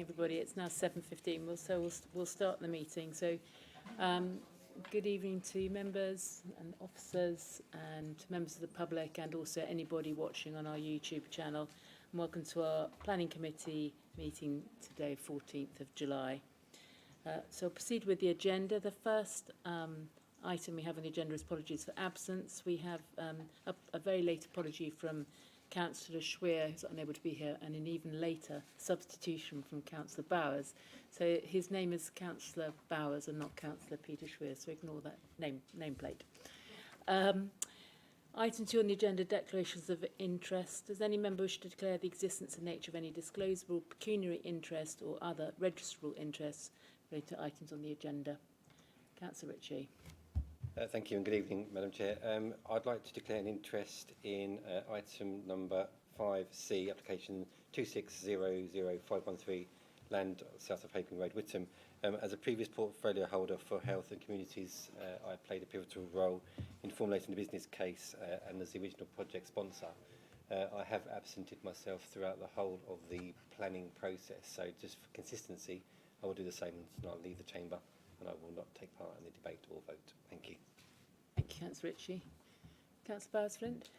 Everybody, it's now 7:15, we'll start the meeting. So good evening to members and officers and members of the public, and also anybody watching on our YouTube channel. And welcome to our Planning Committee meeting today, 14th of July. So I'll proceed with the agenda. The first item we have on the agenda is apologies for absence. We have a very late apology from Councillor Schweer, who's unable to be here, and an even later substitution from Councillor Bowers. So his name is Councillor Bowers and not Councillor Peter Schweer, so ignore that nameplate. Item 2 on the agenda, declarations of interest. Does any member wish to declare the existence and nature of any disclosable pecuniary interest or other registrable interests related to items on the agenda? Councillor Ritchie. Thank you and good evening, Madam Chair. I'd like to declare an interest in item number 5C, application 2600513, land south of Haping Road, Witham. As a previous portfolio holder for health and communities, I played a pivotal role in formulating the business case and as the original project sponsor. I have absented myself throughout the whole of the planning process, so just for consistency, I will do the same and I'll leave the chamber and I will not take part in the debate or vote. Thank you. Thank you, Councillor Ritchie. Councillor Bowers-Flint.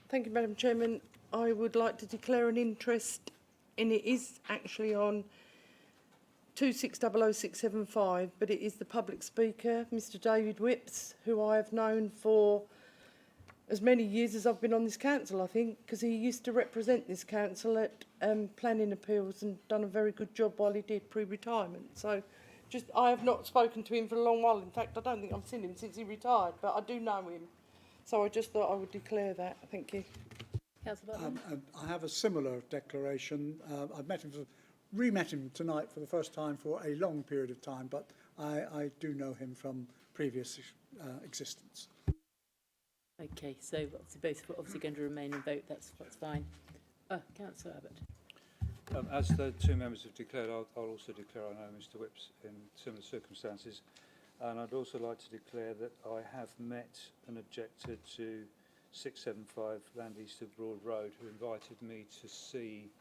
Thank you, Madam Chairman. I would like to declare an interest, and it is actually on 2600675, but it is the public speaker, Mr David Whipps, who I have known for as many years as I've been on this council, I think, because he used to represent this council at planning appeals and done a very good job while he did pre-retirement. So I have not spoken to him for a long while. In fact, I don't think I've seen him since he retired, but I do know him. So I just thought I would declare that. Thank you. I have a similar declaration. I've re-met him tonight for the first time for a long period of time, but I do know him from previous existence. Okay, so obviously both are obviously going to remain and vote. That's fine. Councillor Abbott. As the two members have declared, I'll also declare I know Mr Whipps in similar circumstances. And I'd also like to declare that I have met and objected to 675 Land East of Broad Road, who invited me to see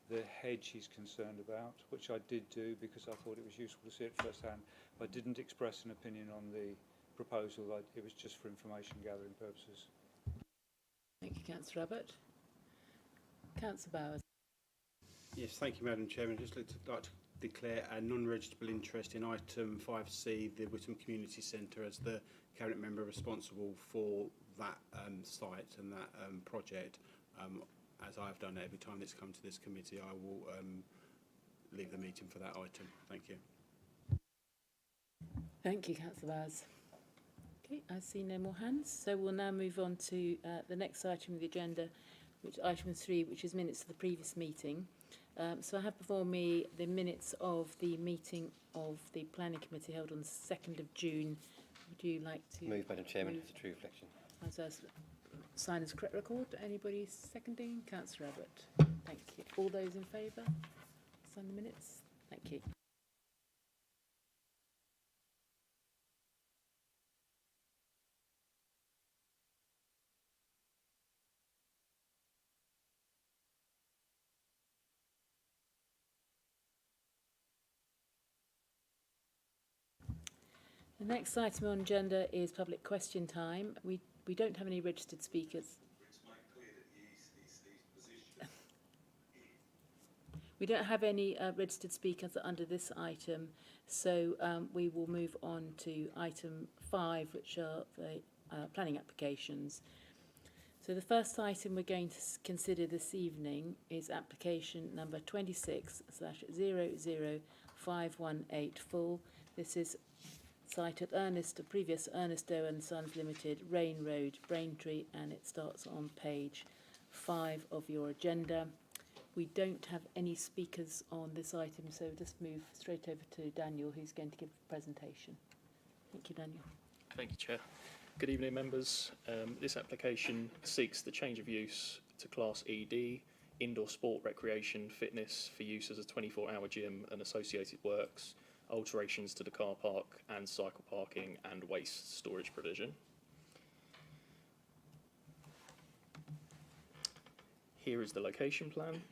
the hedge he's concerned about, which I did do because I thought it was useful to see it firsthand. I didn't express an opinion on the proposal. It was just for information gathering purposes. Thank you, Councillor Abbott. Councillor Bowers. Yes, thank you, Madam Chairman. Just like to declare a non-registrable interest in item 5C, the Witham Community Centre, as the cabinet member responsible for that site and that project. As I've done every time it's come to this committee, I will leave the meeting for that item. Thank you. Thank you, Councillor Bowers. Okay, I see no more hands, so we'll now move on to the next item of the agenda, which item 3, which is minutes of the previous meeting. So I have before me the minutes of the meeting of the Planning Committee held on the 2nd of June. Would you like to... Move, Madam Chairman, it's a true reflection. Sign as correct record. Anybody seconding? Councillor Abbott. Thank you. All those in favour? Sign the minutes. Thank you. The next item on agenda is public question time. We don't have any registered speakers. We don't have any registered speakers under this item, so we will move on to item 5, which are the planning applications. So the first item we're going to consider this evening is application number 26/00518 full. This is site at previous Ernest Doe and Sons Limited, Rain Road, Braintree, and it starts on page 5 of your agenda. We don't have any speakers on this item, so just move straight over to Daniel, who's going to give a presentation. Thank you, Daniel. Thank you, Chair. Good evening, members. This application seeks the change of use to Class ED, indoor sport, recreation, fitness for use as a 24-hour gym and associated works, alterations to the car park and cycle parking and waste storage provision. Here is the location plan.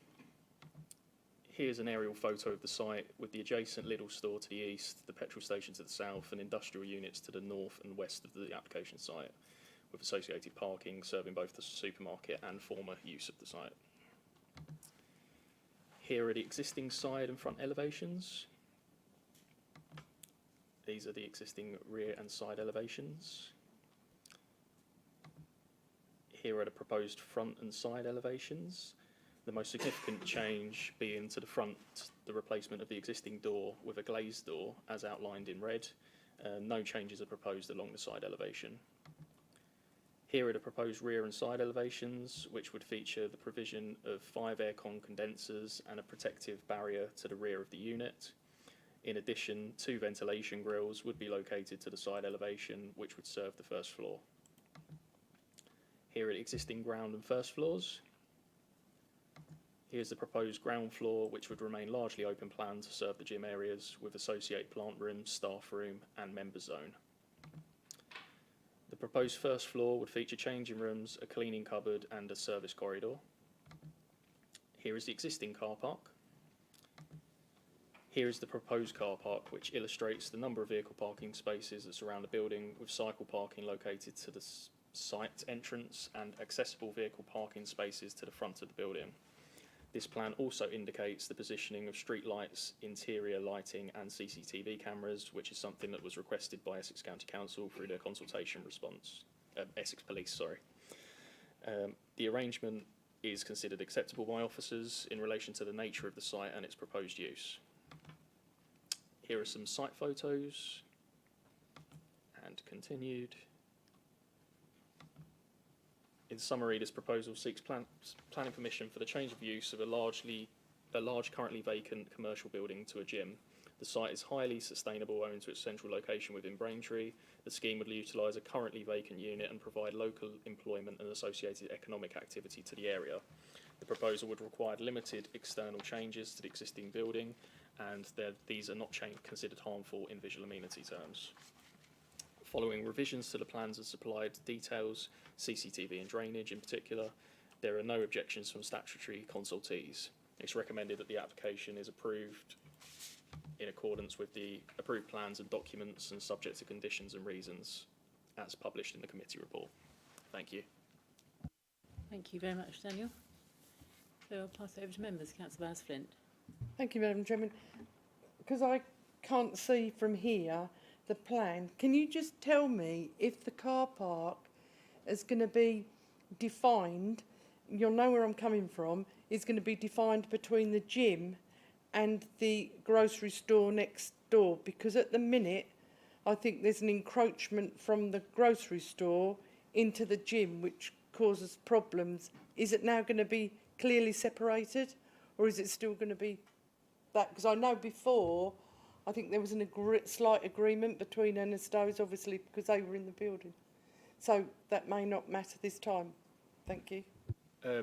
Here's an aerial photo of the site with the adjacent Lidl store to the east, the petrol station to the south, and industrial units to the north and west of the application site, with associated parking serving both the supermarket and former use of the site. Here are the existing side and front elevations. These are the existing rear and side elevations. Here are the proposed front and side elevations. The most significant change being to the front, the replacement of the existing door with a glazed door as outlined in red. No changes are proposed along the side elevation. Here are the proposed rear and side elevations, which would feature the provision of 5 aircon condensers and a protective barrier to the rear of the unit. In addition, 2 ventilation grills would be located to the side elevation, which would serve the first floor. Here are the existing ground and first floors. Here's the proposed ground floor, which would remain largely open plan to serve the gym areas with associated plant room, staff room, and member zone. The proposed first floor would feature changing rooms, a cleaning cupboard, and a service corridor. Here is the existing car park. Here is the proposed car park, which illustrates the number of vehicle parking spaces that surround the building, with cycle parking located to the site entrance and accessible vehicle parking spaces to the front of the building. This plan also indicates the positioning of street lights, interior lighting and CCTV cameras, which is something that was requested by Essex County Council through their consultation response, Essex Police, sorry. The arrangement is considered acceptable by officers in relation to the nature of the site and its proposed use. Here are some site photos, and continued. In summary, this proposal seeks planning permission for the change of use of a large currently vacant commercial building to a gym. The site is highly sustainable owing to its central location within Braintree. The scheme would utilise a currently vacant unit and provide local employment and associated economic activity to the area. The proposal would require limited external changes to the existing building, and these are not considered harmful in visual amenity terms. Following revisions to the plans and supplied details, CCTV and drainage in particular, there are no objections from statutory consultees. It's recommended that the application is approved in accordance with the approved plans and documents and subject to conditions and reasons as published in the committee report. Thank you. Thank you very much, Daniel. So I'll pass it over to members. Councillor Bowes-Flint. Thank you, Madam Chairman. Because I can't see from here the plan, can you just tell me if the car park is going to be defined, you'll know where I'm coming from, is going to be defined between the gym and the grocery store next door? Because at the minute, I think there's an encroachment from the grocery store into the gym, which causes problems. Is it now going to be clearly separated, or is it still going to be that? Because I know before, I think there was a slight agreement between Anastos, obviously, because they were in the building. So that may not matter this time. Thank you.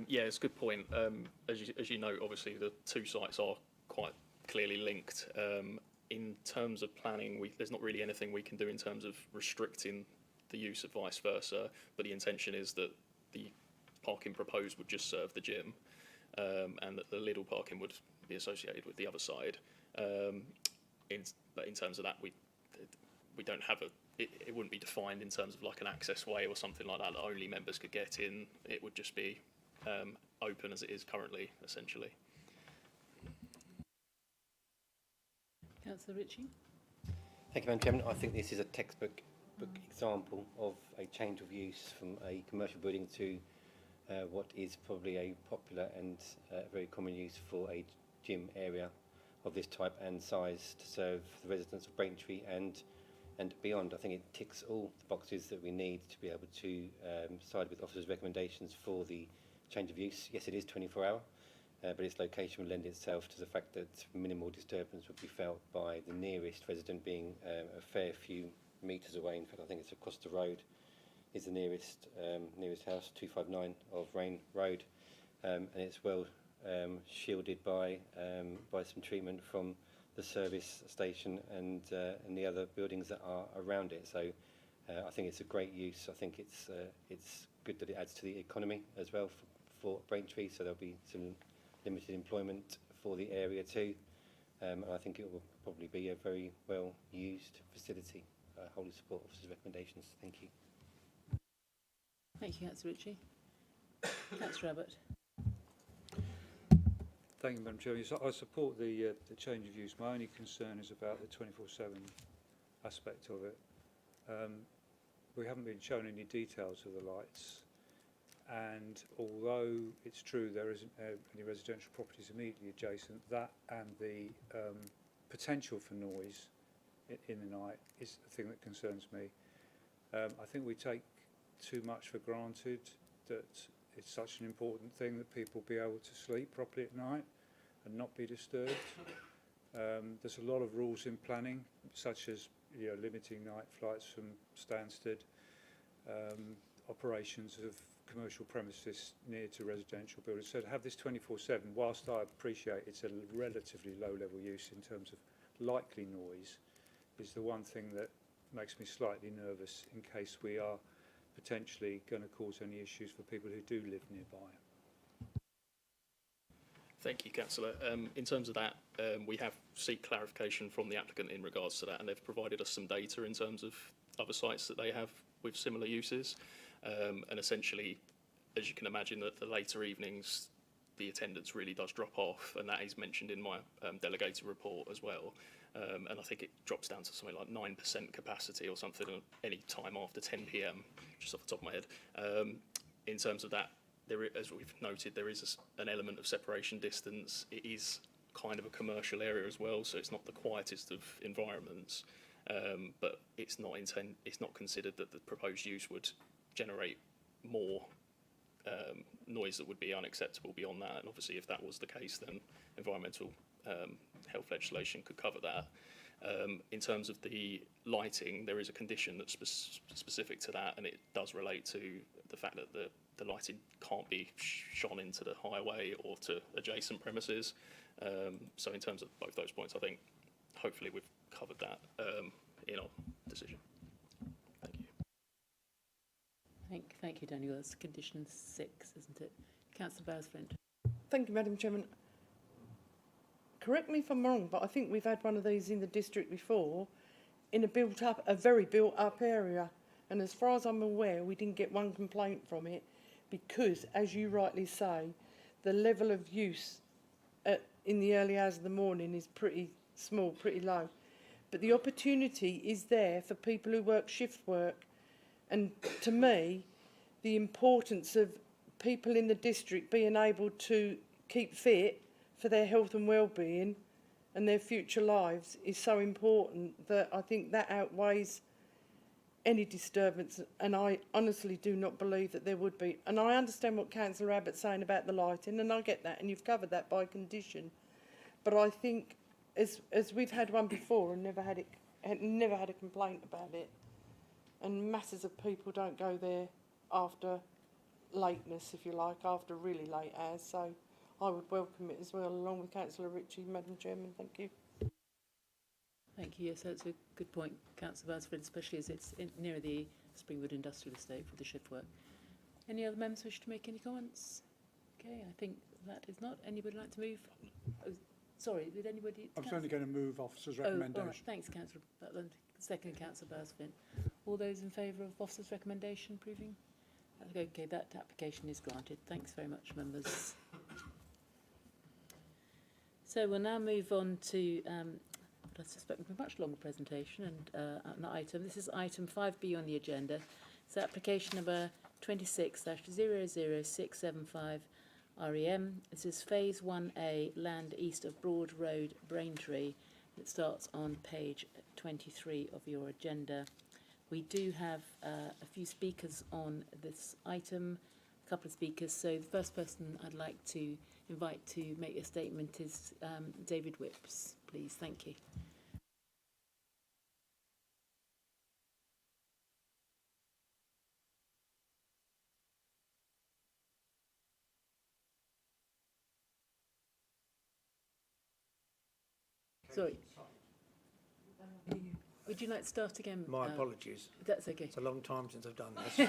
Yeah, it's a good point. As you know, obviously the two sites are quite clearly linked. In terms of planning, there's not really anything we can do in terms of restricting the use of vice versa, but the intention is that the parking proposed would just serve the gym, and that the Lidl parking would be associated with the other side. But in terms of that, we don't have it wouldn't be defined in terms of like an access way or something like that only members could get in. It would just be open as it is currently, essentially. Councillor Ritchie. Thank you, Madam Chairman. I think this is a textbook example of a change of use from a commercial building to what is probably a popular and very common use for a gym area of this type and size to serve the residents of Braintree and beyond. I think it ticks all the boxes that we need to be able to side with officers' recommendations for the change of use. Yes, it is 24-hour, but its location will lend itself to the fact that minimal disturbance would be felt by the nearest resident being a fair few metres away. In fact, I think it's across the road is the nearest house, 259 of Rain Road, and it's well shielded by some treatment from the service station and the other buildings that are around it. So I think it's a great use. I think it's good that it adds to the economy as well for Braintree. So there'll be some limited employment for the area too. And I think it will probably be a very well used facility. I wholly support officers' recommendations. Thank you. Thank you, Councillor Ritchie. Councillor Abbott. Thank you, Madam Chairman. Yes, I support the change of use. My only concern is about the 24/7 aspect of it. We haven't been shown any details of the lights, and although it's true there isn't any residential properties immediately adjacent, that and the potential for noise in the night is the thing that concerns me. I think we take too much for granted that it's such an important thing that people be able to sleep properly at night and not be disturbed. There's a lot of rules in planning, such as limiting night flights from Stansted, operations of commercial premises near to residential buildings. So to have this 24/7, whilst I appreciate it's a relatively low-level use in terms of likely noise, is the one thing that makes me slightly nervous in case we are potentially going to cause any issues for people who do live nearby. Thank you, Councillor. In terms of that, we have seek clarification from the applicant in regards to that, and they've provided us some data in terms of other sites that they have with similar uses. And essentially, as you can imagine, that the later evenings, the attendance really does drop off, and that is mentioned in my delegated report as well. And I think it drops down to something like 9% capacity or something any time after 10 p.m, just off the top of my head. In terms of that, as we've noted, there is an element of separation distance. It is kind of a commercial area as well, so it's not the quietest of environments. But it's not considered that the proposed use would generate more noise that would be unacceptable beyond that. And obviously, if that was the case, then environmental health legislation could cover that. In terms of the lighting, there is a condition that's specific to that, and it does relate to the fact that the lighting can't be shone into the highway or to adjacent premises. So in terms of both those points, I think hopefully we've covered that in our decision. Thank you. Thank you, Daniel. That's condition 6, isn't it? Councillor Bowes-Flint. Thank you, Madam Chairman. Correct me if I'm wrong, but I think we've had one of these in the district before, in a very built-up area. And as far as I'm aware, we didn't get one complaint from it because, as you rightly say, the level of use in the early hours of the morning is pretty small, pretty low. But the opportunity is there for people who work shift work. And to me, the importance of people in the district being able to keep fit for their health and well-being and their future lives is so important that I think that outweighs any disturbance, and I honestly do not believe that there would be. And I understand what Councillor Abbott's saying about the lighting, and I get that, and you've covered that by condition. But I think, as we've had one before and never had a complaint about it, and masses of people don't go there after lateness, if you like, after really late hours. So I would welcome it as well, along with Councillor Ritchie, Madam Chairman. Thank you. Thank you. Yes, that's a good point, Councillor Bowes-Flint, especially as it's near the Springwood Industrial Estate for the shift work. Any other members wish to make any comments? Okay, I think that is not. Anybody like to move? Oh, sorry, did anybody? I was only going to move officers' Oh, all recommendation. right. Thanks, Councillor Butland. Second, Councillor Bowes-Flint. All those in favour of officers' recommendation approving? Okay, that application is granted. Thanks very much, members. So we'll now move on to what I suspect will be a much longer presentation and an item. This is item 5B on the agenda. It's application number 26-00675 REM. This is Phase 1A, land east of Broad Road, Braintree. It starts on page 23 of your agenda. We do have a few speakers on this item, a couple of speakers. So the first person I'd like to invite to make a statement is David Whipps, please. Thank you. Sorry. Would you like to start again? My apologies. That's okay. It's a long time since I've done this.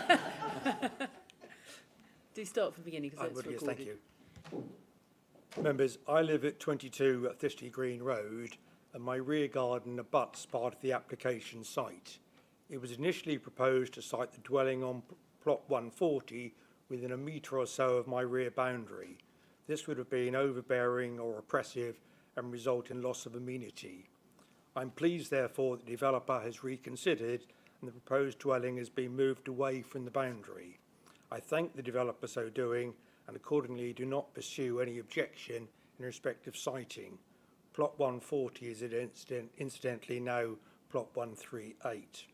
Do start from the beginning because I it's would, yes, recorded. thank you. Members, I live at 22 Thistley Green Road and my rear garden abuts part of the application site. It was initially proposed to site the dwelling on plot 140 within a metre or so of my rear boundary. This would have been overbearing or oppressive and result in loss of amenity. I'm pleased, therefore, that the developer has reconsidered and the proposed dwelling has been moved away from the boundary. I thank the developer so doing and accordingly do not pursue any objection in respect of siting. Plot 140 is incidentally now plot 138.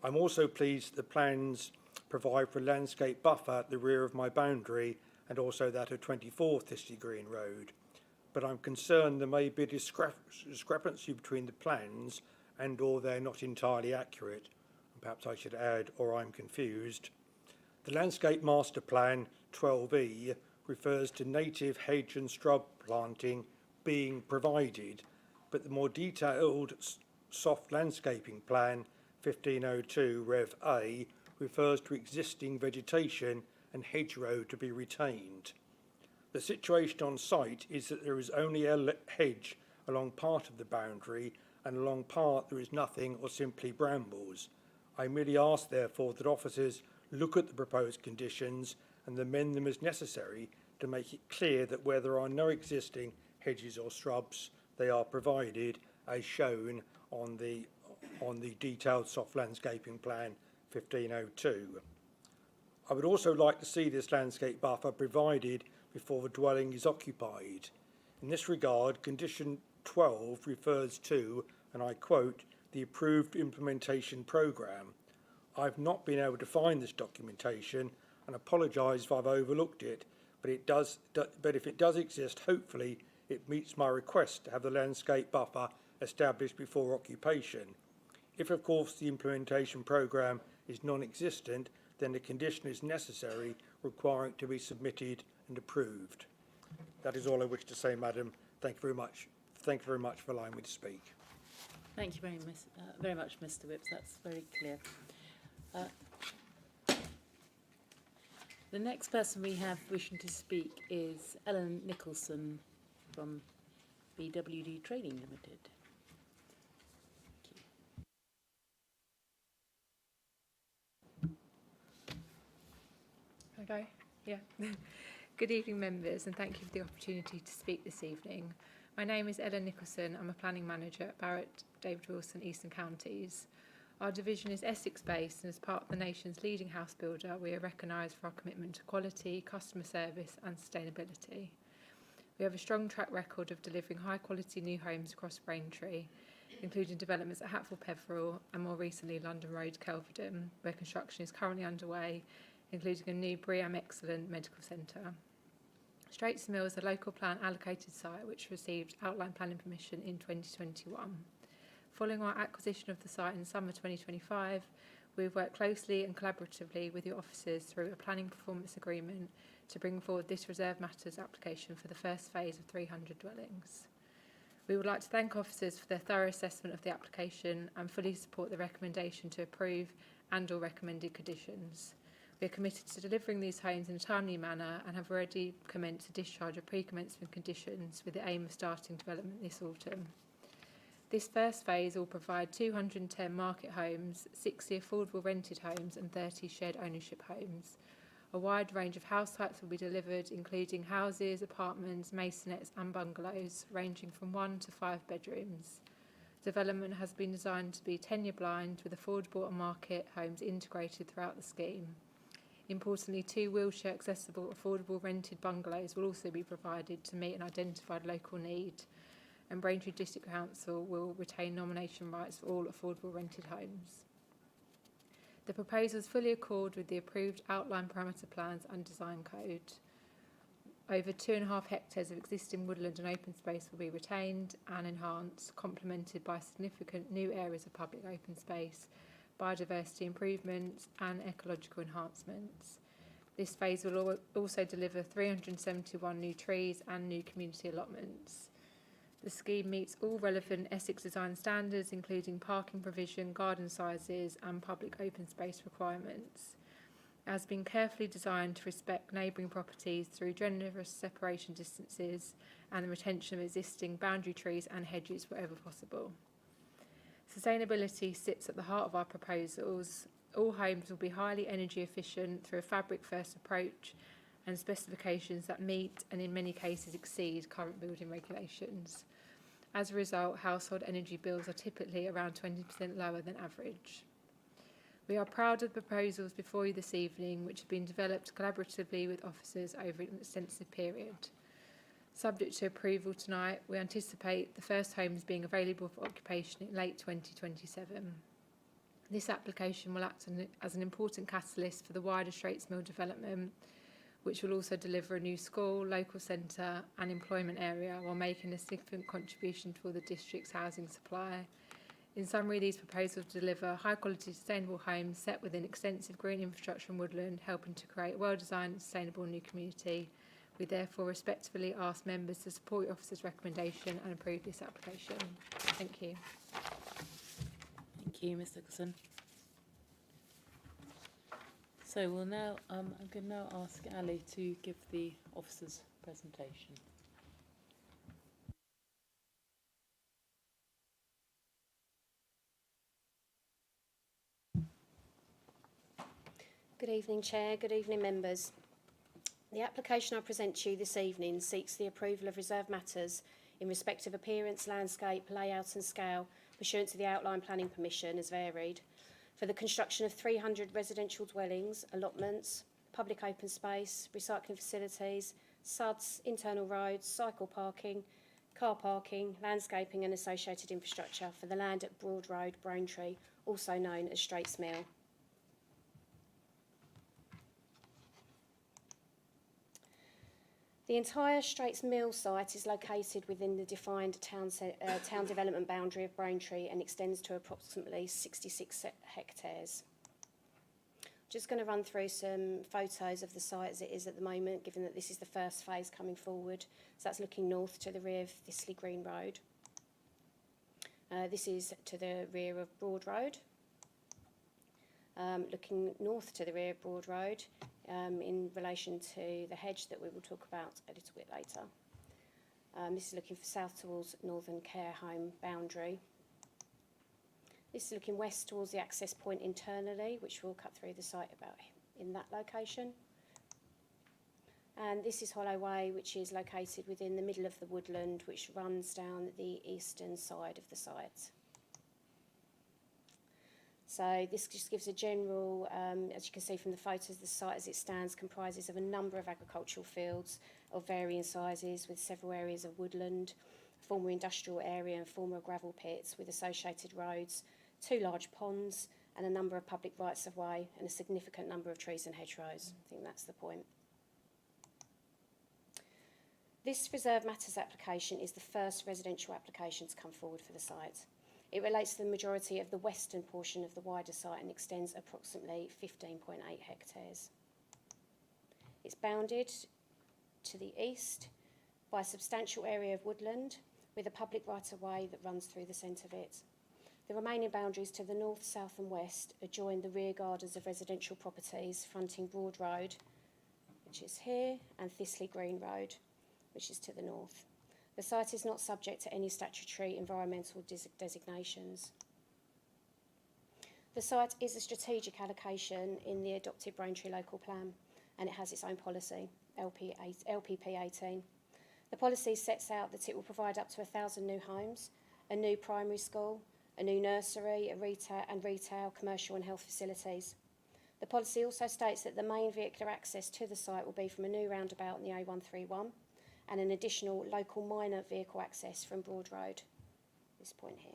I'm also pleased that the plans provide for a landscape buffer at the rear of my boundary and also that of 24 Thistley Green Road. But I'm concerned there may be a discrepancy between the plans and or they're not entirely accurate. Perhaps I should add, or I'm confused. The Landscape Master Plan 12E refers to native hedge and shrub planting being provided, but the more detailed soft landscaping plan 1502 Rev A refers to existing vegetation and hedgerow to be retained. The situation on site is that there is only a hedge along part of the boundary and along part there is nothing or simply brambles. I merely ask therefore that officers look at the proposed conditions and amend them as necessary to make it clear that where there are no existing hedges or shrubs, they are provided as shown on the detailed soft landscaping plan 1502. I would also like to see this landscape buffer provided before the dwelling is occupied. In this regard, condition 12 refers to, and I quote, the approved implementation programme. I've not been able to find this documentation and apologise if I've overlooked it, but if it does exist, hopefully it meets my request to have the landscape buffer established before occupation. If, of course, the implementation programme is non-existent, then the condition is necessary, requiring it to be submitted and approved. That is all I wish to say, Madam. Thank you very much. Thank you very much for allowing me to speak. Thank you very much, Mr. Whipps. That's very clear. The next person we have wishing to speak is Ellen Nicholson from BWD Trading Limited. Okay, yeah. Good evening, members, and thank you for the opportunity to speak this evening. My name is Ellen Nicholson. I'm a planning manager at Barratt, David Wilson, Eastern Counties. Our division is Essex-based, and as part of the nation's leading house builder, we are recognised for our commitment to quality, customer service and sustainability. We have a strong track record of delivering high-quality new homes across Braintree, including developments at Hatfield Peveril and more recently London Road, Kelvedon, where construction is currently underway, including a new BREEAM Excellent medical centre. Straits Mill is a local plan allocated site which received outline planning permission in 2021. Following our acquisition of the site in summer 2025, we've worked closely and collaboratively with your officers through a planning performance agreement to bring forward this reserve matters application for the first phase of 300 dwellings. We would like to thank officers for their thorough assessment of the application and fully support the recommendation to approve and/or recommended conditions. We are committed to delivering these homes in a timely manner and have already commenced a discharge of pre-commencement conditions with the aim of starting development this autumn. This first phase will provide 210 market homes, 60 affordable rented homes and 30 shared ownership homes. A wide range of house types will be delivered, including houses, apartments, masonettes and bungalows, ranging from 1 to 5 bedrooms. Development has been designed to be tenure blind, with affordable and market homes integrated throughout the scheme. Importantly, 2 wheelchair accessible affordable rented bungalows will also be provided to meet an identified local need, and Braintree District Council will retain nomination rights for all affordable rented homes. The proposals fully accord with the approved outline parameter plans and design code. Over 2.5 hectares of existing woodland and open space will be retained and enhanced, complemented by significant new areas of public open space, biodiversity improvements and ecological enhancements. This phase will also deliver 371 new trees and new community allotments. The scheme meets all relevant Essex design standards, including parking provision, garden sizes and public open space requirements. It has been carefully designed to respect neighbouring properties through generous separation distances and the retention of existing boundary trees and hedges wherever possible. Sustainability sits at the heart of our proposals. All homes will be highly energy efficient through a fabric-first approach and specifications that meet and in many cases exceed current building regulations. As a result, household energy bills are typically around 20% lower than average. We are proud of the proposals before you this evening, which have been developed collaboratively with officers over an extensive period. Subject to approval tonight, we anticipate the first homes being available for occupation in late 2027. This application will act as an important catalyst for the wider Straits Mill development, which will also deliver a new school, local centre and employment area while making a significant contribution to the district's housing supply. In summary, these proposals deliver high-quality sustainable homes set within extensive green infrastructure and woodland, helping to create a well-designed and sustainable new community. We therefore respectfully ask members to support your officer's recommendation and approve this application. Thank you. Thank you, Ms Nicholson. So we'll now, I'm going to now ask Ali to give the officer's presentation. Good evening, Chair. Good evening, members. The application I present to you this evening seeks the approval of reserved matters in respect of appearance, landscape, layout and scale pursuant to the outline planning permission as varied for the construction of 300 residential dwellings, allotments, public open space, recycling facilities, SUDs, internal roads, cycle parking, car parking, landscaping and associated infrastructure for the land at Broad Road, Braintree, also known as Straits Mill. The entire Straits Mill site is located within the defined town development boundary of Braintree and extends to approximately 66 hectares. Just going to run through some photos of the site as it is at the moment, given that this is the first phase coming forward. So that's looking north to the rear of Thistley Green Road. This is to the rear of Broad Road. Looking north to the rear of Broad Road, in relation to the hedge that we will talk about a little bit later. This is looking for south towards Northern Care Home boundary. This is looking west towards the access point internally, which will cut through the site about in that location. And this is Hollow Way, which is located within the middle of the woodland, which runs down the eastern side of the site. So this just gives a general, as you can see from the photos, the site as it stands comprises of a number of agricultural fields of varying sizes with several areas of woodland, former industrial area and former gravel pits with associated roads, 2 large ponds and a number of public rights of way and a significant number of trees and hedgerows. I think that's the point. This Reserve Matters application is the first residential application to come forward for the site. It relates to the majority of the western portion of the wider site and extends approximately 15.8 hectares. It's bounded to the east by a substantial area of woodland with a public right-of-way that runs through the centre of it. The remaining boundaries to the north, south and west adjoin the rear gardens of residential properties fronting Broad Road, which is here, and Thistley Green Road, which is to the north. The site is not subject to any statutory environmental designations. The site is a strategic allocation in the adopted Braintree Local Plan and it has its own policy, LPP 18. The policy sets out that it will provide up to 1,000 new homes, a new primary school, a new nursery, a retail, commercial and health facilities. The policy also states that the main vehicular access to the site will be from a new roundabout in the A131 and an additional local minor vehicle access from Broad Road, this point here.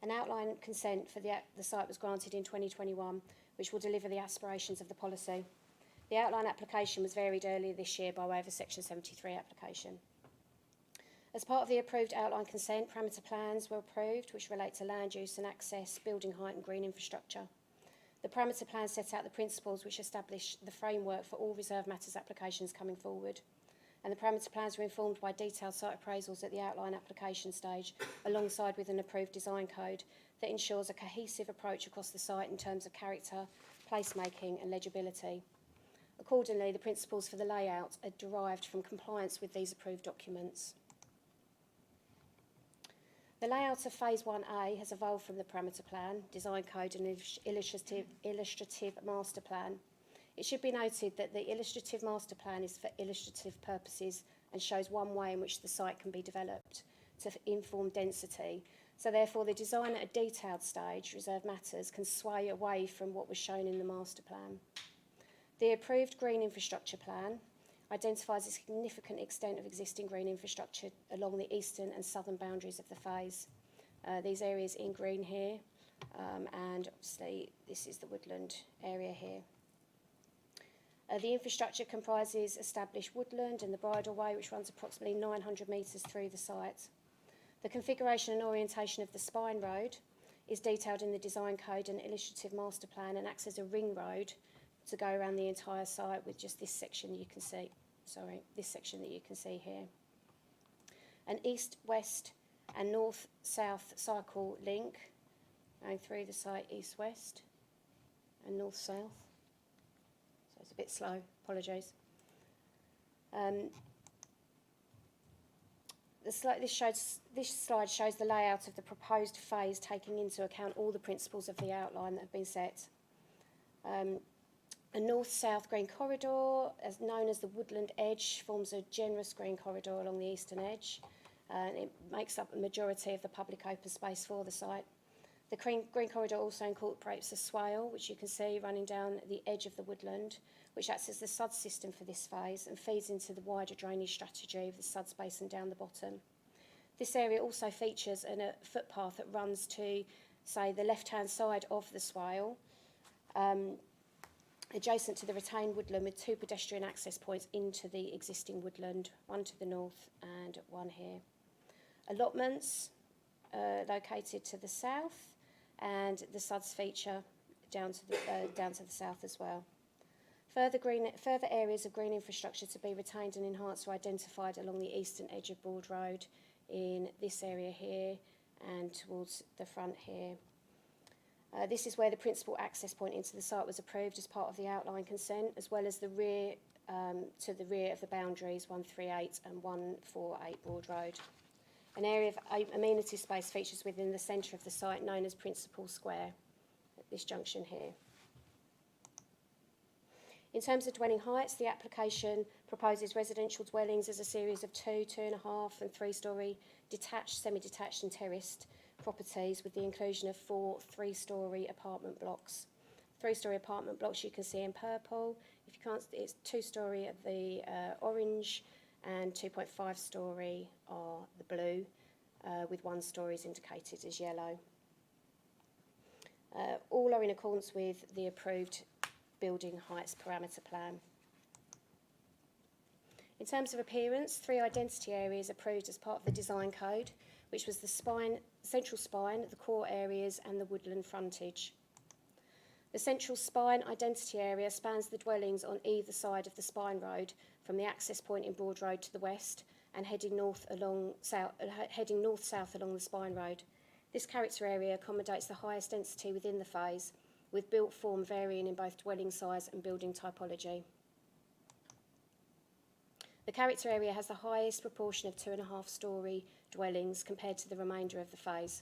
An outline consent for the site was granted in 2021, which will deliver the aspirations of the policy. The outline application was varied earlier this year by way of a Section 73 application. As part of the approved outline consent, parameter plans were approved, which relate to land use and access, building height and green infrastructure. The parameter plans set out the principles which establish the framework for all Reserve Matters applications coming forward. And the parameter plans were informed by detailed site appraisals at the outline application stage, alongside with an approved design code that ensures a cohesive approach across the site in terms of character, placemaking and legibility. Accordingly, the principles for the layout are derived from compliance with these approved documents. The layout of Phase 1A has evolved from the parameter plan, design code and illustrative master plan. It should be noted that the illustrative master plan is for illustrative purposes and shows one way in which the site can be developed to inform density. So therefore, the design at a detailed stage, reserved matters, can sway away from what was shown in the master plan. The approved green infrastructure plan identifies a significant extent of existing green infrastructure along the eastern and southern boundaries of the phase. These areas in green here, and obviously this is the woodland area here. The infrastructure comprises established woodland and the bridleway, which runs approximately 900 metres through the site. The configuration and orientation of the spine road is detailed in the design code and illustrative master plan and acts as a ring road to go around the entire site with just this section you can see. This section that you can see here. An east-west and north-south cycle link going through the site east-west and north-south. So it's a bit slow, apologise. This slide shows the layout of the proposed phase, taking into account all the principles of the outline that have been set. A north-south green corridor, as known as the woodland edge, forms a generous green corridor along the eastern edge. It makes up a majority of the public open space for the site. The green corridor also incorporates a swale, which you can see running down the edge of the woodland, which acts as the SUD system for this phase and feeds into the wider drainage strategy of the SUDS basin down the bottom. This area also features a footpath that runs to, say, the left-hand side of the swale, adjacent to the retained woodland with two pedestrian access points into the existing woodland, one to the north and one here. Allotments located to the south, and the SUDS feature down to the south as well. Further areas of green infrastructure to be retained and enhanced were identified along the eastern edge of Broad Road in this area here and towards the front here. This is where the principal access point into the site was approved as part of the outline consent, as well as the rear to the rear of the boundaries 138 and 148 Broad Road. An area of amenity space features within the centre of the site known as Principal Square at this junction here. In terms of dwelling heights, the application proposes residential dwellings as a series of 2, 2.5 and 3-storey detached, semi-detached and terraced properties with the inclusion of 4 3-storey apartment blocks. 3-storey apartment blocks you can see in purple. If you can't, it's 2-storey at the orange and 2.5-storey are the blue, with 1 storey is indicated as yellow. All are in accordance with the approved building heights parameter plan. In terms of appearance, 3 identity areas approved as part of the design code, which was the spine, central spine, the core areas and the woodland frontage. The central spine identity area spans the dwellings on either side of the spine road from the access point in Broad Road to the west and heading north-south along the spine road. This character area accommodates the highest density within the phase, with built form varying in both dwelling size and building typology. The character area has the highest proportion of 2.5-storey dwellings compared to the remainder of the phase.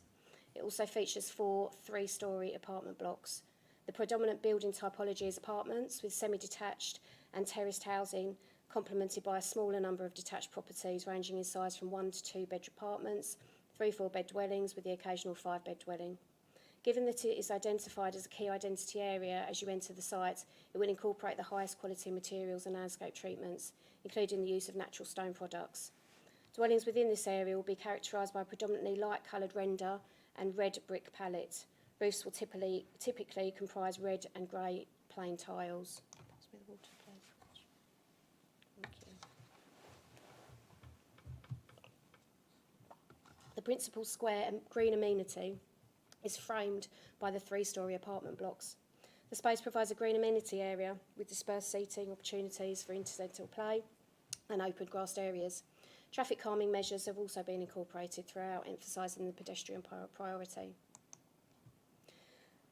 It also features 4 3-storey apartment blocks. The predominant building typology is apartments with semi-detached and terraced housing, complemented by a smaller number of detached properties ranging in size from 1 to 2 bed apartments, 3-4 bed dwellings with the occasional 5-bed dwelling. Given that it is identified as a key identity area as you enter the site, it will incorporate the highest quality materials and landscape treatments, including the use of natural stone products. Dwellings within this area will be characterised by predominantly light-coloured render and red brick palette. Roofs will typically comprise red and grey plain tiles. Pass me the water, please. Thank you. The principal square and green amenity is framed by the 3-storey apartment blocks. The space provides a green amenity area with dispersed seating, opportunities for incidental play and open grassed areas. Traffic calming measures have also been incorporated throughout, emphasising the pedestrian priority.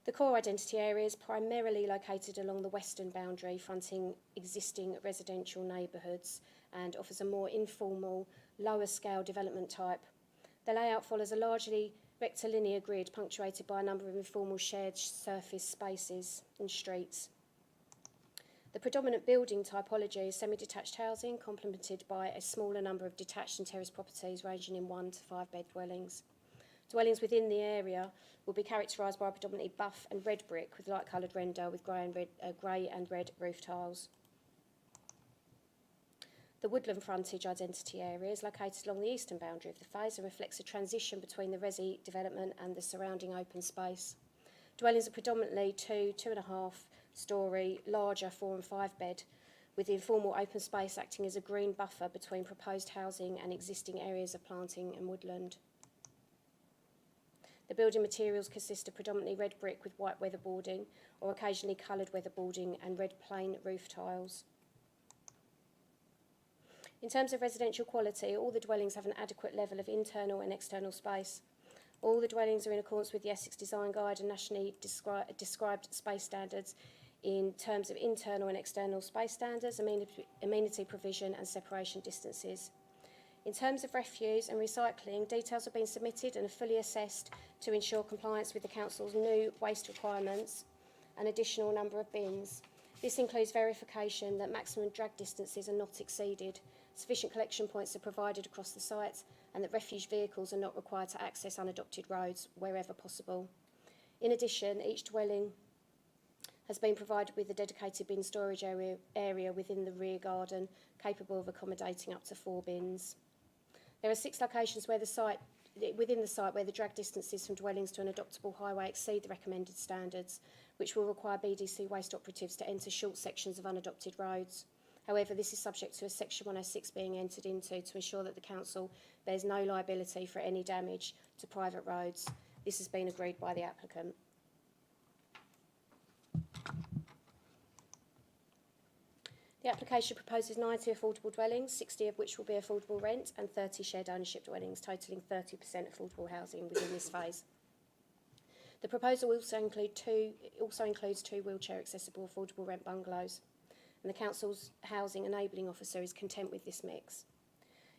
The core identity area is primarily located along the western boundary, fronting existing residential neighbourhoods, and offers a more informal, lower scale development type. The layout follows a largely rectilinear grid punctuated by a number of informal shared surface spaces and streets. The predominant building typology is semi-detached housing, complemented by a smaller number of detached and terraced properties ranging in 1 to 5 bed dwellings. Dwellings within the area will be characterised by predominantly buff and red brick with light coloured render with grey and red roof tiles. The woodland frontage identity area is located along the eastern boundary of the phase and reflects a transition between the resi development and the surrounding open space. Dwellings are predominantly 2.5 storey, larger 4 and 5 bed, with the informal open space acting as a green buffer between proposed housing and existing areas of planting and woodland. The building materials consist of predominantly red brick with white weatherboarding, or occasionally coloured weatherboarding and red plain roof tiles. In terms of residential quality, all the dwellings have an adequate level of internal and external space. All the dwellings are in accordance with the Essex Design Guide and nationally described space standards in terms of internal and external space standards, amenity provision and separation distances. In terms of refuse and recycling, details have been submitted and are fully assessed to ensure compliance with the Council's new waste requirements and additional number of bins. This includes verification that maximum drag distances are not exceeded, sufficient collection points are provided across the site, and that refuse vehicles are not required to access unadopted roads wherever possible. In addition, each dwelling has been provided with a dedicated bin storage area within the rear garden, capable of accommodating up to 4 bins. There are 6 locations within the site where the drag distances from dwellings to an adoptable highway exceed the recommended standards, which will require BDC waste operatives to enter short sections of unadopted roads. However, this is subject to a Section 106 being entered into to ensure that the Council bears no liability for any damage to private roads. This has been agreed by the applicant. The application proposes 90 affordable dwellings, 60 of which will be affordable rent, and 30 shared ownership dwellings, totalling 30% affordable housing within this phase. The proposal also includes 2 wheelchair accessible affordable rent bungalows, and the Council's Housing Enabling Officer is content with this mix.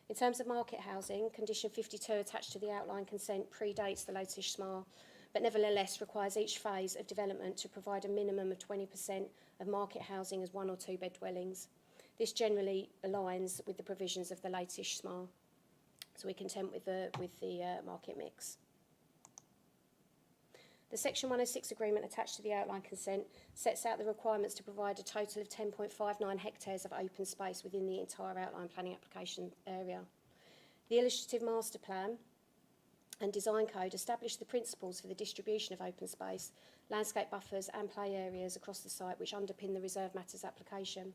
In terms of market housing, Condition 52 attached to the outline consent predates the latest SMAR, but nevertheless requires each phase of development to provide a minimum of 20% of market housing as 1 or 2 bed dwellings. This generally aligns with the provisions of the latest SMAR, so we're content with the market mix. The Section 106 agreement attached to the outline consent sets out the requirements to provide a total of 10.59 hectares of open space within the entire outline planning application area. The illustrative master plan and design code establish the principles for the distribution of open space, landscape buffers and play areas across the site which underpin the reserve matters application.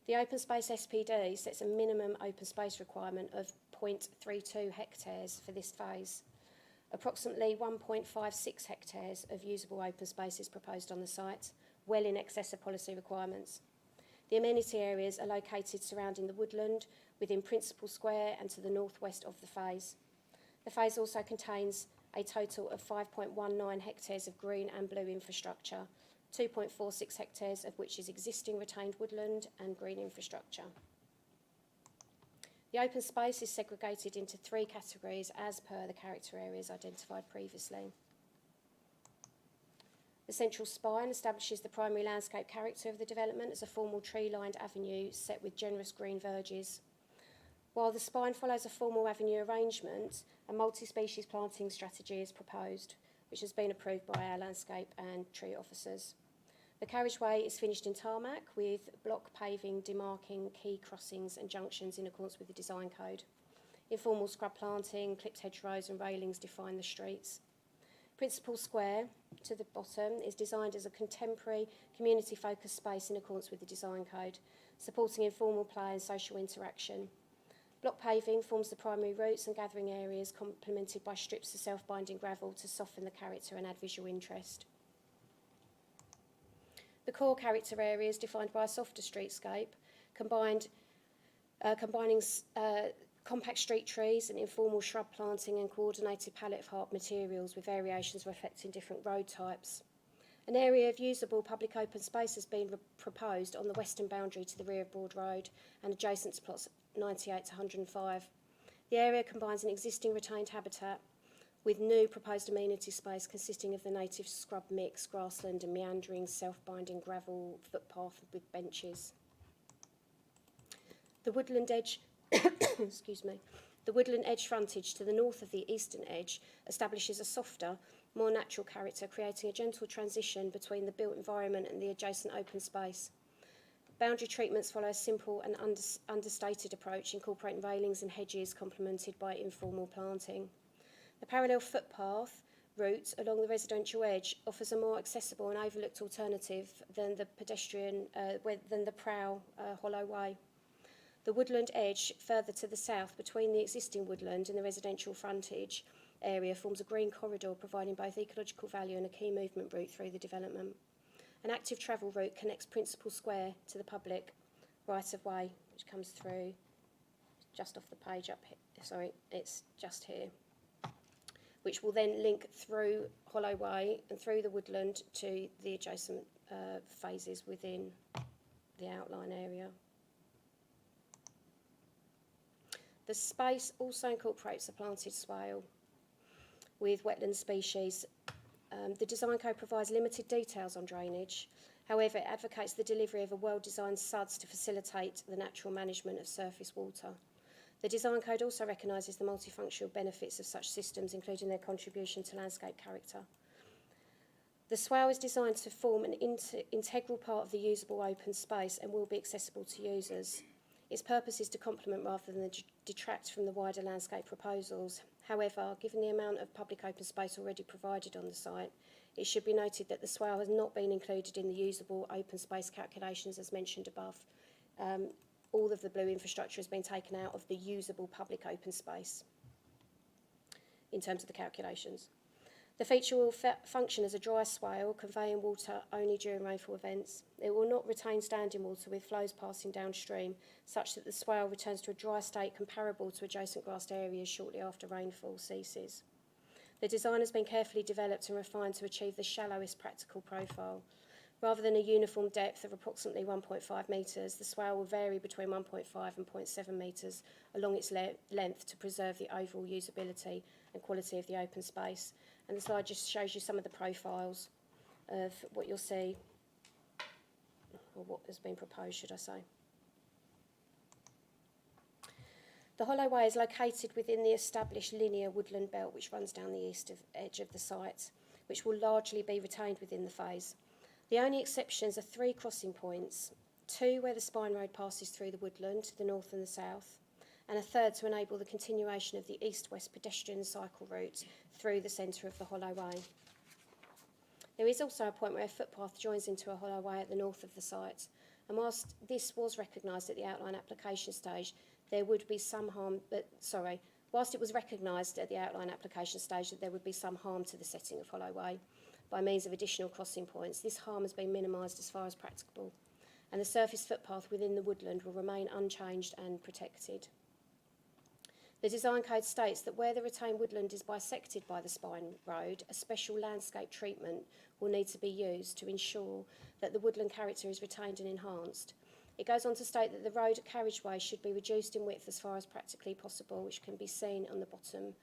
The open space SPD sets a minimum open space requirement of 0.32 hectares for this phase. Approximately 1.56 hectares of usable open space is proposed on the site, well in excess of policy requirements. The amenity areas are located surrounding the woodland within Principal Square and to the northwest of the phase. The phase also contains a total of 5.19 hectares of green and blue infrastructure, 2.46 hectares of which is existing retained woodland and green infrastructure. The open space is segregated into 3 categories as per the character areas identified previously. The central spine establishes the primary landscape character of the development as a formal tree-lined avenue set with generous green verges. While the spine follows a formal avenue arrangement, a multi-species planting strategy is proposed, which has been approved by our landscape and tree officers. The carriageway is finished in tarmac with block paving demarking key crossings and junctions in accordance with the design code. Informal scrub planting, clipped hedgerows and railings define the streets. Principal Square, to the bottom, is designed as a contemporary, community-focused space in accordance with the design code, supporting informal play and social interaction. Block paving forms the primary routes and gathering areas, complemented by strips of self-binding gravel to soften the character and add visual interest. The core character area is defined by a softer streetscape, combining compact street trees and informal shrub planting and coordinated palette of hard materials with variations reflecting different road types. An area of usable public open space has been proposed on the western boundary to the rear of Broad Road and adjacent to plots 98 to 105. The area combines an existing retained habitat with new proposed amenity space consisting of the native scrub mix, grassland and meandering self-binding gravel footpath with benches. The woodland edge excuse me. The woodland edge frontage to the north of the eastern edge establishes a softer, more natural character, creating a gentle transition between the built environment and the adjacent open space. Boundary treatments follow a simple and understated approach, incorporating railings and hedges complemented by informal planting. The parallel footpath route along the residential edge offers a more accessible and overlooked alternative than the Prow Hollow Way. The woodland edge further to the south between the existing woodland and the residential frontage area forms a green corridor providing both ecological value and a key movement route through the development. An active travel route connects Principal Square to the public right-of-way, which comes through just off the page up here. Sorry, it's just here, which will then link through Hollow Way and through the woodland to the adjacent phases within the outline area. The space also incorporates a planted swale with wetland species. The design code provides limited details on drainage. However, it advocates the delivery of a well-designed SUDS to facilitate the natural management of surface water. The design code also recognises the multifunctional benefits of such systems, including their contribution to landscape character. The swale is designed to form an integral part of the usable open space and will be accessible to users. Its purpose is to complement rather than detract from the wider landscape proposals. However, given the amount of public open space already provided on the site, it should be noted that the swale has not been included in the usable open space calculations as mentioned above. All of the blue infrastructure has been taken out of the usable public open space in terms of the calculations. The feature will function as a dry swale, conveying water only during rainfall events. It will not retain standing water with flows passing downstream, such that the swale returns to a dry state comparable to adjacent grassed areas shortly after rainfall ceases. The design has been carefully developed and refined to achieve the shallowest practical profile. Rather than a uniform depth of approximately 1.5 metres, the swale will vary between 1.5 and 0.7 metres along its length to preserve the overall usability and quality of the open space. And the slide just shows you some of the profiles of what you'll see, or what has been proposed, should I say. The Hollow Way is located within the established linear woodland belt which runs down the east edge of the site, which will largely be retained within the phase. The only exceptions are 3 crossing points, 2 where the spine road passes through the woodland to the north and the south, and a third to enable the continuation of the east-west pedestrian cycle route through the centre of the Hollow Way. There is also a point where a footpath joins into a hollow way at the north of the site, and whilst this was recognised at the outline application stage, there would be some harm, whilst it was recognised at the outline application stage that there would be some harm to the setting of Hollow Way by means of additional crossing points, this harm has been minimised as far as practicable, and the surface footpath within the woodland will remain unchanged and protected. The design code states that where the retained woodland is bisected by the spine road, a special landscape treatment will need to be used to ensure that the woodland character is retained and enhanced. It goes on to state that the road carriageway should be reduced in width as far as practically possible, which can be seen on the bottom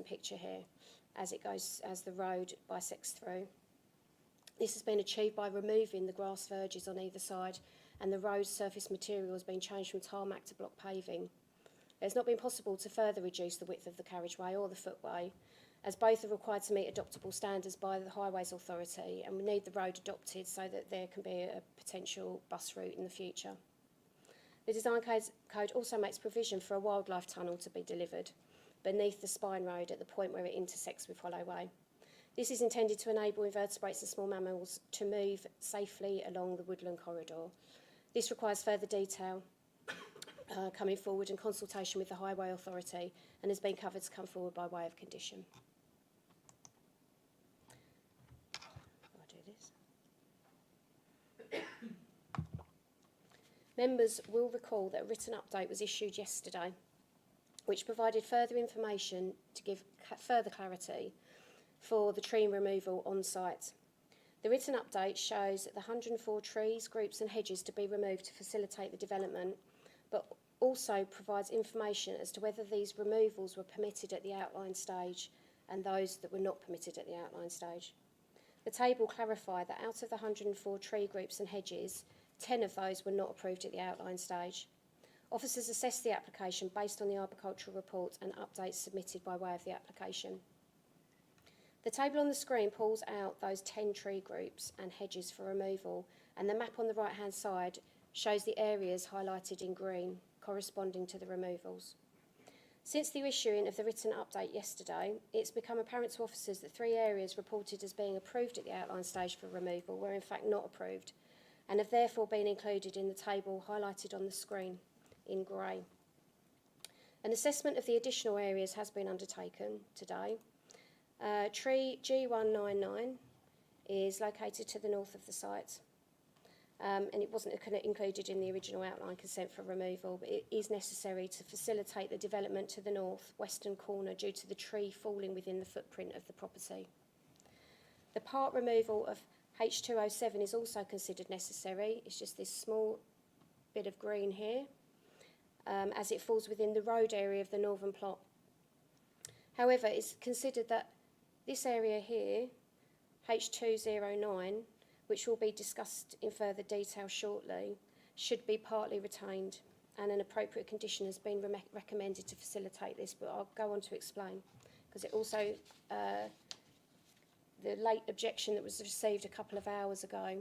picture here, as the road bisects through. This has been achieved by removing the grass verges on either side, and the road surface material has been changed from tarmac to block paving. It has not been possible to further reduce the width of the carriageway or the footway, as both are required to meet adoptable standards by the Highways Authority, and we need the road adopted so that there can be a potential bus route in the future. The design code also makes provision for a wildlife tunnel to be delivered beneath the spine road at the point where it intersects with Hollow Way. This is intended to enable invertebrates and small mammals to move safely along the woodland corridor. This requires further detail coming forward in consultation with the Highway Authority and has been covered to come forward by way of condition. I'll do this. Members will recall that a written update was issued yesterday which provided further information to give further clarity for the tree removal on site. The written update shows that the 104 trees, groups and hedges to be removed to facilitate the development, but also provides information as to whether these removals were permitted at the outline stage and those that were not permitted at the outline stage. The table clarified that out of the 104 tree groups and hedges, 10 of those were not approved at the outline stage. Officers assessed the application based on the arboricultural report and updates submitted by way of the application. The table on the screen pulls out those 10 tree groups and hedges for removal, and the map on the right-hand side shows the areas highlighted in green corresponding to the removals. Since the issuing of the written update yesterday, it's become apparent to officers that 3 areas reported as being approved at the outline stage for removal were in fact not approved and have therefore been included in the table highlighted on the screen in grey. An assessment of the additional areas has been undertaken today. Tree G199 is located to the north of the site. And it wasn't included in the original outline consent for removal, but it is necessary to facilitate the development to the north western corner due to the tree falling within the footprint of the property. The part removal of H207 is also considered necessary. It's just this small bit of green here, as it falls within the road area of the northern plot. However, it's considered that this area here, H209, which will be discussed in further detail shortly, should be partly retained, and an appropriate condition has been recommended to facilitate this, but I'll go on to explain, because it also, the late objection that was received a couple of hours ago,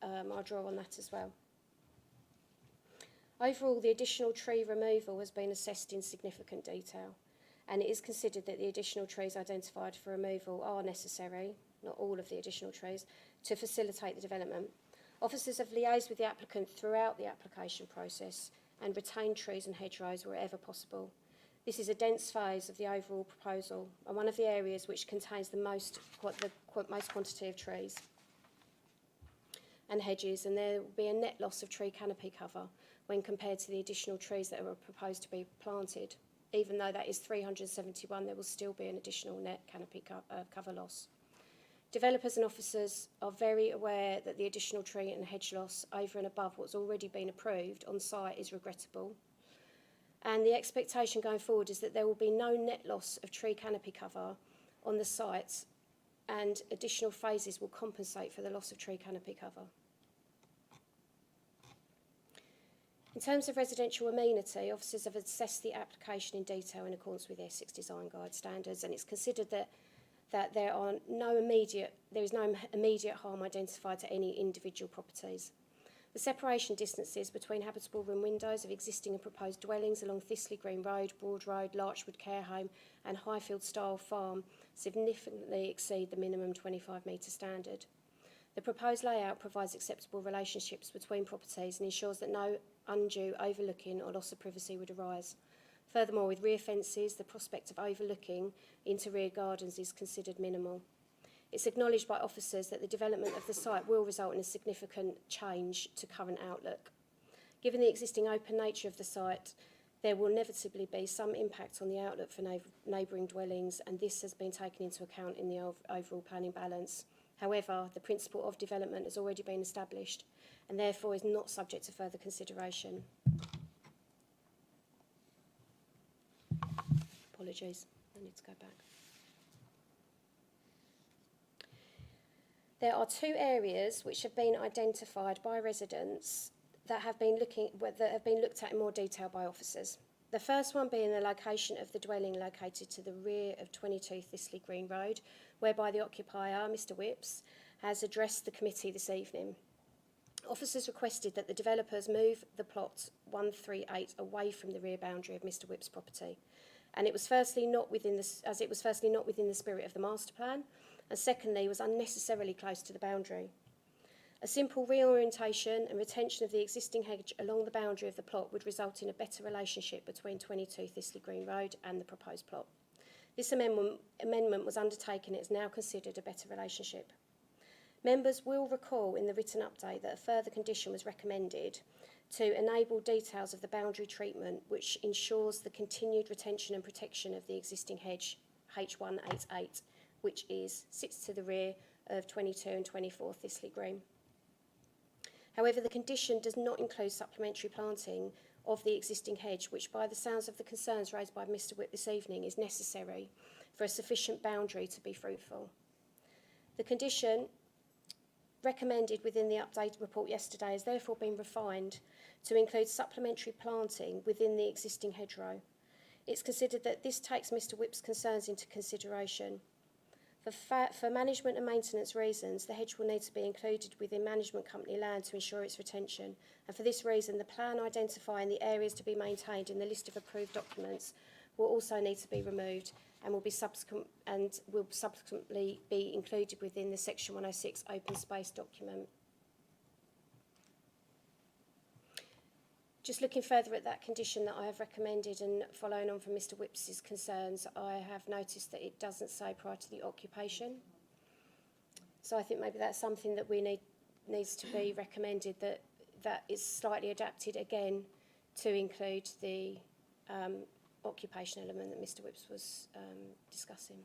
I'll draw on that as well. Overall, the additional tree removal has been assessed in significant detail, and it is considered that the additional trees identified for removal are necessary, not all of the additional trees, to facilitate the development. Officers have liaised with the applicant throughout the application process and retained trees and hedgerows wherever possible. This is a dense phase of the overall proposal and one of the areas which contains the most quantity of trees and hedges, and there will be a net loss of tree canopy cover when compared to the additional trees that are proposed to be planted. Even though that is 371, there will still be an additional net canopy cover loss. Developers and officers are very aware that the additional tree and hedge loss over and above what's already been approved on site is regrettable. And the expectation going forward is that there will be no net loss of tree canopy cover on the site, and additional phases will compensate for the loss of tree canopy cover. In terms of residential amenity, officers have assessed the application in detail in accordance with the Essex Design Guide standards, and it's considered that there is no immediate harm identified to any individual properties. The separation distances between habitable room windows of existing and proposed dwellings along Thistley Green Road, Broad Road, Larchwood Care Home and Highfield Style Farm significantly exceed the minimum 25-metre standard. The proposed layout provides acceptable relationships between properties and ensures that no undue overlooking or loss of privacy would arise. Furthermore, with rear fences, the prospect of overlooking into rear gardens is considered minimal. It's acknowledged by officers that the development of the site will result in a significant change to current outlook. Given the existing open nature of the site, there will inevitably be some impact on the outlook for neighbouring dwellings, and this has been taken into account in the overall planning balance. However, the principle of development has already been established and therefore is not subject to further consideration. Apologies, I need to go back. There are 2 areas which have been identified by residents that have been looked at in more detail by officers. The first one being the location of the dwelling located to the rear of 22 Thistley Green Road, whereby the occupier, Mr Whipps, has addressed the committee this evening. Officers requested that the developers move the plot 138 away from the rear boundary of Mr Whipps' property, and it was firstly not within the spirit of the master plan, and secondly was unnecessarily close to the boundary. A simple reorientation and retention of the existing hedge along the boundary of the plot would result in a better relationship between 22 Thistley Green Road and the proposed plot. This amendment was undertaken and is now considered a better relationship. Members will recall in the written update that a further condition was recommended to enable details of the boundary treatment which ensures the continued retention and protection of the existing hedge H188, which sits to the rear of 22 and 24 Thistley Green. However, the condition does not include supplementary planting of the existing hedge, which by the sounds of the concerns raised by Mr Whip this evening is necessary for a sufficient boundary to be fruitful. The condition recommended within the updated report yesterday has therefore been refined to include supplementary planting within the existing hedgerow. It's considered that this takes Mr Whip's concerns into consideration. For management and maintenance reasons, the hedge will need to be included within management company land to ensure its retention. And for this reason, the plan identifying the areas to be maintained in the list of approved documents will also need to be removed and will subsequently be included within the Section 106 open space document. Just looking further at that condition that I have recommended and following on from Mr Whips's concerns, I have noticed that it doesn't say prior to the occupation. So I think maybe that's something that needs to be recommended, that is slightly adapted again to include the occupation element that Mr Whips was discussing.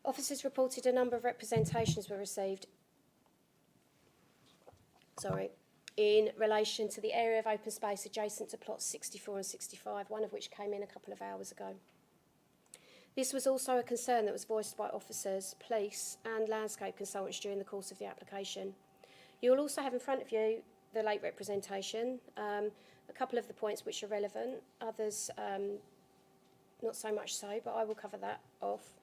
Officers reported a number of representations were received in relation to the area of open space adjacent to plots 64 and 65, one of which came in a couple of hours ago. This was also a concern that was voiced by officers, police and landscape consultants during the course of the application. You will also have in front of you the late representation, a couple of the points which are relevant, others not so much so, but I will cover that off.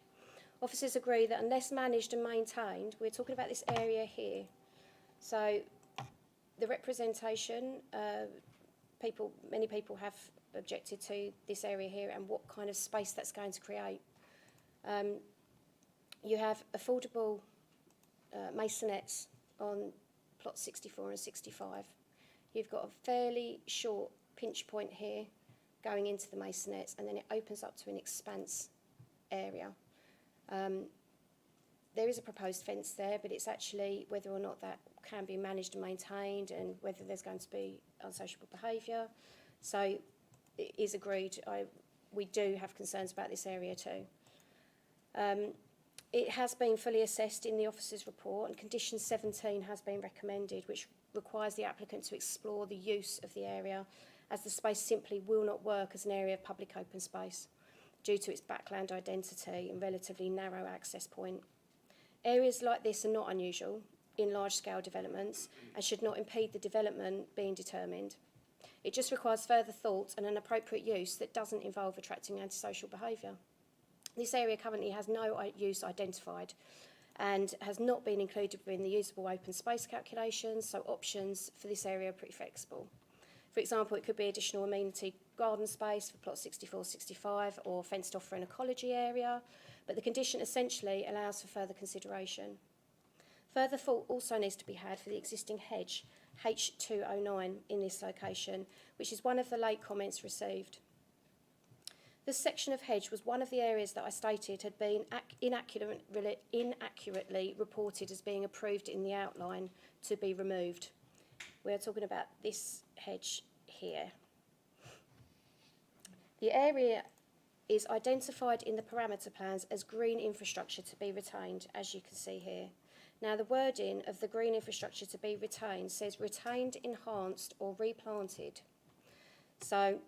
Officers agree that unless managed and maintained, we're talking about this area here. So the representation, many people have objected to this area here and what kind of space that's going to create. You have affordable masonettes on plot 64 and 65. You've got a fairly short pinch point here going into the masonettes, and then it opens up to an expanse area. There is a proposed fence there, but it's actually whether or not that can be managed and maintained and whether there's going to be unsociable behaviour. So it is agreed. We do have concerns about this area too. It has been fully assessed in the officer's report, and condition 17 has been recommended, which requires the applicant to explore the use of the area, as the space simply will not work as an area of public open space due to its backland identity and relatively narrow access point. Areas like this are not unusual in large-scale developments and should not impede the development being determined. It just requires further thought and an appropriate use that doesn't involve attracting antisocial behaviour. This area currently has no use identified and has not been included within the usable open space calculations, so options for this area are pretty flexible. For example, it could be additional amenity garden space for plot 64-65 or fenced off for an ecology area, but the condition essentially allows for further consideration. Further thought also needs to be had for the existing hedge, H209, in this location, which is one of the late comments received. This section of hedge was one of the areas that I stated had been inaccurately reported as being approved in the outline to be removed. We are talking about this hedge here. The area is identified in the parameter plans as green infrastructure to be retained, as you can see here. Now, the wording of the green infrastructure to be retained says retained, enhanced or replanted. So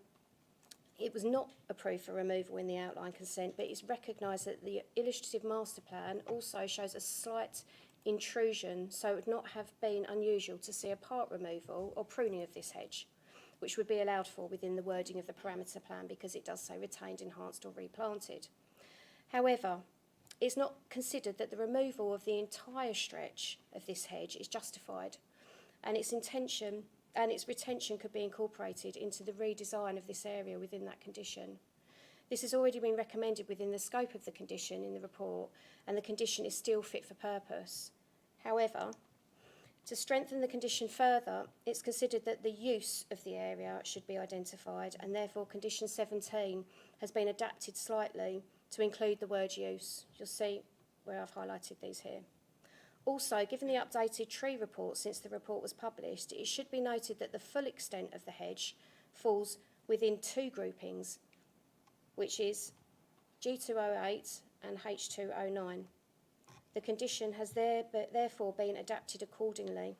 it was not approved for removal in the outline consent, but it's recognised that the illustrative master plan also shows a slight intrusion, so it would not have been unusual to see a part removal or pruning of this hedge, which would be allowed for within the wording of the parameter plan because it does say retained, enhanced or replanted. However, it's not considered that the removal of the entire stretch of this hedge is justified, and its retention could be incorporated into the redesign of this area within that condition. This has already been recommended within the scope of the condition in the report, and the condition is still fit for purpose. However, to strengthen the condition further, it's considered that the use of the area should be identified, and therefore condition 17 has been adapted slightly to include the word use. You'll see where I've highlighted these here. Also, given the updated tree report since the report was published, it should be noted that the full extent of the hedge falls within two groupings, which is G208 and H209. The condition has therefore been adapted accordingly.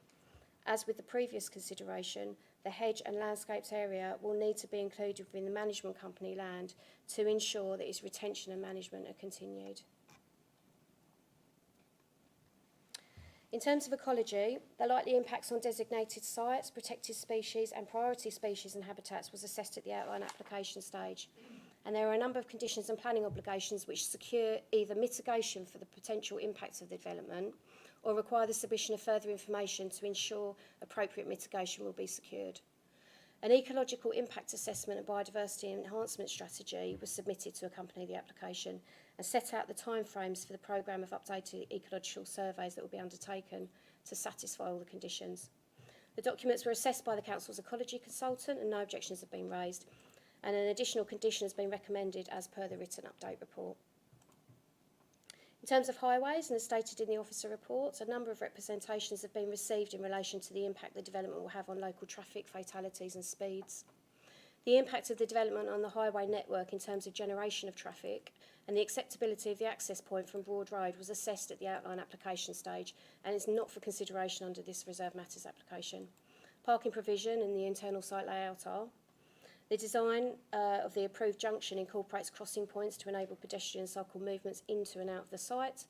As with the previous consideration, the hedge and landscapes area will need to be included within the management company land to ensure that its retention and management are continued. In terms of ecology, the likely impacts on designated sites, protected species and priority species and habitats was assessed at the outline application stage. And there are a number of conditions and planning obligations which secure either mitigation for the potential impacts of the development or require the submission of further information to ensure appropriate mitigation will be secured. An ecological impact assessment and biodiversity enhancement strategy was submitted to accompany the application and set out the timeframes for the programme of updated ecological surveys that will be undertaken to satisfy all the conditions. The documents were assessed by the Council's ecology consultant and no objections have been raised, and an additional condition has been recommended as per the written update report. In terms of highways, and as stated in the officer reports, a number of representations have been received in relation to the impact the development will have on local traffic, fatalities and speeds. The impact of the development on the highway network in terms of generation of traffic and the acceptability of the access point from Broad Road was assessed at the outline application stage and is not for consideration under this Reserve Matters application. Parking provision and the internal site layout are. The design of the approved junction incorporates crossing points to enable pedestrian and cycle movements into and out of the site.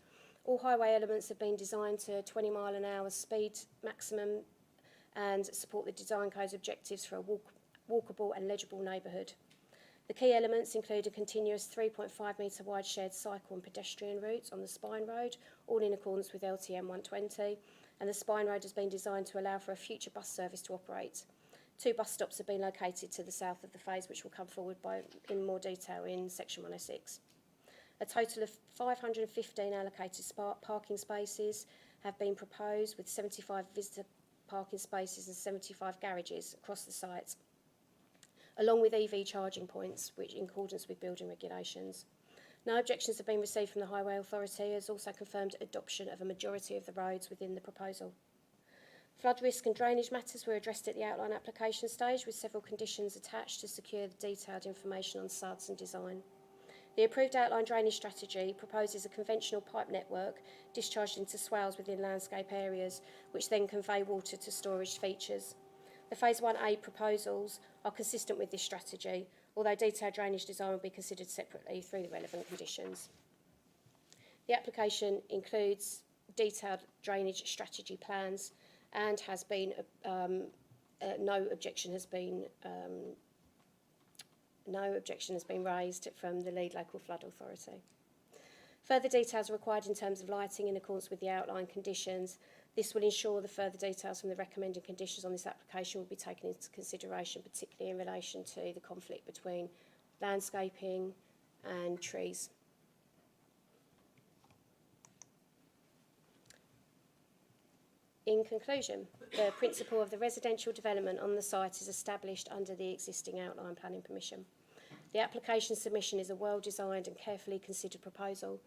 All highway elements have been designed to 20 mile an hour speed maximum and support the design code's objectives for a walkable and legible neighbourhood. The key elements include a continuous 3.5 metre wide shared cycle and pedestrian routes on the Spine Road, all in accordance with LTM 120, and the Spine Road has been designed to allow for a future bus service to operate. 2 bus stops have been located to the south of the phase, which will come forward in more detail in section 106. A total of 515 allocated parking spaces have been proposed, with 75 visitor parking spaces and 75 garages across the site, along with EV charging points, which in accordance with building regulations. No objections have been received from the Highway Authority, has also confirmed adoption of a majority of the roads within the proposal. Flood risk and drainage matters were addressed at the outline application stage, with several conditions attached to secure the detailed information on SUDs and design. The approved outline drainage strategy proposes a conventional pipe network discharged into swales within landscape areas, which then convey water to storage features. The Phase 1A proposals are consistent with this strategy, although detailed drainage design will be considered separately through the relevant conditions. The application includes detailed drainage strategy plans and has been no objection has been raised from the lead local flood authority. Further details are required in terms of lighting in accordance with the outline conditions. This will ensure the further details from the recommended conditions on this application will be taken into consideration, particularly in relation to the conflict between landscaping and trees. In conclusion, the principle of the residential development on the site is established under the existing outline planning permission. The application submission is a well-designed and carefully considered proposal.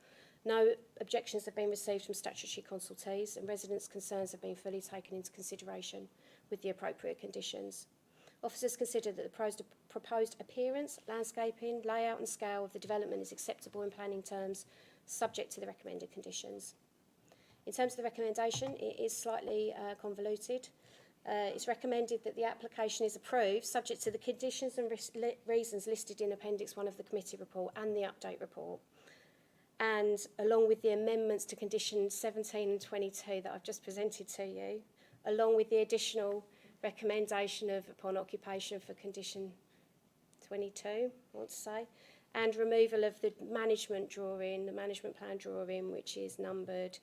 No objections have been received from statutory consultees, and residents' concerns have been fully taken into consideration with the appropriate conditions. Officers consider that the proposed appearance, landscaping, layout and scale of the development is acceptable in planning terms, subject to the recommended conditions. In terms of the recommendation, it is slightly convoluted. It's recommended that the application is approved, subject to the conditions and reasons listed in Appendix 1 of the committee report and the update report, and along with the amendments to conditions 17 and 22 that I've just presented to you, along with the additional recommendation of upon occupation for condition 22, I want to say, and removal of the management drawing, the management plan drawing, which is numbered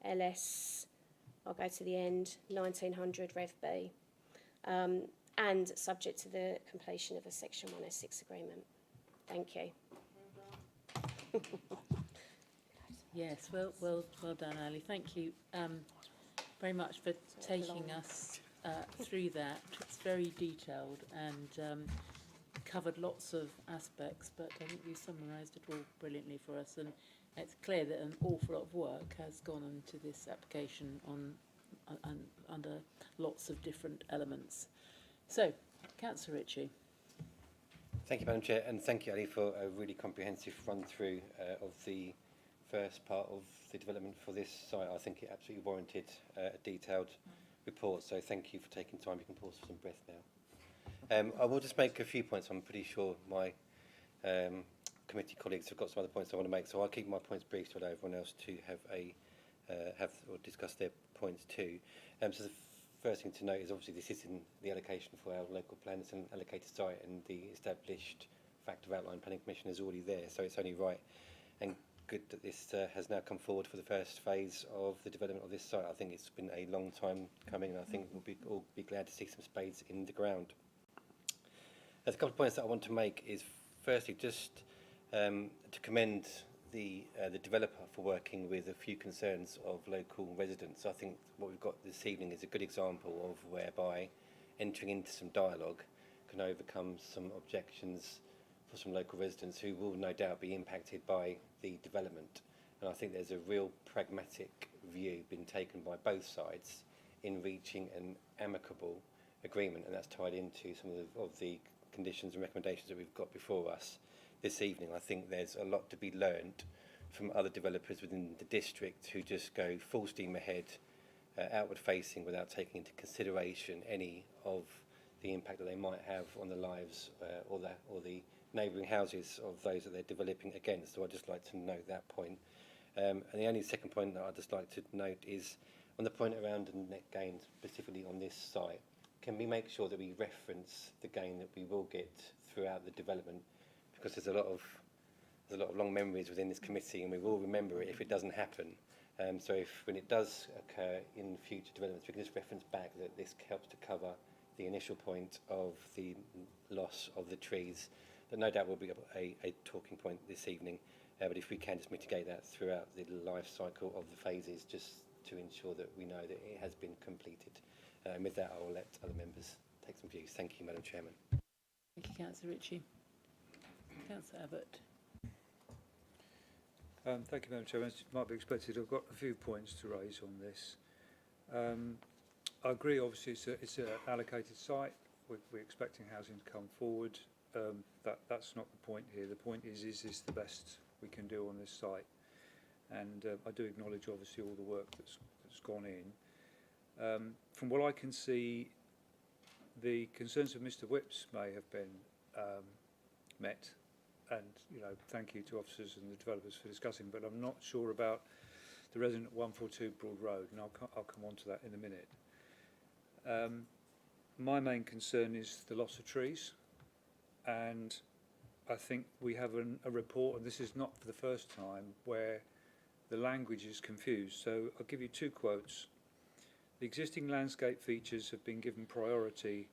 LS, I'll go to the end, 1900 Rev B, and subject to the completion of a Section 106 agreement. Thank you. Yes, well done, Ali. Thank you very much for taking us through that. It's very detailed and covered lots of aspects, but I think you summarised it all brilliantly for us. And it's clear that an awful lot of work has gone into this application under lots of different elements. So, Councillor Ritchie. Thank you, Madam Chair, and thank you, Ali, for a really comprehensive run-through of the first part of the development for this site. I think it absolutely warranted a detailed report, so thank you for taking time. You can pause for some breath now. I will just make a few points. I'm pretty sure my committee colleagues have got some other points I want to make, so I'll keep my points brief to allow everyone else to have or discuss their points too. So the first thing to note is obviously this is in the allocation for our local plan. It's an allocated site, and the established factor outline planning commission is already there, so it's only right and good that this has now come forward for the first phase of the development of this site. I think it's been a long time coming, and I think we'll all be glad to see some spades in the ground. There's a couple of points that I want to make. Is firstly just to commend the developer for working with a few concerns of local residents. I think what we've got this evening is a good example of whereby entering into some dialogue can overcome some objections for some local residents who will no doubt be impacted by the development. And I think there's a real pragmatic view been taken by both sides in reaching an amicable agreement, and that's tied into some of the conditions and recommendations that we've got before us this evening. I think there's a lot to be learned from other developers within the district who just go full steam ahead, outward facing, without taking into consideration any of the impact that they might have on the lives or the neighbouring houses of those that they're developing against. So I'd just like to note that point. And the only second point that I'd just like to note is on the point around the net gain, specifically on this site. Can we make sure that we reference the gain that we will get throughout the development? Because there's a lot of long memories within this committee, and we will remember it if it doesn't happen. So when it does occur in future developments, we can just reference back that this helps to cover the initial point of the loss of the trees. That no doubt will be a talking point this evening. But if we can just mitigate that throughout the life cycle of the phases, just to ensure that we know that it has been completed. And with that, I will let other members take some views. Thank you, Madam Chairman. Thank you, Councillor Ritchie. Councillor Abbott. Thank you, Madam Chairman. As might be expected, I've got a few points to raise on this. I agree, obviously, it's an allocated site. We're expecting housing to come forward. That's not the point here. The point is this the best we can do on this site? And I do acknowledge, obviously, all the work that's gone in. From what I can see, the concerns of Mr. Whipps may have been met, and thank you to officers and the developers for discussing. But I'm not sure about the resident at 142 Broad Road, and I'll come on to that in a minute. My main concern is the loss of trees, and I think we have a report, and this is not for the first time, where the language is confused. So I'll give you two quotes. The existing landscape features have been given priority,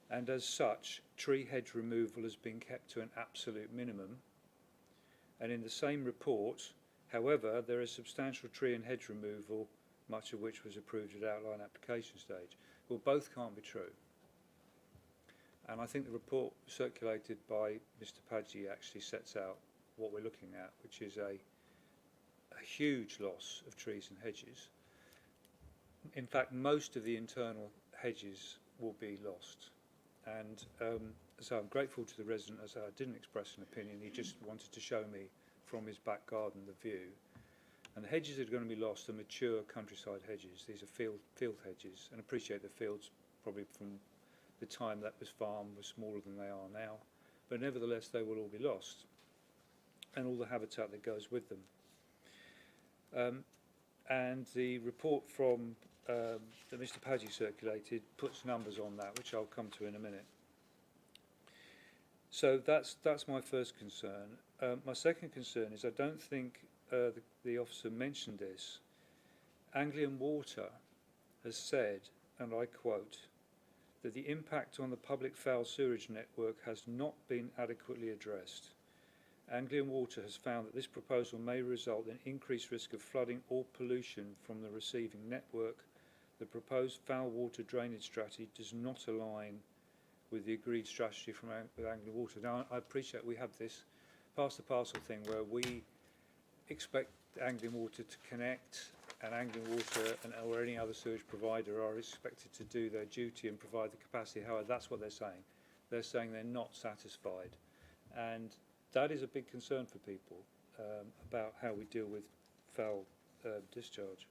and as such, tree hedge removal has been kept to an absolute minimum. And in the same report, however, there is substantial tree and hedge removal, much of which was approved at outline application stage. Well, both can't be true. And I think the report circulated by Mr. Padgey actually sets out what we're looking at, which is a huge loss of trees and hedges. In fact, most of the internal hedges will be lost. And so I'm grateful to the resident, as I didn't express an opinion, he just wanted to show me from his back garden the view. And the hedges that are going to be lost are mature countryside hedges. These are field hedges, and appreciate the fields probably from the time that was farmed was smaller than they are now. But nevertheless, they will all be lost, and all the habitat that goes with them. And the report from that Mr. Padgey circulated puts numbers on that, which I'll come to in a minute. So that's my first concern. My second concern is I don't think the officer mentioned this. Anglian Water has said, and I quote, that the impact on the public foul sewerage network has not been adequately addressed. Anglian Water has found that this proposal may result in increased risk of flooding or pollution from the receiving network. The proposed foul water drainage strategy does not align with the agreed strategy with Anglian Water. Now, I appreciate we have this pass the parcel thing where we expect Anglian Water to connect, and Anglian Water or any other sewage provider are expected to do their duty and provide the capacity. However, that's what they're saying. They're saying they're not satisfied. And that is a big concern for people about how we deal with foul discharge.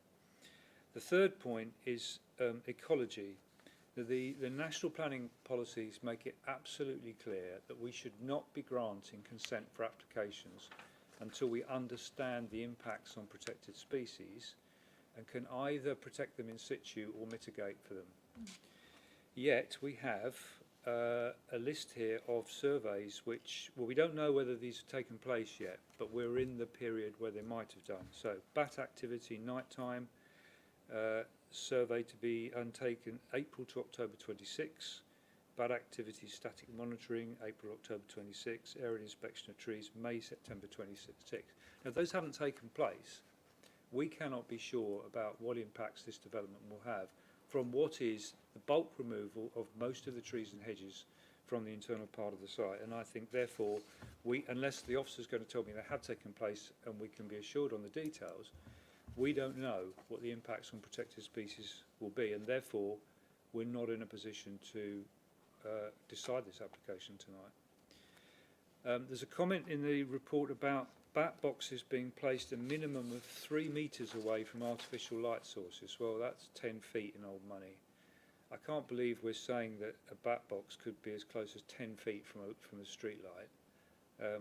The third point is ecology. The national planning policies make it absolutely clear that we should not be granting consent for applications until we understand the impacts on protected species and can either protect them in situ or mitigate for them. Yet we have a list here of surveys which, well, we don't know whether these have taken place yet, but we're in the period where they might have done. So bat activity nighttime, survey to be undertaken April to October 26, bat activity static monitoring April, October 26, area inspection of trees May, September 26. Now, if those haven't taken place, we cannot be sure about what impacts this development will have from what is the bulk removal of most of the trees and hedges from the internal part of the site. And I think, therefore, unless the officer's going to tell me they have taken place and we can be assured on the details, we don't know what the impacts on protected species will be, and therefore we're not in a position to decide this application tonight. There's a comment in the report about bat boxes being placed a minimum of 3 metres away from artificial light sources. Well, that's 10 feet in old money. I can't believe we're saying that a bat box could be as close as 10 feet from a street light.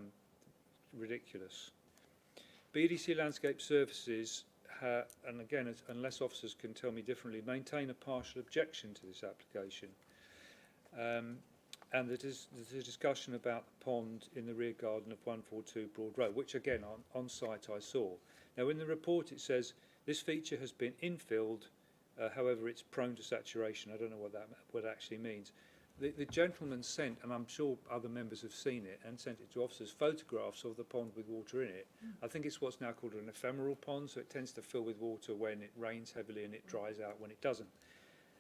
Ridiculous. BDC Landscape Services, and again, unless officers can tell me differently, maintain a partial objection to this application. And there's a discussion about the pond in the rear garden of 142 Broad Road, which again on site I saw. Now in the report it says this feature has been infilled, however it's prone to saturation. I don't know what that actually means. The gentleman sent, and I'm sure other members have seen it, and sent it to officers, photographs of the pond with water in it. I think it's what's now called an ephemeral pond, so it tends to fill with water when it rains heavily and it dries out when it doesn't.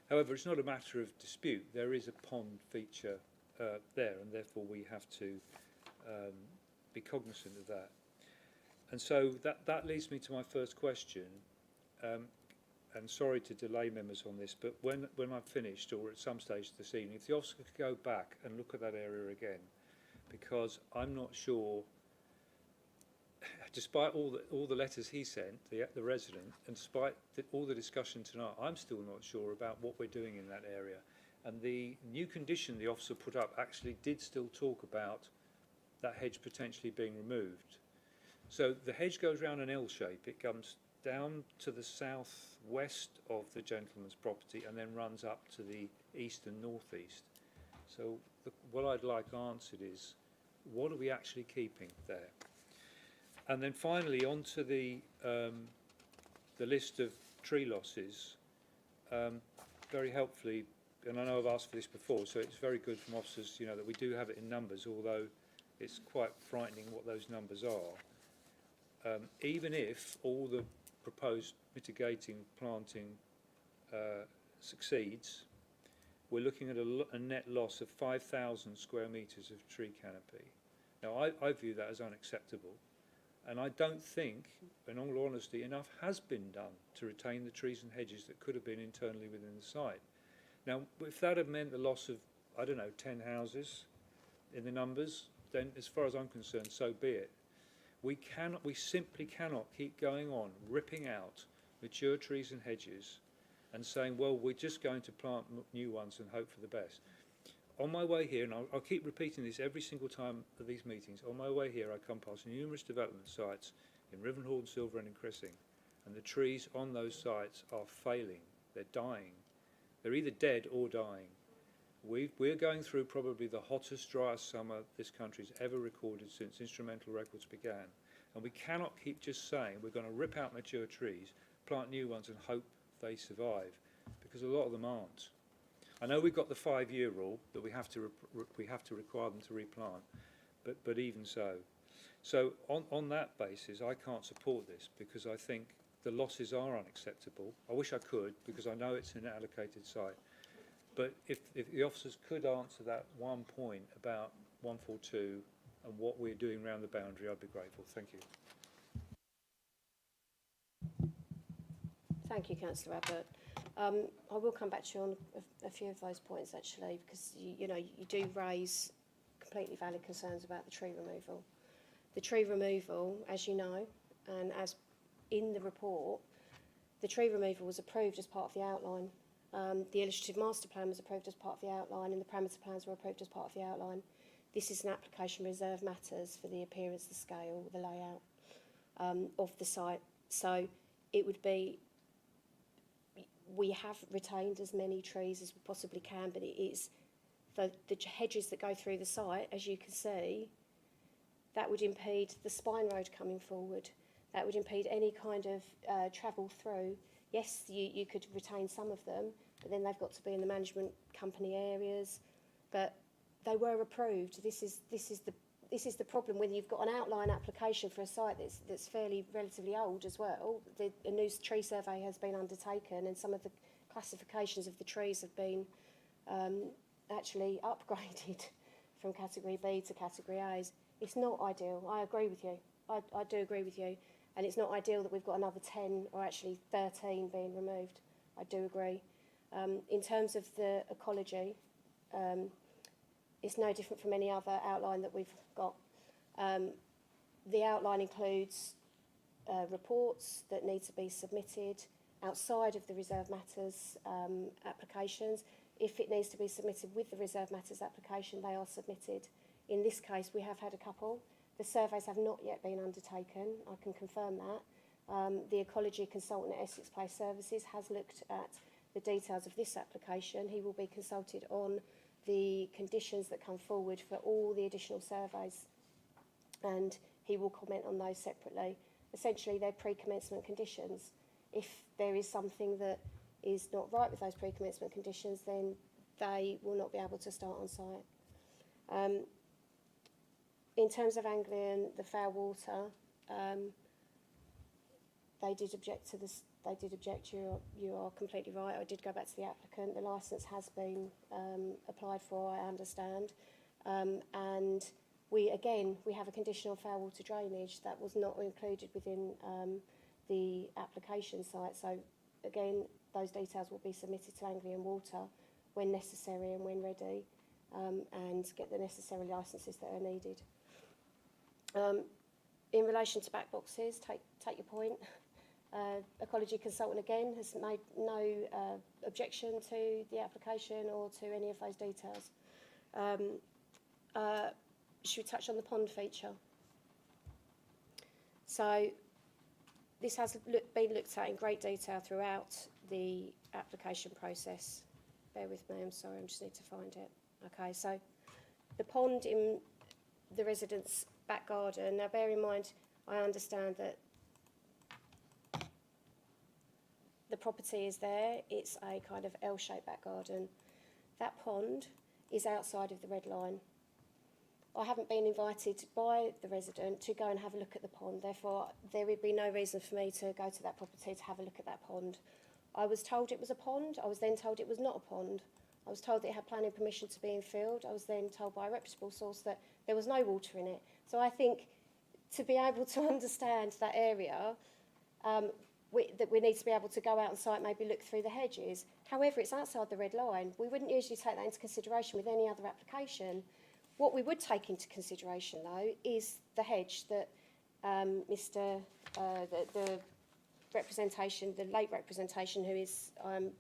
However, it's not a matter of dispute. There is a pond feature there, and therefore we have to be cognizant of that. And so that leads me to my first question. And sorry to delay members on this, but when I've finished, or at some stage this evening, if the officer could go back and look at that area again, because I'm not sure, despite all the letters he sent, the resident, and despite all the discussion tonight, I'm still not sure about what we're doing in that area. And the new condition the officer put up actually did still talk about that hedge potentially being removed. So the hedge goes round an L shape. It comes down to the southwest of the gentleman's property and then runs up to the east and northeast. So what I'd like answered is, what are we actually keeping there? And then finally, onto the list of tree losses, very helpfully, and I know I've asked for this before, so it's very good from officers, you know, that we do have it in numbers, although it's quite frightening what those numbers are. Even if all the proposed mitigating planting succeeds, we're looking at a net loss of 5,000 square metres of tree canopy. Now, I view that as unacceptable, and I don't think, in all honesty, enough has been done to retain the trees and hedges that could have been internally within the site. Now, if that had meant the loss of, I don't know, 10 houses in the numbers, then as far as I'm concerned, so be it. We simply cannot keep going on ripping out mature trees and hedges and saying, well, we're just going to plant new ones and hope for the best. On my way here, and I'll keep repeating this every single time of these meetings, on my way here I come past numerous development sites in Rivenhall, Silver and in Crissing, and the trees on those sites are failing. They're dying. They're either dead or dying. We're going through probably the hottest, driest summer this country's ever recorded since instrumental records began. And we cannot keep just saying we're going to rip out mature trees, plant new ones and hope they survive, because a lot of them aren't. I know we've got the 5-year rule that we have to require them to replant, but even so. So on that basis, I can't support this because I think the losses are unacceptable. I wish I could, because I know it's an allocated site. But if the officers could answer that one point about 142 and what we're doing around the boundary, I'd be grateful. Thank you. Thank you, Councillor Abbott. I will come back to you on a few of those points, actually, because, you know, you do raise completely valid concerns about the tree removal. The tree removal, as you know, and as in the report, the tree removal was approved as part of the outline. The illustrative master plan was approved as part of the outline, and the parameter plans were approved as part of the outline. This is an application reserve matters for the appearance, the scale, the layout of the site. So it would be, we have retained as many trees as we possibly can, but it is the hedges that go through the site, as you can see, that would impede the spine road coming forward. That would impede any kind of travel through. Yes, you could retain some of them, but then they've got to be in the management company areas. But they were approved. This is the problem when you've got an outline application for a site that's fairly relatively old as well. A new tree survey has been undertaken, and some of the classifications of the trees have been actually upgraded from category B to category A's. It's not ideal. I agree with you. I do agree with you. And it's not ideal that we've got another 10 or actually 13 being removed. I do agree. In terms of the ecology, it's no different from any other outline that we've got. The outline includes reports that need to be submitted outside of the Reserve Matters applications. If it needs to be submitted with the Reserve Matters application, they are submitted. In this case, we have had a couple. The surveys have not yet been undertaken, I can confirm that. The ecology consultant at Essex Place Services has looked at the details of this application. He will be consulted on the conditions that come forward for all the additional surveys, and he will comment on those separately. Essentially, they're pre-commencement conditions. If there is something that is not right with those pre-commencement conditions, then they will not be able to start on site. In terms of Anglian, the foul water, they did object to this. They did object. You are completely right. I did go back to the applicant. The licence has been applied for, I understand, and we have a condition on foul water drainage that was not included within the application site. So again, those details will be submitted to Anglian Water when necessary and when ready, and get the necessary licences that are needed. In relation to back boxes, take your point. Ecology consultant again has made no objection to the application or to any of those details. Should we touch on the pond feature? So this has been looked at in great detail throughout the application process. Bear with me, I'm sorry, I just need to find it. Okay, so the pond in the residents' back garden. Now bear in mind, I understand that the property is there. It's a kind of L-shaped back garden. That pond is outside of the red line. I haven't been invited by the resident to go and have a look at the pond. Therefore, there would be no reason for me to go to that property to have a look at that pond. I was told it was a pond. I was then told it was not a pond. I was told that it had planning permission to be infilled. I was then told by a reputable source that there was no water in it. So I think to be able to understand that area, that we need to be able to go out on site, maybe look through the hedges. However, it's outside the red line. We wouldn't usually take that into consideration with any other application. What we would take into consideration, though, is the hedge that the representation, the late representation, who is, I'm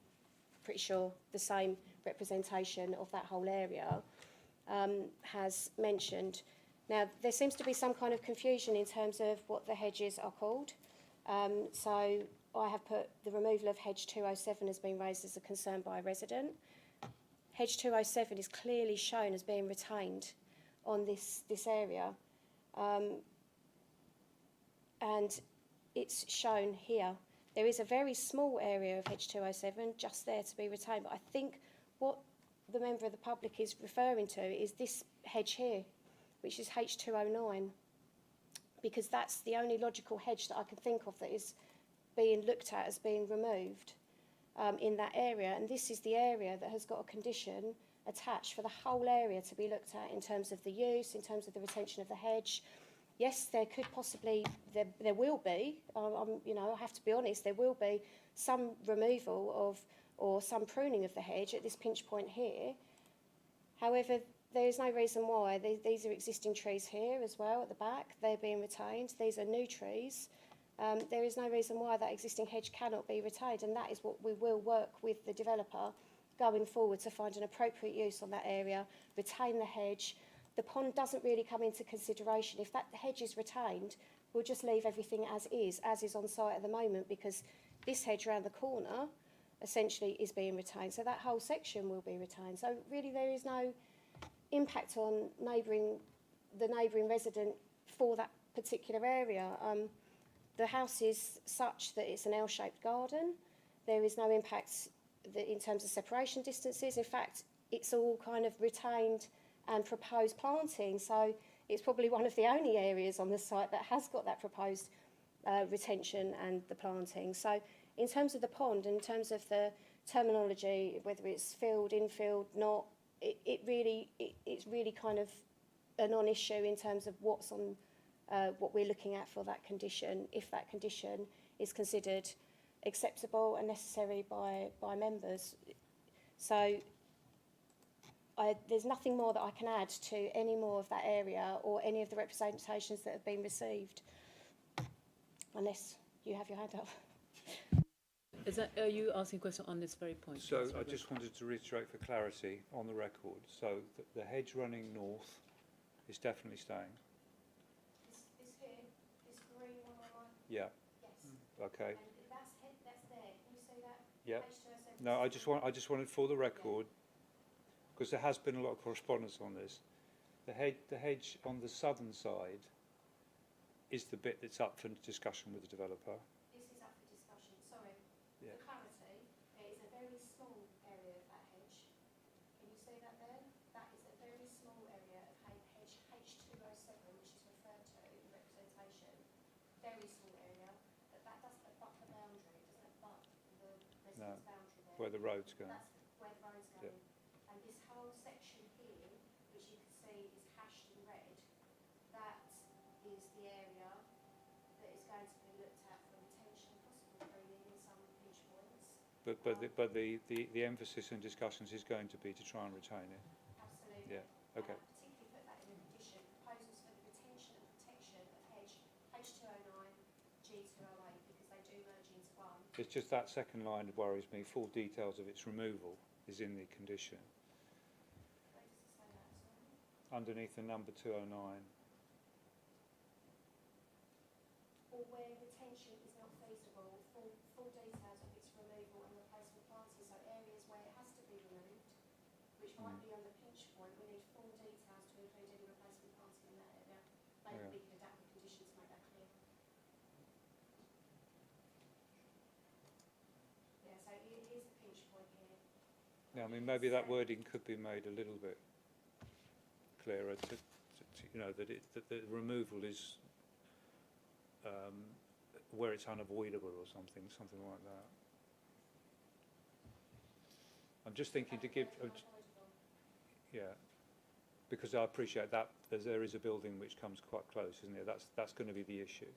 pretty sure, the same representation of that whole area, has mentioned. Now, there seems to be some kind of confusion in terms of what the hedges are called. So I have put the removal of hedge 207 has been raised as a concern by a resident. Hedge 207 is clearly shown as being retained on this area. And it's shown here. There is a very small area of hedge 207 just there to be retained. But I think what the member of the public is referring to is this hedge here, which is H209, because that's the only logical hedge that I can think of that is being looked at as being removed in that area. And this is the area that has got a condition attached for the whole area to be looked at in terms of the use, in terms of the retention of the hedge, yes, there could possibly, there will be, I have to be honest, there will be some removal of or some pruning of the hedge at this pinch point here. However, there is no reason why. These are existing trees here as well at the back. They're being retained. These are new trees. There is no reason why that existing hedge cannot be retained, and that is what we will work with the developer going forward to find an appropriate use on that area, retain the hedge. The pond doesn't really come into consideration. If that hedge is retained, we'll just leave everything as is on site at the moment, because this hedge around the corner essentially is being retained. So that whole section will be retained. So really there is no impact on the neighbouring resident for that particular area. The house is such that it's an L-shaped garden. There is no impact in terms of separation distances. In fact, it's all kind of retained and proposed planting. So it's probably one of the only areas on the site that has got that proposed retention and the planting. So in terms of the pond, in terms of the terminology, whether it's filled, infield, not, it's really kind of a non-issue in terms of what's on what we're looking at for that condition, if that condition is considered acceptable and necessary by members. So there's nothing more that I can add to any more of that area or any of the representations that have been received, unless you have your hand up. Are you asking a question on this very point? So I just wanted to reiterate for clarity on the record. So the hedge running north is definitely staying? This here, this green one on my... Yeah. Yes. Okay. And that's there. Can you see that? Yeah. H207. No, I just wanted for the record, because there has been a lot of correspondence on this. The hedge on the southern side is the bit that's up for discussion with the developer. This is up for discussion. Sorry. Yeah. For clarity, it is a very small area of that hedge. Can you see that there? That is a very small area of hedge H207, which is referred to in the representation. Very small area, but that doesn't abut the boundary. It doesn't abut the residence boundary there. Where the road's going. That's where the road's going. And this whole section here, which you can see is hashed in red, that is the area that is going to be looked at for retention, possible pruning in some pinch points. But the emphasis in discussions is going to be to try and retain it. Absolutely. Yeah. Okay. And I've particularly put that in a condition, proposals for the retention and protection of hedge H209, G208, because they do merge into one. It's just that second line that worries me. Full details of its removal is in the condition. Where does it say that, sorry? Underneath the number 209. Or where retention is not feasible, full details of its removal and replacement planting. So areas where it has to be removed, which might be on the pinch point, we need full details to include any replacement planting in that area. Maybe we could adapt the condition to make that clear. Yeah, so here's the pinch point here. Now, I mean, maybe that wording could be made a little bit clearer to that the removal is where it's unavoidable or something like that. I'm just thinking to give, because I appreciate that there is a building which comes quite close, isn't there? That's going to be the issue.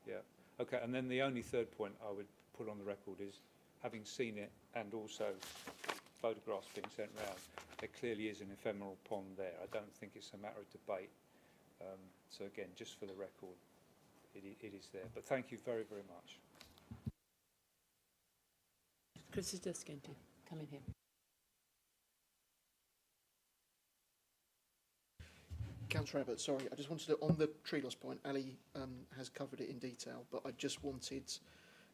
Yeah. Okay. And then the only third point I would put on the record is, having seen it and also photographs being sent round, there clearly is an ephemeral pond there. I don't think it's a matter of debate. So again, just for the record, it is there. But thank you very, very much. Chris is just going to come in here. Councillor Abbott, sorry, I just wanted to, on the tree loss point, Ali has covered it in detail, but I just wanted,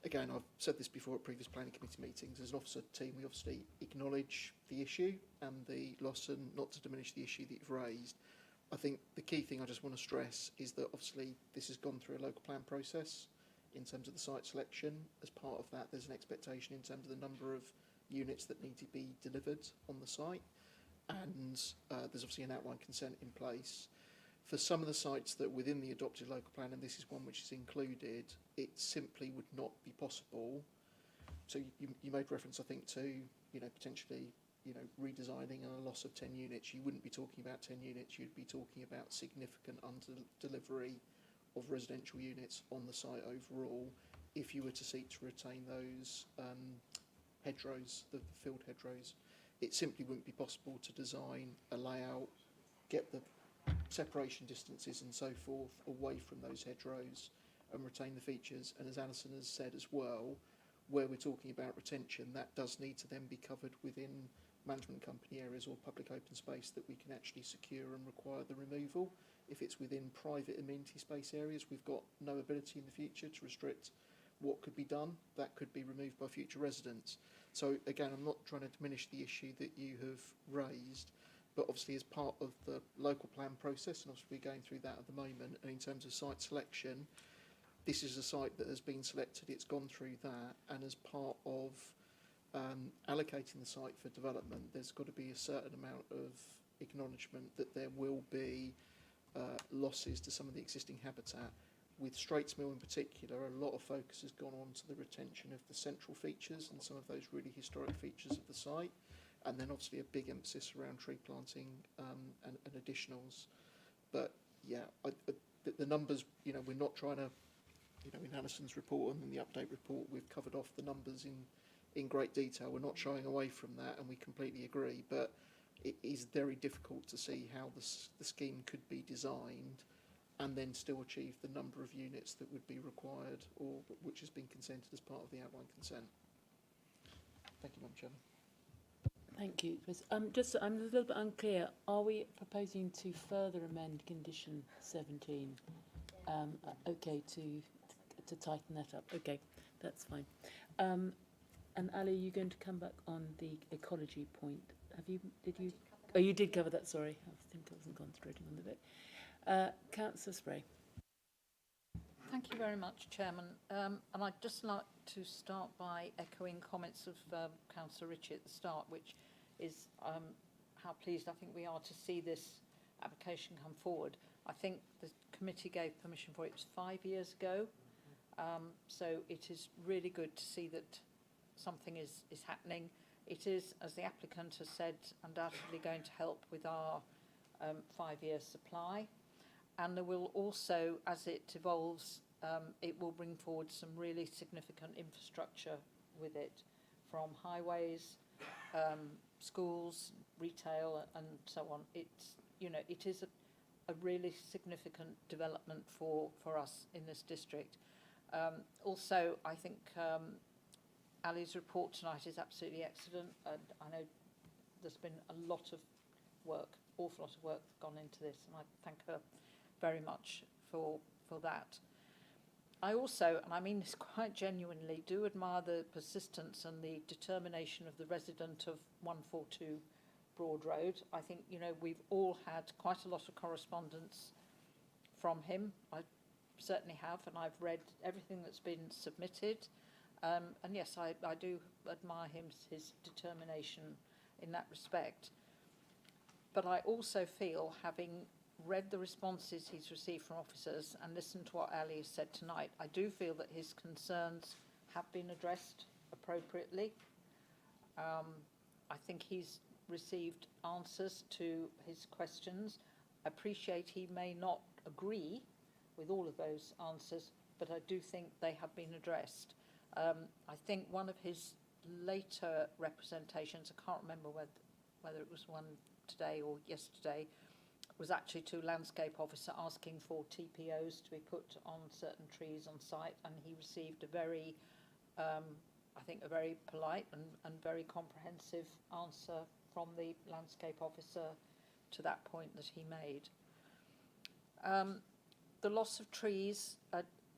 again, I've said this before at previous planning committee meetings, as an officer team, we obviously acknowledge the issue and the loss, and not to diminish the issue that you've raised. I think the key thing I just want to stress is that obviously this has gone through a local plan process in terms of the site selection. As part of that, there's an expectation in terms of the number of units that need to be delivered on the site, and there's obviously an outline consent in place. For some of the sites that are within the adopted local plan, and this is one which is included, it simply would not be possible. So you made reference, I think, to potentially redesigning a loss of 10 units. You wouldn't be talking about 10 units, you'd be talking about significant under-delivery of residential units on the site overall if you were to seek to retain those hedgerows, the field hedgerows. It simply wouldn't be possible to design a layout, get the separation distances and so forth away from those hedgerows and retain the features. And as Alison has said as well, where we're talking about retention, that does need to then be covered within management company areas or public open space that we can actually secure and require the removal. If it's within private amenity space areas, we've got no ability in the future to restrict what could be done. That could be removed by future residents. So again, I'm not trying to diminish the issue that you have raised, but obviously as part of the local plan process, and obviously we're going through that at the moment, and in terms of site selection, this is a site that has been selected, it's gone through that, and as part of allocating the site for development, there's got to be a certain amount of acknowledgement that there will be losses to some of the existing habitat. With Straits Mill in particular, a lot of focus has gone on to the retention of the central features and some of those really historic features of the site, and then obviously a big emphasis around tree planting and additionals. But yeah, the numbers, you know, we're not trying to, you know, in Alison's report and in the update report, we've covered off the numbers in great detail. We're not shying away from that, and we completely agree, but it is very difficult to see how the scheme could be designed and then still achieve the number of units that would be required or which has been consented as part of the outline consent. Thank you, Madam Chairman. Thank you, Chris. Just, I'm a little bit unclear. Are we proposing to further amend condition 17? Okay, to tighten that up. Okay, that's fine. And Ali, you're going to come back on the ecology point. Did you? Oh, you did cover that. Sorry, I think I wasn't concentrating on the bit. Councillor Spray. Thank you very much, Chairman. And I'd just like to start by echoing comments of Councillor Ritchie at the start, which is how pleased I think we are to see this application come forward. I think the committee gave permission for it 5 years ago, so it is really good to see that something is happening. It is, as the applicant has said, undoubtedly going to help with our 5-year supply. And there will also, as it evolves, it will bring forward some really significant infrastructure with it, from highways, schools, retail, and so on. It's, you know, it is a really significant development for us in this district. Also, I think Ali's report tonight is absolutely excellent, and I know there's been a lot of work, awful lot of work gone into this, and I thank her very much for that. I also, and I mean this quite genuinely, do admire the persistence and the determination of the resident of 142 Broad Road. I think, you know, we've all had quite a lot of correspondence from him. I certainly have, and I've read everything that's been submitted. And yes, I do admire his determination in that respect. But I also feel, having read the responses he's received from officers and listened to what Ali has said tonight, I do feel that his concerns have been addressed appropriately. I think he's received answers to his questions. I appreciate he may not agree with all of those answers, but I do think they have been addressed. I think one of his later representations, I can't remember whether it was one today or yesterday, was actually to a landscape officer asking for TPOs to be put on certain trees on site, and he received a very, I think, a very polite and very comprehensive answer from the landscape officer to that point that he made. The loss of trees,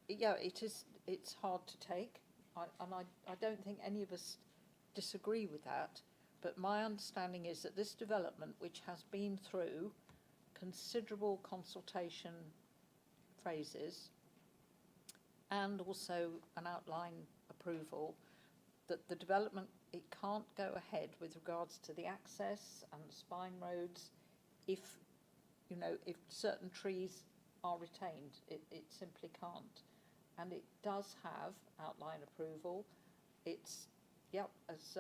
yeah, it's hard to take, and I don't think any of us disagree with that, but my understanding is that this development, which has been through considerable consultation phases and also an outline approval, that the development, it can't go ahead with regards to the access and the spine roads if, you know, if certain trees are retained. It simply can't. And it does have outline approval. It's, yep, as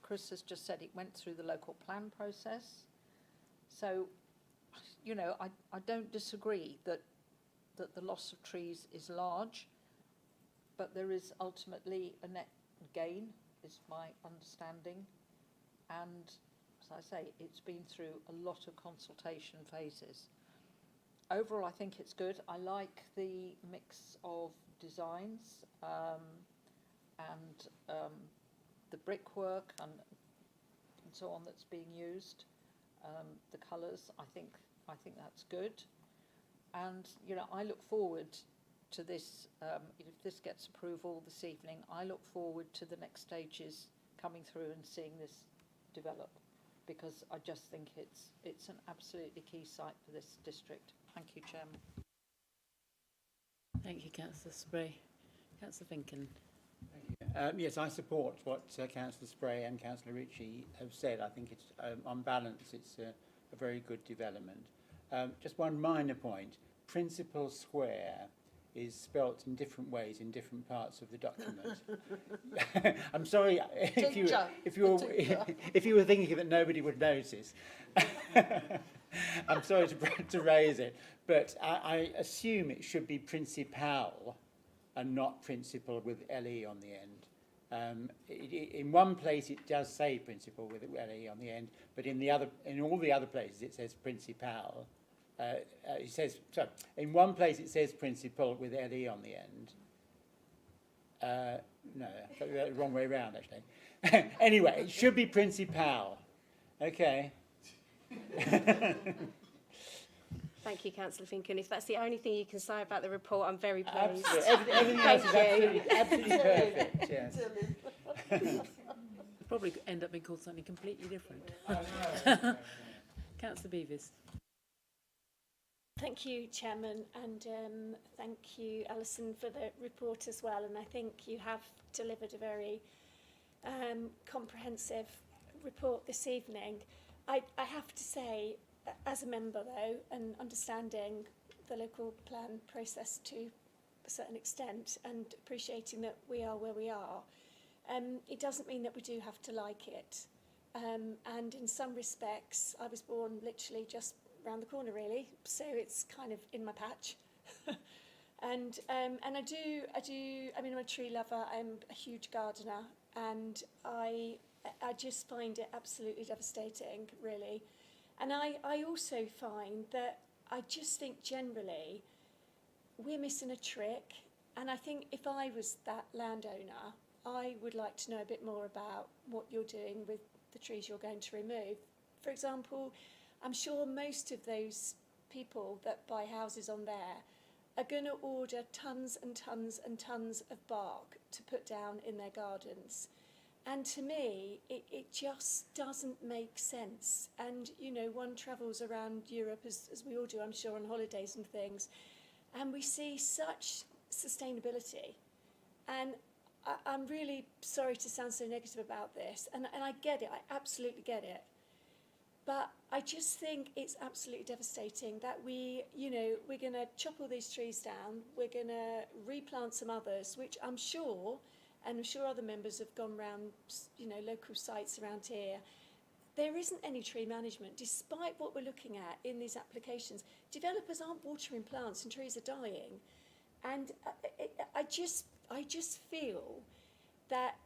Chris has just said, it went through the local plan process. So, you know, I don't disagree that that the loss of trees is large, but there is ultimately a net gain, is my understanding. And as I say, it's been through a lot of consultation phases. Overall, I think it's good. I like the mix of designs and the brickwork and so on that's being used. The colours, I think that's good. And you know, I look forward to this. If this gets approval this evening, I look forward to the next stages coming through and seeing this develop, because I just think it's an absolutely key site for this district. Thank you, Chairman. Thank you, Councillor Spray. Councillor Finken. Yes, I support what Councillor Spray and Councillor Ritchie have said. I think it's, on balance, it's a very good development. Just one minor point. Principal Square is spelt in different ways in different parts of the document. I'm sorry if you were thinking that nobody would notice. I'm sorry to raise it, but I assume it should be Principal and not Principal with LE on the end. In one place it does say Principal with LE on the end, but in all the other places it says Principal. It says, so in one place it says Principal with LE on the end. No, the wrong way around actually. Anyway, it should be Principal. Okay. Thank you, Councillor Finken. If that's the only thing you can say about the report, I'm very pleased. Absolutely. Everything else is absolutely perfect. Yes. Probably end up being called something completely different. Councillor Beavis. Thank you, Chairman, and thank you, Alison, for the report as well. And I think you have delivered a very comprehensive report this evening. I have to say, as a member though, and understanding the local plan process to a certain extent and appreciating that we are where we are, it doesn't mean that we do have to like it. And in some respects, I was born literally just round the corner really, so it's kind of in my patch. and I do, I mean, I'm a tree lover, I'm a huge gardener, and I just find it absolutely devastating, really. And I also find that I just think generally we're missing a trick, and I think if I was that landowner, I would like to know a bit more about what you're doing with the trees you're going to remove. For example, I'm sure most of those people that buy houses on there are going to order tons and tons and tons of bark to put down in their gardens. And to me, it just doesn't make sense. And, you know, one travels around Europe, as we all do, I'm sure, on holidays and things, and we see such sustainability. And I'm really sorry to sound so negative about this, and I get it, I absolutely get it. But I just think it's absolutely devastating that we're going to chop all these trees down, we're going to replant some others, which I'm sure, and I'm sure other members have gone round, local sites around here. There isn't any tree management, despite what we're looking at in these applications. Developers aren't watering plants and trees are dying. And I just feel that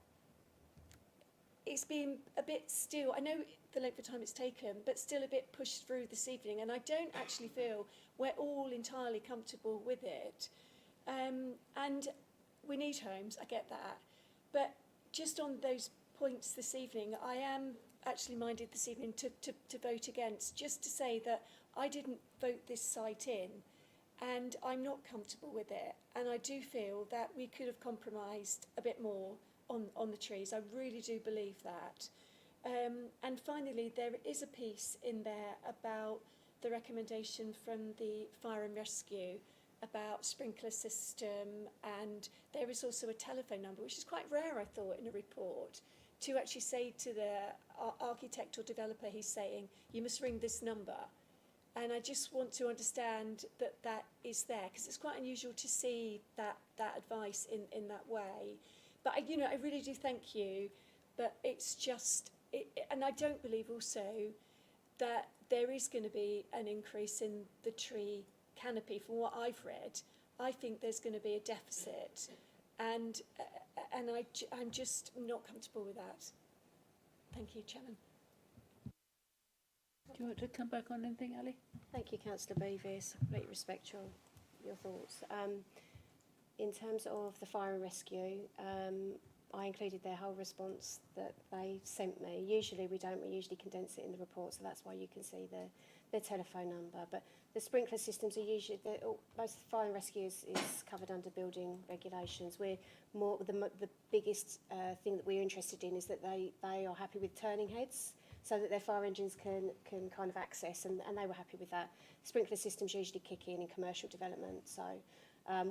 it's been a bit still, I know the length of time it's taken, but still a bit pushed through this evening, and I don't actually feel we're all entirely comfortable with it. And we need homes, I get that, but just on those points this evening, I am actually minded this evening to vote against, just to say that I didn't vote this site in, and I'm not comfortable with it, and I do feel that we could have compromised a bit more on the trees. I really do believe that. And finally, there is a piece in there about the recommendation from the Fire and Rescue about sprinkler system, and there is also a telephone number, which is quite rare, I thought, in a report, to actually say to the architect or developer, he's saying, you must ring this number. And I just want to understand that that is there, because it's quite unusual to see that advice in that way. But I really do thank you, but it's just, and I don't believe also that there is going to be an increase in the tree canopy, from what I've read, I think there's going to be a deficit, and I'm just not comfortable with that. Thank you, Chairman. Do you want to come back on anything, Ali? Thank you, Councillor Beavis. I completely respect your thoughts. In terms of the fire and rescue, I included their whole response that they sent me. Usually we don't, we usually condense it in the report, so that's why you can see their telephone number. But the sprinkler systems are usually, most fire and rescue is covered under building regulations. We're more, the biggest thing that we're interested in is that they are happy with turning heads, so that their fire engines can kind of access, and they were happy with that. Sprinkler systems usually kick in commercial development, so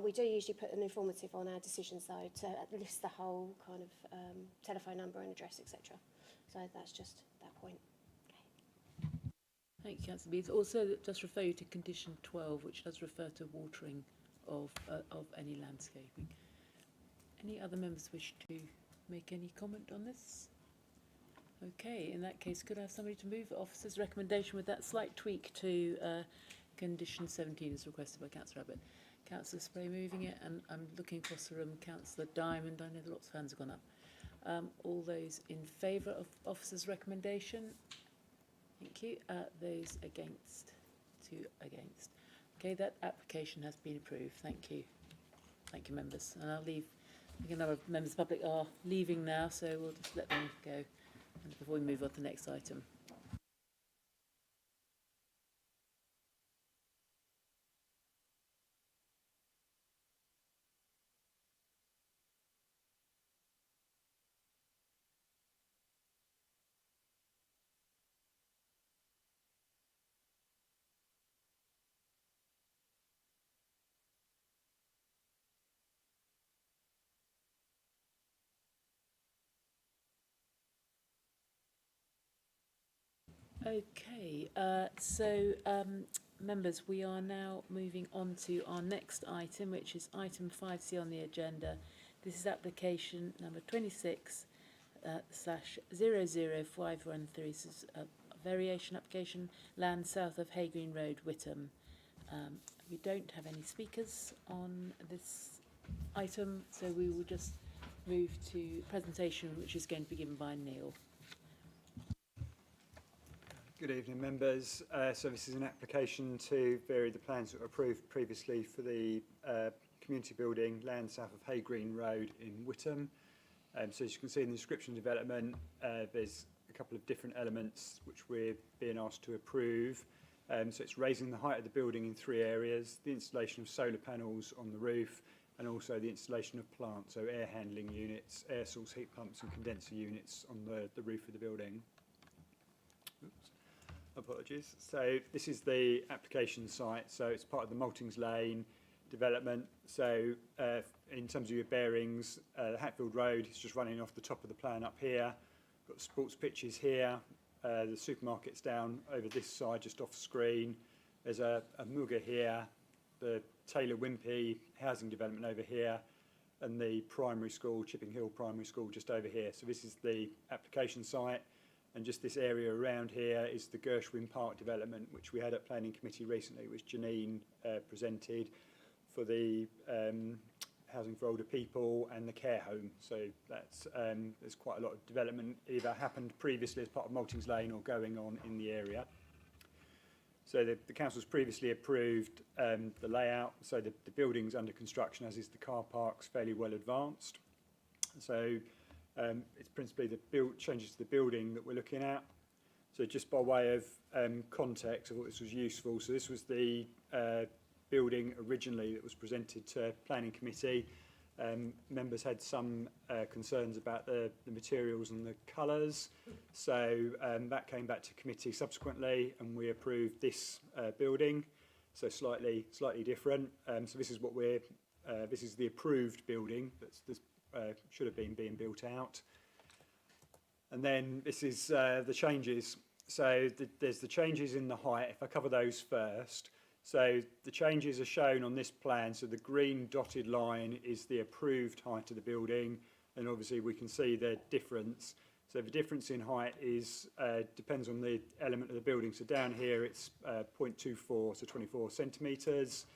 we do usually put an informative on our decisions, though, to list the whole kind of telephone number and address, etc. So that's just that point. Okay. Thank you, Councillor Beavis. Also, that does refer you to condition 12, which does refer to watering of any landscaping. Any other members wish to make any comment on this? Okay, in that case, could I have somebody to move the officer's recommendation with that slight tweak to condition 17 as requested by Councillor Abbott? Councillor Spray moving it, and I'm looking across the room. Councillor Diamond, I know that lots of hands have gone up. All those in favour of officer's recommendation? Thank you. Those against? 2 against. Okay, that application has been approved. Thank you. Thank you, members. And I'll leave. I think a number of members of the public are leaving now, so we'll just let them go before we move on to the next item. Okay, members, we are now moving on to our next item, which is item 5C on the agenda. This is application number 26/00513. This is a variation application, land south of Hay Green Road, Witham. We don't have any speakers on this item, so we will just move to presentation, which is going to be given by Neil. Good evening, members. So this is an application to vary the plans that were approved previously for the community building land south of Hay Green Road in Witham. So as you can see in the description development, there's a couple of different elements which we're being asked to approve. So it's raising the height of the building in 3 areas, the installation of solar panels on the roof, and also the installation of plants, so air handling units, air source heat pumps and condenser units on the roof of the building. Oops. Apologies. So this is the application site. So it's part of the Maltings Lane development. So in terms of your bearings, the Hatfield Road is just running off the top of the plan up here. Got sports pitches here. The supermarket's down over this side, just off screen. There's a Muga here. The Taylor Wimpey housing development over here. And the primary school, Chipping Hill Primary School, just over here. So this is the application site. And just this area around here is the Gershwin Park development, which we had at Planning Committee recently, which Janine presented for the housing for older people and the care home. So that's there's quite a lot of development either happened previously as part of Maltings Lane or going on in the area. So the council's previously approved the layout. So the building's under construction, as is the car parks, fairly well advanced. So it's principally the changes to the building that we're looking at. So just by way of context, I thought this was useful. So this was the building originally that was presented to Planning Committee. Members had some concerns about the materials and the colours. So that came back to committee subsequently, and we approved this building. So slightly different. So this is what this is the approved building that's should have been being built out. And then this is the changes. So there's the changes in the height. If I cover those first. So the changes are shown on this plan. So the green dotted line is the approved height of the building. And obviously we can see the difference. So the difference in height is depends on the element of the building. So down here it's 0.24 to 24 centimetres.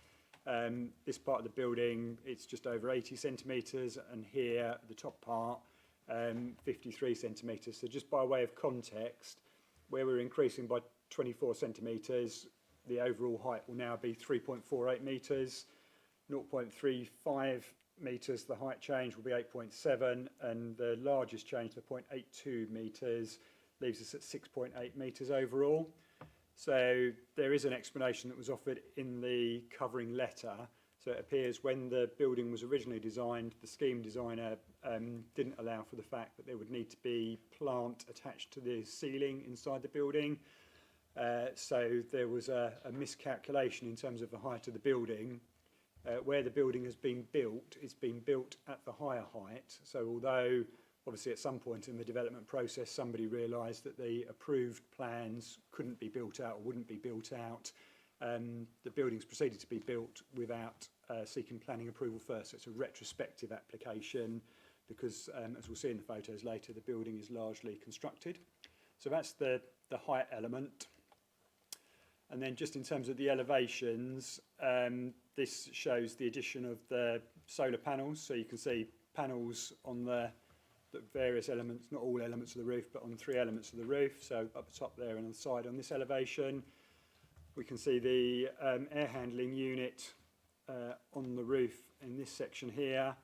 This part of the building it's just over 80 centimetres, and here the top part 53 centimetres. So just by way of context, where we're increasing by 24 centimetres, the overall height will now be 3.48 metres. 0.35 metres, the height change will be 8.7, and the largest change to 0.82 metres leaves us at 6.8 metres overall. So there is an explanation that was offered in the covering letter. So it appears when the building was originally designed, the scheme designer didn't allow for the fact that there would need to be plant attached to the ceiling inside the building. So there was a miscalculation in terms of the height of the building. Where the building has been built, it's been built at the higher height. So although obviously at some point in the development process somebody realised that the approved plans couldn't be built out or wouldn't be built out, the buildings proceeded to be built without seeking planning approval first. So it's a retrospective application because, as we'll see in the photos later, the building is largely constructed. So that's the height element. And then just in terms of the elevations, this shows the addition of the solar panels. So you can see panels on the various elements, not all elements of the roof, but on 3 elements of the roof. So up the top there and on the side on this elevation. We can see the air handling unit on the roof in this section here.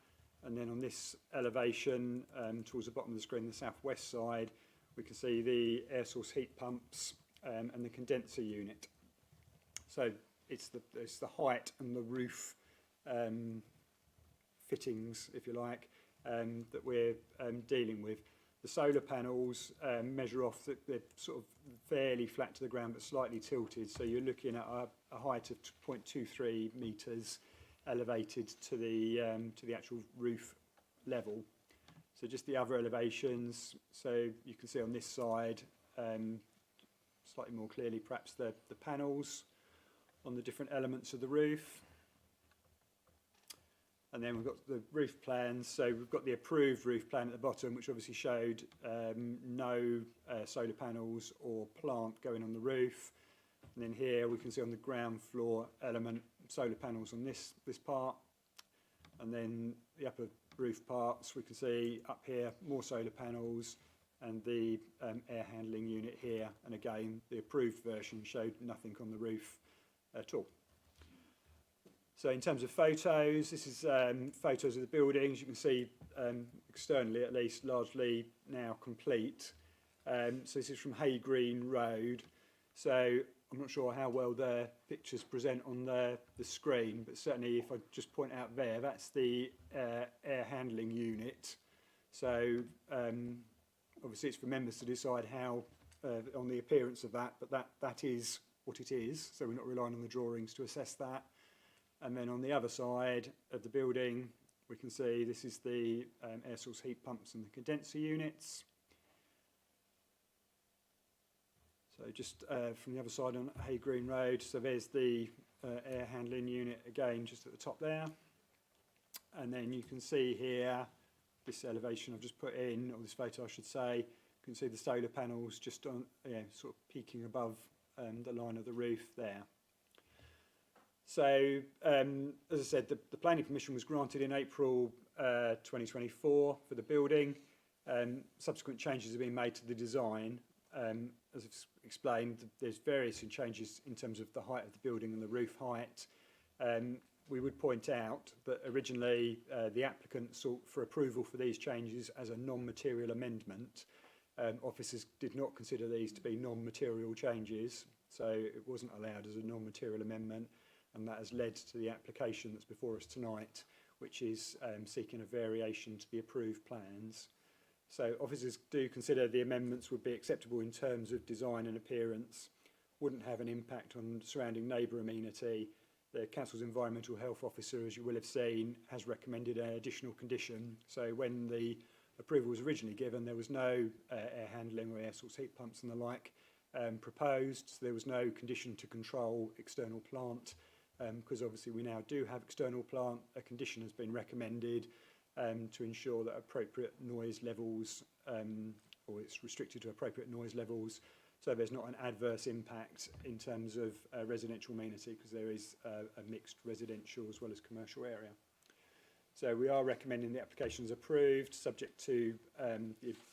And then on this elevation, towards the bottom of the screen, the southwest side, we can see the air source heat pumps and the condenser unit. So it's the height and the roof fittings, if you like, that we're dealing with. The solar panels measure off that they're sort of fairly flat to the ground but slightly tilted. So you're looking at a height of 0.23 metres elevated to the actual roof level. So just the other elevations. So you can see on this side, slightly more clearly perhaps the panels on the different elements of the roof. And then we've got the roof plans. So we've got the approved roof plan at the bottom, which obviously showed no solar panels or plant going on the roof. And then here we can see on the ground floor element solar panels on this part. And then the upper roof parts, we can see up here more solar panels and the air handling unit here. And again, the approved version showed nothing on the roof at all. So in terms of photos, this is photos of the buildings. You can see externally, at least, largely now complete. So this is from Hay Green Road. So I'm not sure how well the pictures present on the screen, but certainly if I just point out there, that's the air handling unit. So obviously it's for members to decide how on the appearance of that, but that is what it is. So we're not relying on the drawings to assess that. And then on the other side of the building, we can see this is the air source heat pumps and the condenser units. So just from the other side on Hay Green Road, so there's the air handling unit again, just at the top there. And then you can see here, this elevation I've just put in, or this photo I should say, you can see the solar panels just on, sort of peaking above the line of the roof there. So, as I said, the planning permission was granted in April 2024 for the building. Subsequent changes have been made to the design. As I've explained, there's various changes in terms of the height of the building and the roof height. We would point out that originally the applicant sought for approval for these changes as a non-material amendment. Officers did not consider these to be non-material changes, so it wasn't allowed as a non-material amendment. And that has led to the application that's before us tonight, which is seeking a variation to the approved plans. So officers do consider the amendments would be acceptable in terms of design and appearance, wouldn't have an impact on surrounding neighbour amenity. The Council's Environmental Health Officer, as you will have seen, has recommended an additional condition. So when the approval was originally given, there was no air handling or air source heat pumps and the like proposed. So there was no condition to control external plant. Because obviously we now do have external plant, a condition has been recommended to ensure that appropriate noise levels or it's restricted to appropriate noise levels, so there's not an adverse impact in terms of residential amenity, because there is a mixed residential as well as commercial area. So we are recommending the application is approved, subject to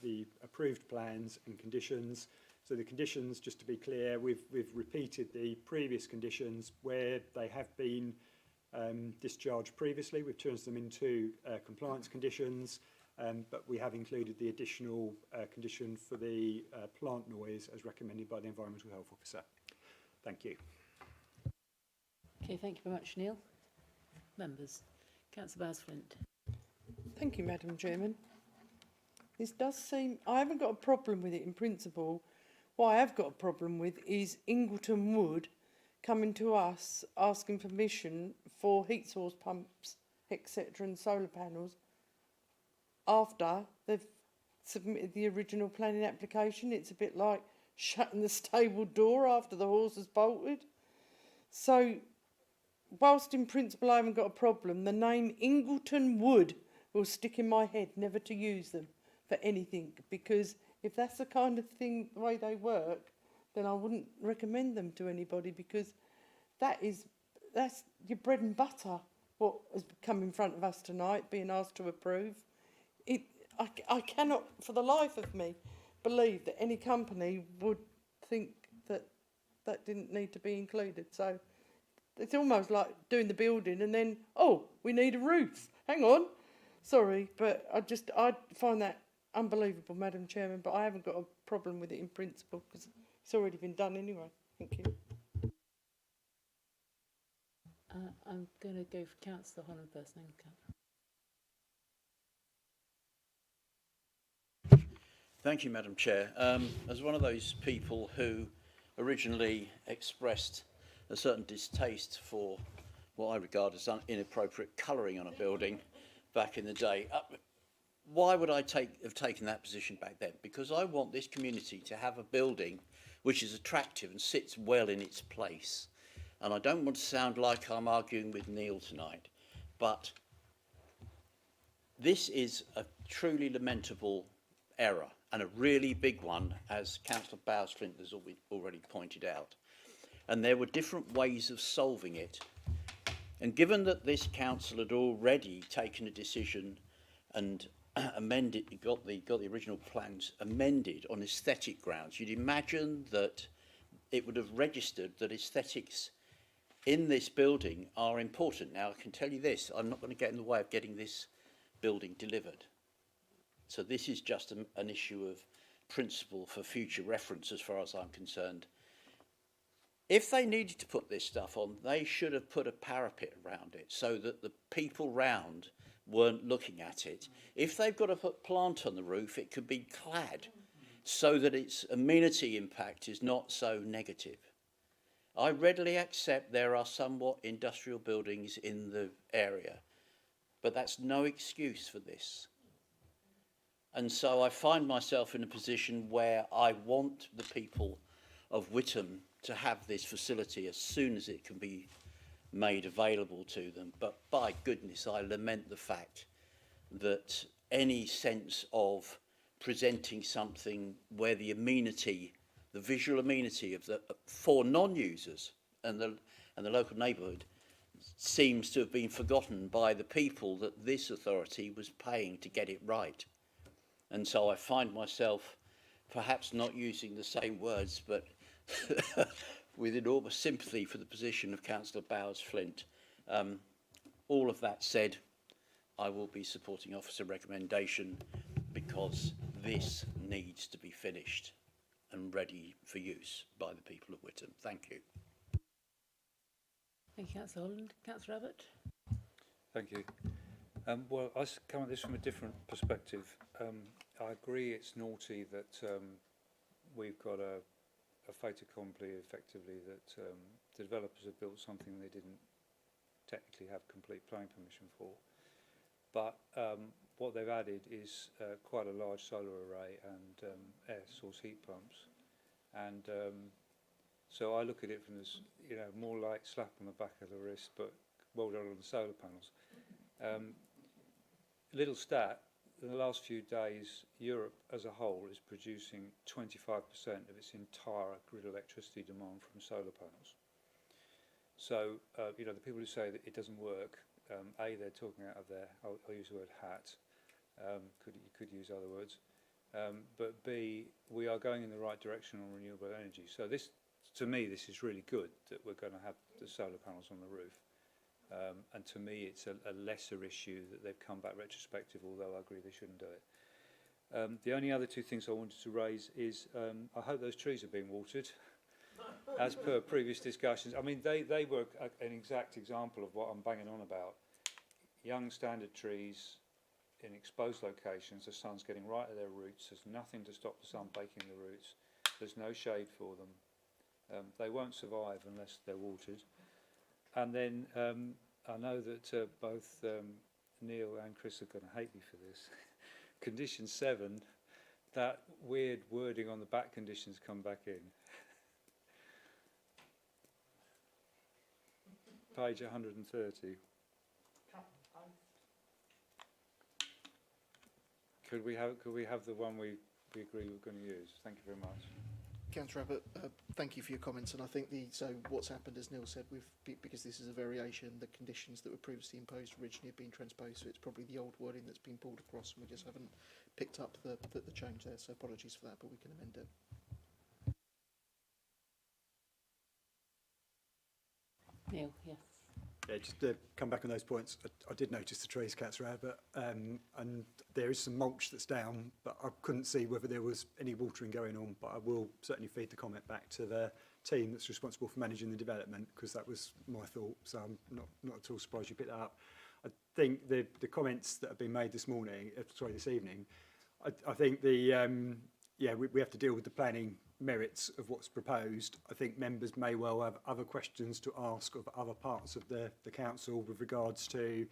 the approved plans and conditions. So the conditions, just to be clear, we've repeated the previous conditions where they have been discharged previously. We've turned them into compliance conditions, but we have included the additional condition for the plant noise as recommended by the Environmental Health Officer. Thank you. Okay, thank you very much, Neil. Members, Councillor Bowes-Flint. Thank you, Madam Chairman. This does seem, I haven't got a problem with it in principle. What I have got a problem with is Ingleton Wood coming to us asking permission for heat source pumps, etc. and solar panels after they've submitted the original planning application. It's a bit like shutting the stable door after the horse has bolted. So, whilst in principle I haven't got a problem, the name Ingleton Wood will stick in my head never to use them for anything, because if that's the kind of thing, the way they work, then I wouldn't recommend them to anybody, because that's your bread and butter, what has come in front of us tonight, being asked to approve. I cannot, for the life of me, believe that any company would think that that didn't need to be included. So it's almost like doing the building and then, oh, we need a roof. Hang on. Sorry, but I find that unbelievable, Madam Chairman, but I haven't got a problem with it in principle because it's already been done anyway. Thank you. I'm going to go for Councillor Holland first, then Thank you, Madam Chair. As one of those people who originally expressed a certain distaste for what I regard as inappropriate colouring on a building back in the day, why would I have taken that position back then? Because I want this community to have a building which is attractive and sits well in its place. And I don't want to sound like I'm arguing with Neil tonight, but this is a truly lamentable error, and a really big one, as Councillor Bowes-Flint has already pointed out. And there were different ways of solving it. And given that this council had already taken a decision and got the original plans amended on aesthetic grounds, you'd imagine that it would have registered that aesthetics in this building are important. Now, I can tell you this, I'm not going to get in the way of getting this building delivered. So this is just an issue of principle for future reference as far as I'm concerned. If they needed to put this stuff on, they should have put a parapet around it so that the people round weren't looking at it. If they've got to put plant on the roof, it could be clad so that its amenity impact is not so negative. I readily accept there are somewhat industrial buildings in the area, but that's no excuse for this. And so I find myself in a position where I want the people of Witham to have this facility as soon as it can be made available to them. But by goodness, I lament the fact that any sense of presenting something where the amenity, the visual amenity of for non-users and the local neighbourhood seems to have been forgotten by the people that this authority was paying to get it right. And so I find myself perhaps not using the same words, but with enormous sympathy for the position of Councillor Bowes-Flint. All of that said, I will be supporting officer recommendation because this needs to be finished and ready for use by the people of Witham. Thank you. Thank you, Councillor Holland. Councillor Abbott. Thank you. Well, I come at this from a different perspective. I agree it's naughty that we've got a fait accompli, effectively, that the developers have built something they didn't technically have complete planning permission for. But what they've added is quite a large solar array and air source heat pumps. And so I look at it from this, more like slap on the back of the wrist, but well done on the solar panels. Little stat, in the last few days, Europe as a whole is producing 25% of its entire grid electricity demand from solar panels. So, you know, the people who say that it doesn't work, A, they're talking out of their, I'll use the word hat, you could use other words, but B, we are going in the right direction on renewable energy. So this, to me, this is really good that we're going to have the solar panels on the roof. And to me, it's a lesser issue that they've come back retrospective, although I agree they shouldn't do it. The only other two things I wanted to raise is I hope those trees are being watered, as per previous discussions. I mean, they were an exact example of what I'm banging on about. Young standard trees in exposed locations, the sun's getting right at their roots. There's nothing to stop the sun baking the roots. There's no shade for them. They won't survive unless they're watered. And then I know that both Neil and Chris are going to hate me for this. Condition 7, that weird wording on the back conditions come back in. Page 130. Could we have the one we agree we're going to use? Thank you very much. Councillor Abbott, thank you for your comments, and I think so what's happened, as Neil said, because this is a variation, the conditions that were previously imposed originally have been transposed, so it's probably the old wording that's been pulled across, and we just haven't picked up the change there, so apologies for that, but we can amend it. Neil, yes. Yeah, just to come back on those points, I did notice the trees, Councillor Abbott, and there is some mulch that's down, but I couldn't see whether there was any watering going on, but I will certainly feed the comment back to the team that's responsible for managing the development, because that was my thought, so I'm not at all surprised you picked that up. I think the comments that have been made this morning, this evening, I think we have to deal with the planning merits of what's proposed. I think members may well have other questions to ask of other parts of the council with regards to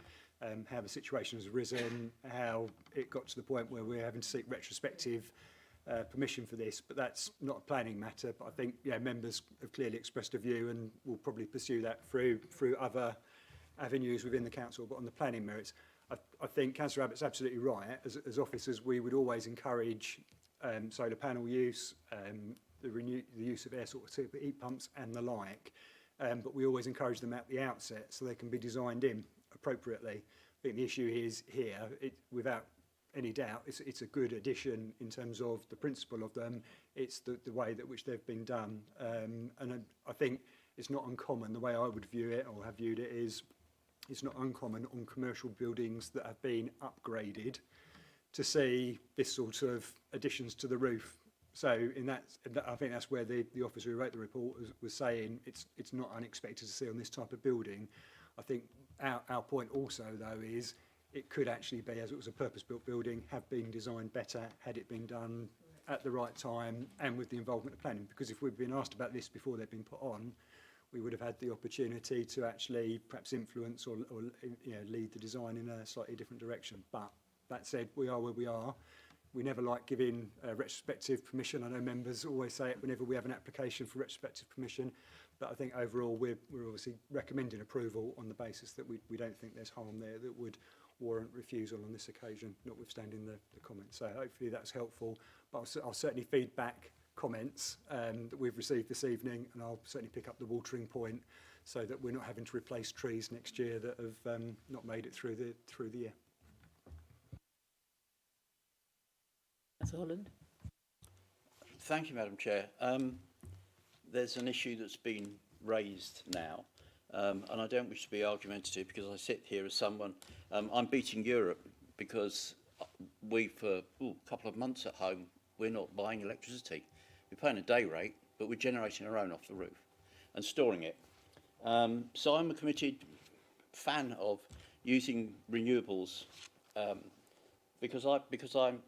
how the situation has arisen, how it got to the point where we're having to seek retrospective permission for this, but that's not a planning matter. But I think members have clearly expressed a view and will probably pursue that through other avenues within the council. But on the planning merits, I think Councillor Abbott's absolutely right. As officers, we would always encourage solar panel use, the use of air source heat pumps and the like, but we always encourage them at the outset so they can be designed in appropriately. I think the issue is here, without any doubt, it's a good addition in terms of the principle of them. It's the way that which they've been done, and I think it's not uncommon. The way I would view it, or have viewed it, is it's not uncommon on commercial buildings that have been upgraded to see this sort of additions to the roof. So I think that's where the officer who wrote the report was saying it's not unexpected to see on this type of building. I think our point also, though, is it could actually be, as it was a purpose-built building, have been designed better had it been done at the right time and with the involvement of planning. Because if we'd been asked about this before they'd been put on, we would have had the opportunity to actually perhaps influence or lead the design in a slightly different direction. But that said, we are where we are. We never like giving retrospective permission. I know members always say it whenever we have an application for retrospective permission, but I think overall we're obviously recommending approval on the basis that we don't think there's harm there that would warrant refusal on this occasion, notwithstanding the comments. So hopefully that's helpful. But I'll certainly feed back comments that we've received this evening, and I'll certainly pick up the watering point so that we're not having to replace trees next year that have not made it through the year. That's Holland. Thank you, Madam Chair. There's an issue that's been raised now, and I don't wish to be argumentative because I sit here as someone, I'm beating Europe because for a couple of months at home, we're not buying electricity. We're paying a day rate, but we're generating our own off the roof and storing it. So I'm a committed fan of using renewables because I'm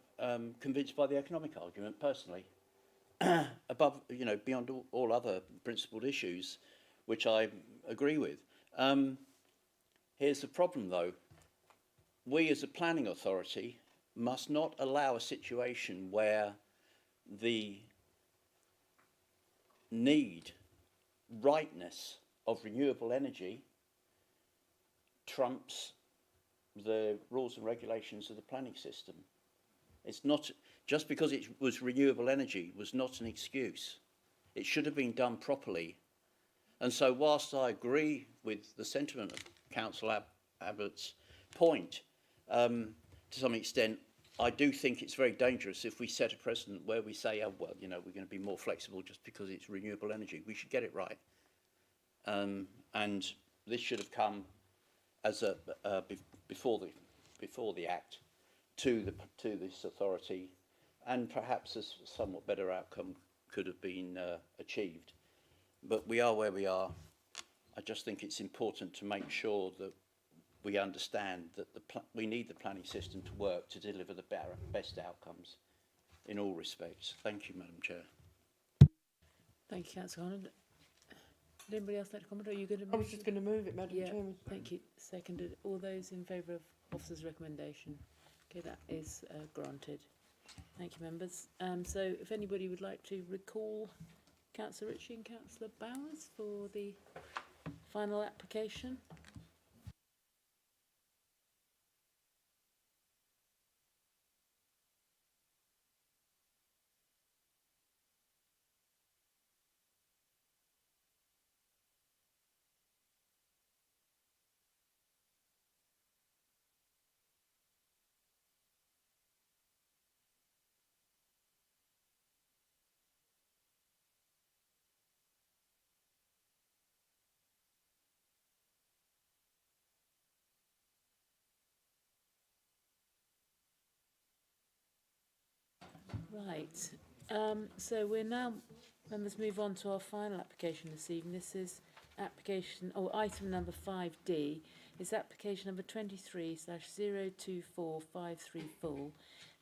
convinced by the economic argument personally, above, beyond all other principled issues, which I agree with. Here's the problem though. We as a planning authority must not allow a situation where the rightness of renewable energy trumps the rules and regulations of the planning system. It's not, just because it was renewable energy was not an excuse. It should have been done properly. And so whilst I agree with the sentiment of Councillor Abbott's point, to some extent, I do think it's very dangerous if we set a precedent where we say, oh, well, you know, we're going to be more flexible just because it's renewable energy. We should get it right. And this should have come as a before the Act to this authority, and perhaps a somewhat better outcome could have been achieved. But we are where we are. I just think it's important to make sure that we understand that we need the planning system to work to deliver the best outcomes in all respects. Thank you, Madam Chair. Thank you, Councillor Holland. Did anybody else like to comment? Or are you going to move? I was just going to move it, Madam Chairman. Thank you. Seconded. All those in favour of officer's recommendation? Okay, that is granted. Thank you, members. So if anybody would like to recall Councillor Ritchie and Councillor Bowers for the final application. Right, so we're now, members, move on to our final application this evening. This is item number 5D. It's application number 23/024534.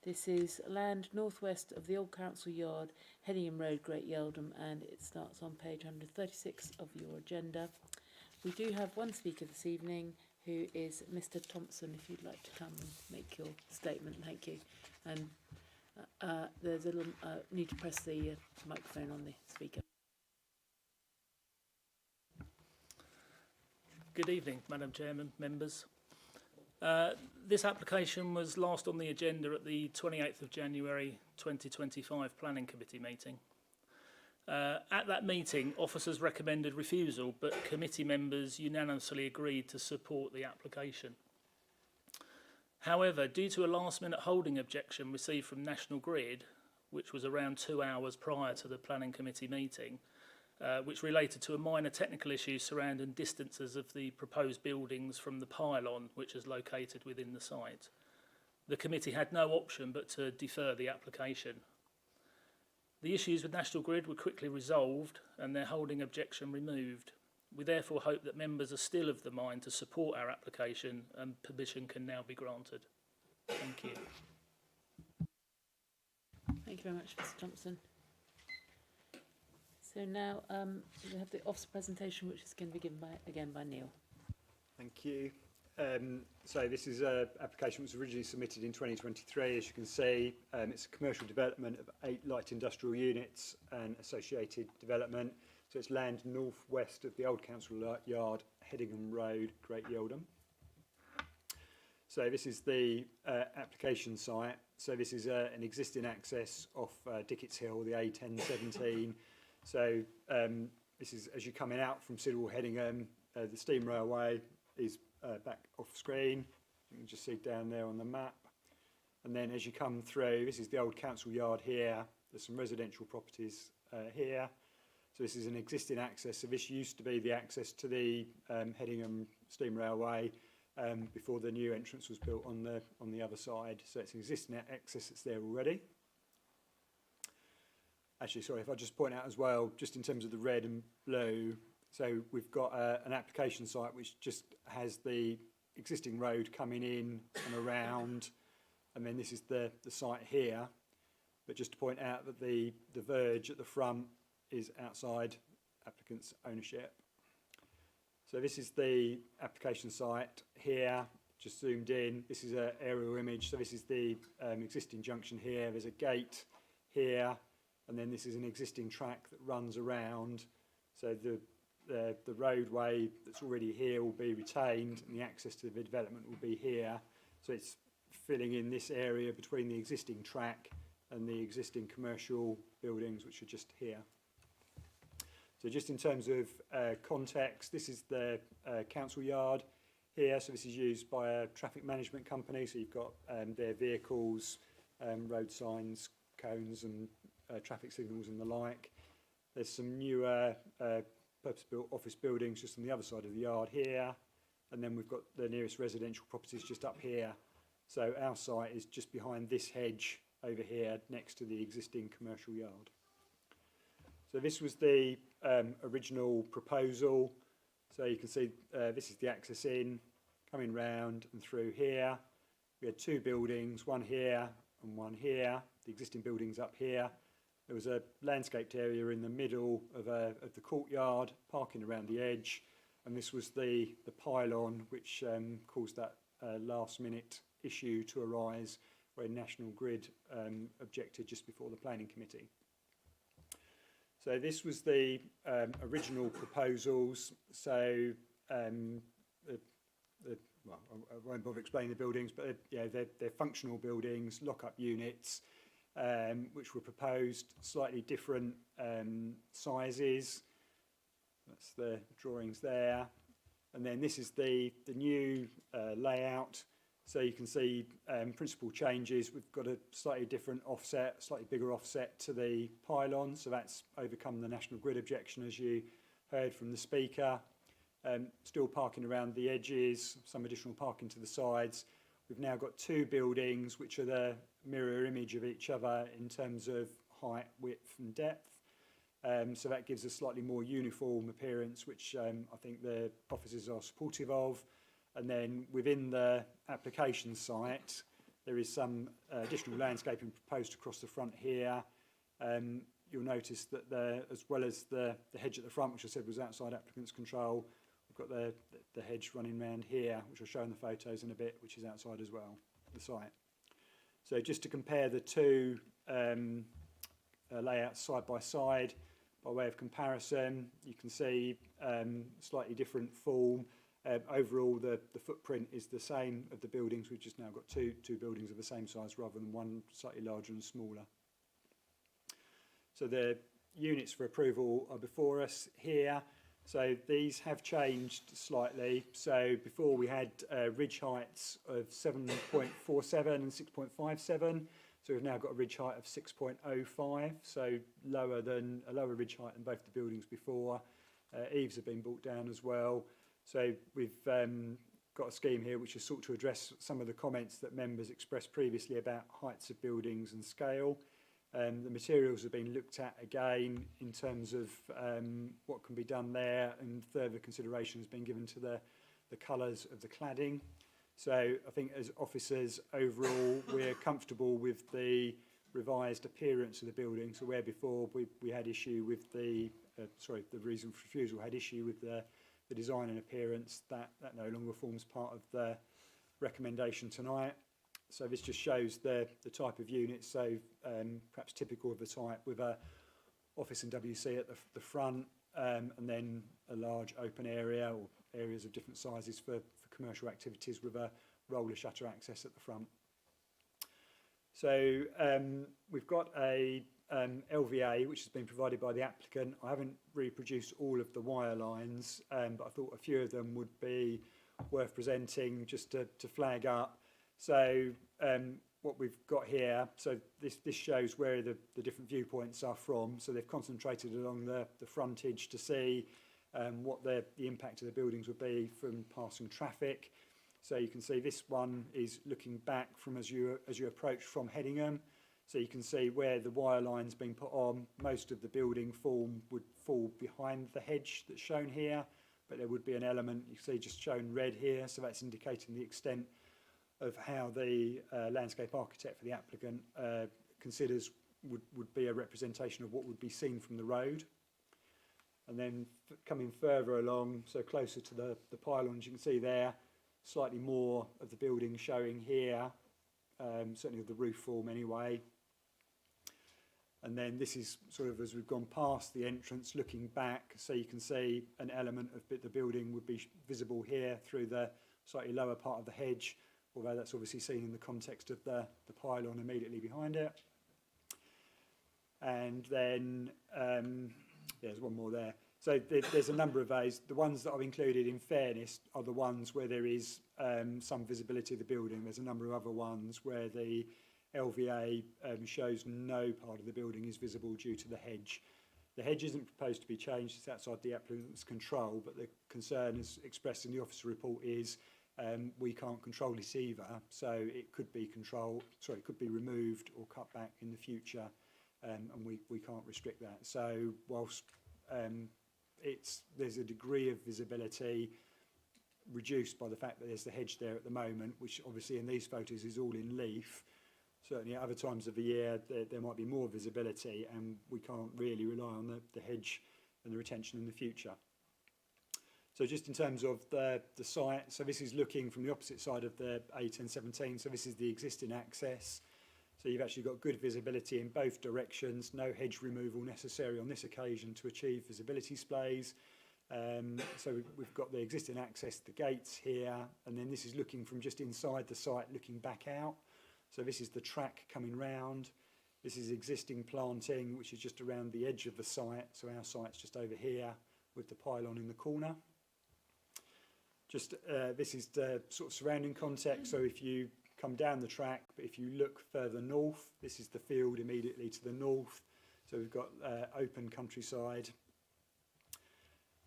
This is land northwest of the Old Council Yard, Hedingham Road, Great Yeldham, and it starts on page 136 of your agenda. We do have one speaker this evening, who is Mr. Thompson. If you'd like to come and make your statement, thank you. And there's a little need to press the microphone on the speaker. Good evening, Madam Chairman, members. This application was last on the agenda at the 28th of January 2025 Planning Committee meeting. At that meeting, officers recommended refusal, but committee members unanimously agreed to support the application. However, due to a last-minute holding objection received from National Grid, which was around 2 hours prior to the Planning Committee meeting, which related to a minor technical issue surrounding distances of the proposed buildings from the pylon, which is located within the site, the committee had no option but to defer the application. The issues with National Grid were quickly resolved and their holding objection removed. We therefore hope that members are still of the mind to support our application and permission can now be granted. Thank you. Thank you very much, Mr. Thompson. So now we have the officer presentation, which is going to be given by Neil. Thank you. So this is an application that was originally submitted in 2023. As you can see, it's a commercial development of 8 light industrial units and associated development. So it's land northwest of the Old Council Yard, Hedingham Road, Great Yeldham. So this is the application site. So this is an existing access off Dickett's Hill, the A1017. So this is as you're coming out from Sidwell Hedingham, the steam railway is back off screen. You can just see down there on the map. And then as you come through, this is the Old Council Yard here. There's some residential properties here. So this is an existing access. So this used to be the access to the Hedingham Steam Railway before the new entrance was built on the other side. So it's an existing access that's there already. Actually, sorry, if I just point out as well, just in terms of the red and blue, so we've got an application site which just has the existing road coming in and around, and then this is the site here. But just to point out that the verge at the front is outside applicant's ownership. So this is the application site here, just zoomed in. This is an aerial image. So this is the existing junction here. There's a gate here, and then this is an existing track that runs around. So the the roadway that's already here will be retained and the access to the development will be here. So it's filling in this area between the existing track and the existing commercial buildings, which are just here. So just in terms of context, this is the council yard here. So this is used by a traffic management company. So you've got their vehicles, road signs, cones and traffic signals and the like. There's some newer purpose-built office buildings just on the other side of the yard here. And then we've got the nearest residential properties just up here. So our site is just behind this hedge over here next to the existing commercial yard. So this was the original proposal. So you can see this is the access in, coming round and through here. We had two buildings, one here and one here. The existing building's up here. There was a landscaped area in the middle of the courtyard, parking around the edge. And this was the pylon which caused that last minute issue to arise where National Grid objected just before the planning committee. So this was the original proposals. So well, I won't bother explaining the buildings, but they're functional buildings, lock-up units, which were proposed, slightly different sizes. That's the drawings there. And then this is the new layout. So you can see principal changes. We've got a slightly different offset, slightly bigger offset to the pylon. So that's overcome the National Grid objection, as you heard from the speaker. Still parking around the edges, some additional parking to the sides. We've now got two buildings which are the mirror image of each other in terms of height, width and depth. So that gives a slightly more uniform appearance, which I think the officers are supportive of. And then within the application site, there is some additional landscaping proposed across the front here. You'll notice that as well as the hedge at the front, which I said was outside applicant's control, we've got the hedge running around here, which I'll show in the photos in a bit, which is outside as well, the site. So just to compare the two layouts side by side, by way of comparison, you can see slightly different form. Overall, the footprint is the same of the buildings. We've just now got two buildings of the same size rather than one slightly larger and smaller. So the units for approval are before us here. So these have changed slightly. So before we had ridge heights of 7.47 and 6.57. So we've now got a ridge height of 6.05, so a lower ridge height than both the buildings before. Eaves have been brought down as well. So we've got a scheme here which is sought to address some of the comments that members expressed previously about heights of buildings and scale. The materials have been looked at again in terms of what can be done there, and further consideration has been given to the colours of the cladding. So I think as officers overall we're comfortable with the revised appearance of the building. So where before we had issue with the reason for refusal had issue with the design and appearance, that no longer forms part of the recommendation tonight. So this just shows the type of unit, so perhaps typical of the type with a office and WC at the front, and then a large open area or areas of different sizes for commercial activities with a roller shutter access at the front. So we've got a LVA which has been provided by the applicant. I haven't reproduced all of the wire lines, but I thought a few of them would be worth presenting just to flag up. So what we've got here, so this shows where the different viewpoints are from. So they've concentrated along the frontage to see what the impact of the buildings would be from passing traffic. So you can see this one is looking back from as you approach from Headingham. So you can see where the wire line's been put on. Most of the building form would fall behind the hedge that's shown here, but there would be an element, you can see just shown red here, so that's indicating the extent of how the landscape architect for the applicant considers would be a representation of what would be seen from the road. And then coming further along, so closer to the pylons, you can see there, slightly more of the building showing here, certainly of the roof form anyway. And then this is sort of as we've gone past the entrance, looking back, so you can see an element of the building would be visible here through the slightly lower part of the hedge, although that's obviously seen in the context of the pylon immediately behind it. And then there's one more there. So there's a number of those. The ones that I've included in fairness are the ones where there is some visibility of the building. There's a number of other ones where the LVA shows no part of the building is visible due to the hedge. The hedge isn't proposed to be changed, it's outside the applicant's control, but the concern as expressed in the officer report is we can't control this either, so it could be it could be removed or cut back in the future, and we can't restrict that. So whilst there's a degree of visibility reduced by the fact that there's the hedge there at the moment, which obviously in these photos is all in leaf. Certainly at other times of the year there might be more visibility, and we can't really rely on the hedge and the retention in the future. So just in terms of the site, so this is looking from the opposite side of the A1017, so this is the existing access. So you've actually got good visibility in both directions, no hedge removal necessary on this occasion to achieve visibility displays. So we've got the existing access, the gates here, and then this is looking from just inside the site looking back out. So this is the track coming round. This is existing planting, which is just around the edge of the site. So our site's just over here with the pylon in the corner. Just this is the sort of surrounding context. So if you come down the track, but if you look further north, this is the field immediately to the north. So we've got open countryside.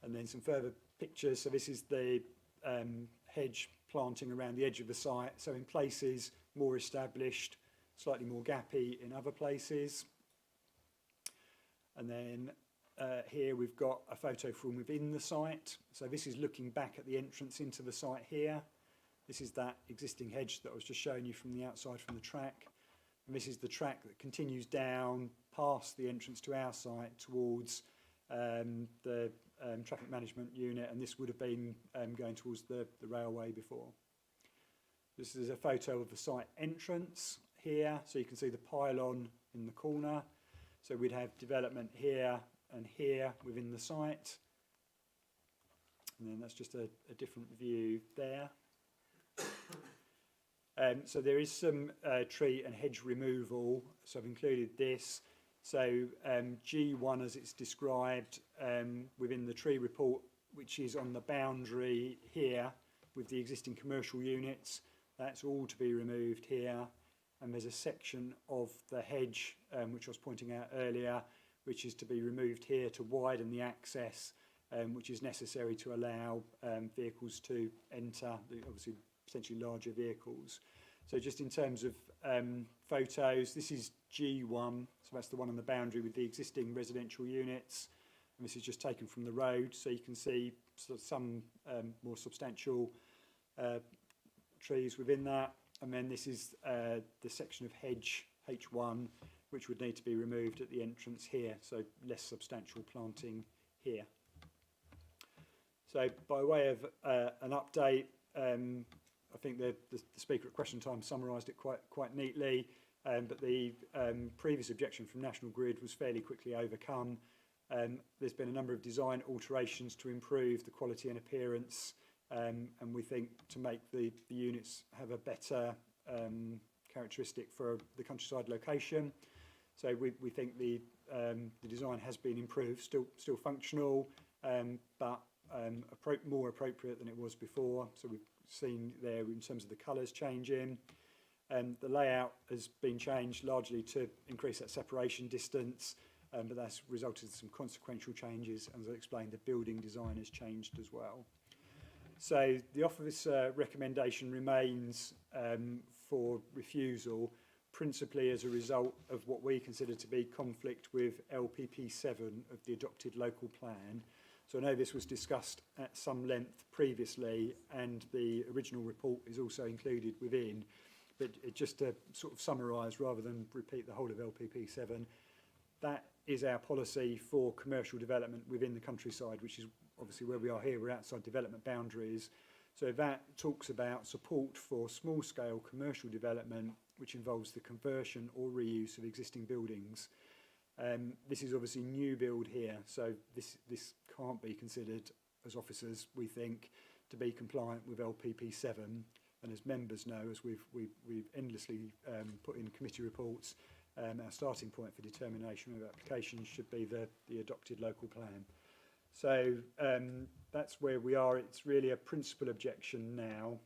And then some further pictures. So this is the hedge planting around the edge of the site. So in places more established, slightly more gappy in other places. And then here we've got a photo from within the site. So this is looking back at the entrance into the site here. This is that existing hedge that I was just showing you from the outside from the track. And this is the track that continues down past the entrance to our site towards the traffic management unit, and this would have been going towards the railway before. This is a photo of the site entrance here, so you can see the pylon in the corner. So we'd have development here and here within the site. And then that's just a different view there. So there is some tree and hedge removal, so I've included this. So G1 as it's described within the tree report, which is on the boundary here with the existing commercial units, that's all to be removed here. And there's a section of the hedge, which I was pointing out earlier, which is to be removed here to widen the access, which is necessary to allow vehicles to enter, obviously potentially larger vehicles. So just in terms of photos, this is G1, so that's the one on the boundary with the existing residential units. And this is just taken from the road, so you can see some more substantial trees within that. And then this is the section of hedge, H1, which would need to be removed at the entrance here, so less substantial planting here. So by way of an update, I think the speaker at question time summarised it quite neatly, but the previous objection from National Grid was fairly quickly overcome. There's been a number of design alterations to improve the quality and appearance, and we think to make the units have a better characteristic for the countryside location. So we think the design has been improved, still functional, but more appropriate than it was before. So we've seen there in terms of the colours changing. The layout has been changed largely to increase that separation distance, but that's resulted in some consequential changes. As I explained, the building design has changed as well. So the office recommendation remains for refusal, principally as a result of what we consider to be conflict with LPP 7 of the adopted local plan. So I know this was discussed at some length previously, and the original report is also included within. But just to sort of summarise rather than repeat the whole of LPP 7, that is our policy for commercial development within the countryside, which is obviously where we are here. We're outside development boundaries. So that talks about support for small-scale commercial development, which involves the conversion or reuse of existing buildings. This is obviously new build here, so this can't be considered as officers, we think, to be compliant with LPP 7. And as members know, as we've endlessly put in committee reports, our starting point for determination of applications should be the adopted local plan. So that's where we are. It's really a principal objection now.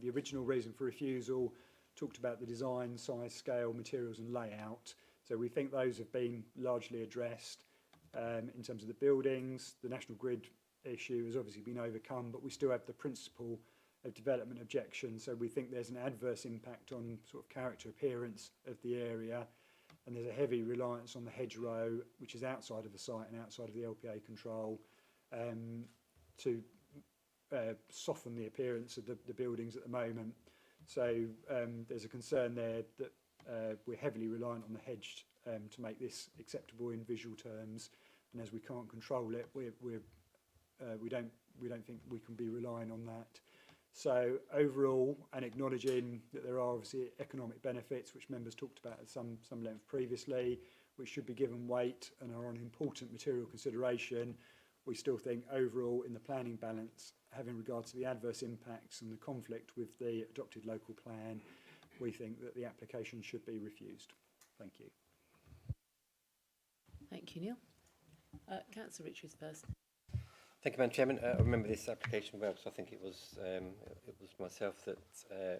The original reason for refusal talked about the design, size, scale, materials and layout. So we think those have been largely addressed. In terms of the buildings, the National Grid issue has obviously been overcome, but we still have the principle of development objection. So we think there's an adverse impact on sort of character appearance of the area, and there's a heavy reliance on the hedgerow, which is outside of the site and outside of the LPA control, to soften the appearance of the buildings at the moment. So there's a concern there that we're heavily reliant on the hedge to make this acceptable in visual terms, and as we can't control it, we don't think we can be relying on that. So overall, and acknowledging that there are obviously economic benefits, which members talked about at some length previously, which should be given weight and are an important material consideration, we still think overall in the planning balance, having regard to the adverse impacts and the conflict with the adopted local plan, we think that the application should be refused. Thank you. Thank you, Neil. Councillor Richards first. Thank you, Madam Chairman. I remember this application well, because I think it was myself that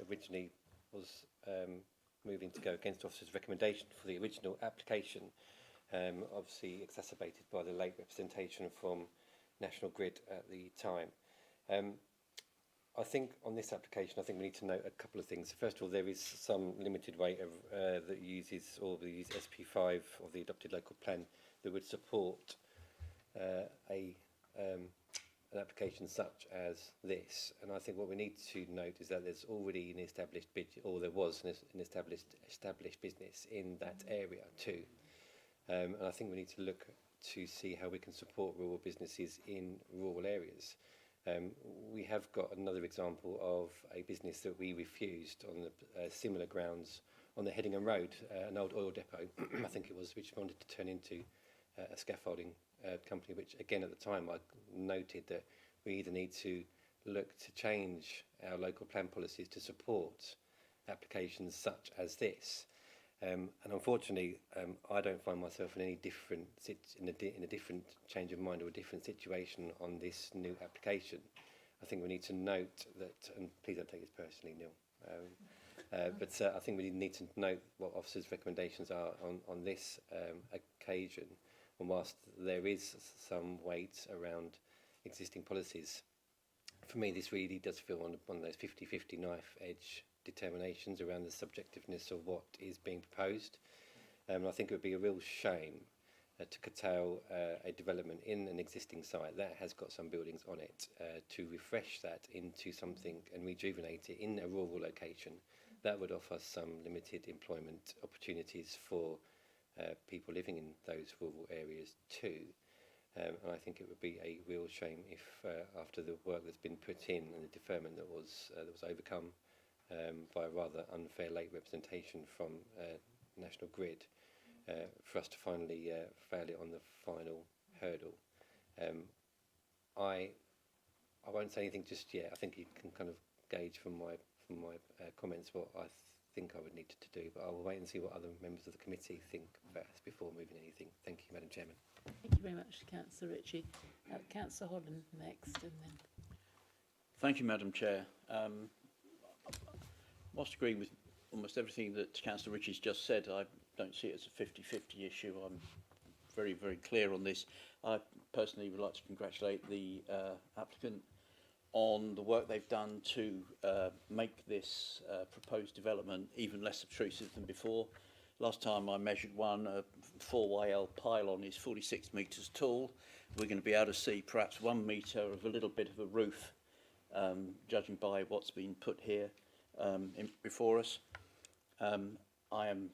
originally was moving to go against officer's recommendation for the original application, obviously exacerbated by the late representation from National Grid at the time. I think on this application, I think we need to note a couple of things. First of all, there is some limited weight of, that uses or the SP5 of the adopted local plan that would support an application such as this. And I think what we need to note is that there's already an established or there was an established business in that area too. And I think we need to look to see how we can support rural businesses in rural areas. We have got another example of a business that we refused on the similar grounds on the Headingham Road, an old oil depot, I think it was, which wanted to turn into a scaffolding company, which again at the time I noted that we either need to look to change our local plan policies to support applications such as this. And unfortunately, I don't find myself in any different in a different change of mind or a different situation on this new application. I think we need to note that, and please don't take this personally, Neil. But I think we need to note what officers' recommendations are on this occasion. And whilst there is some weight around existing policies, for me this really does feel on one of those 50-50 knife edge determinations around the subjectiveness of what is being proposed. I think it would be a real shame to curtail a development in an existing site that has got some buildings on it, to refresh that into something and rejuvenate it in a rural location. That would offer some limited employment opportunities for people living in those rural areas too. And I think it would be a real shame if after the work that's been put in and the deferment that was overcome by a rather unfair late representation from National Grid, for us to finally fail it on the final hurdle. I won't say anything just yet. I think you can kind of gauge from my comments what I think I would need to do, but I will wait and see what other members of the committee think first before moving anything. Thank you, Madam Chairman. Thank you very much, Councillor Ritchie. Councillor Holland next, and then. Thank you, Madam Chair. Whilst agreeing with almost everything that Councillor Ritchie's just said, I don't see it as a 50-50 issue. I'm very, very clear on this. I personally would like to congratulate the applicant on the work they've done to make this proposed development even less obtrusive than before. Last time I measured one, a 4YL pylon is 46 metres tall. We're going to be able to see perhaps 1 metre of a little bit of a roof, judging by what's been put here before us. I am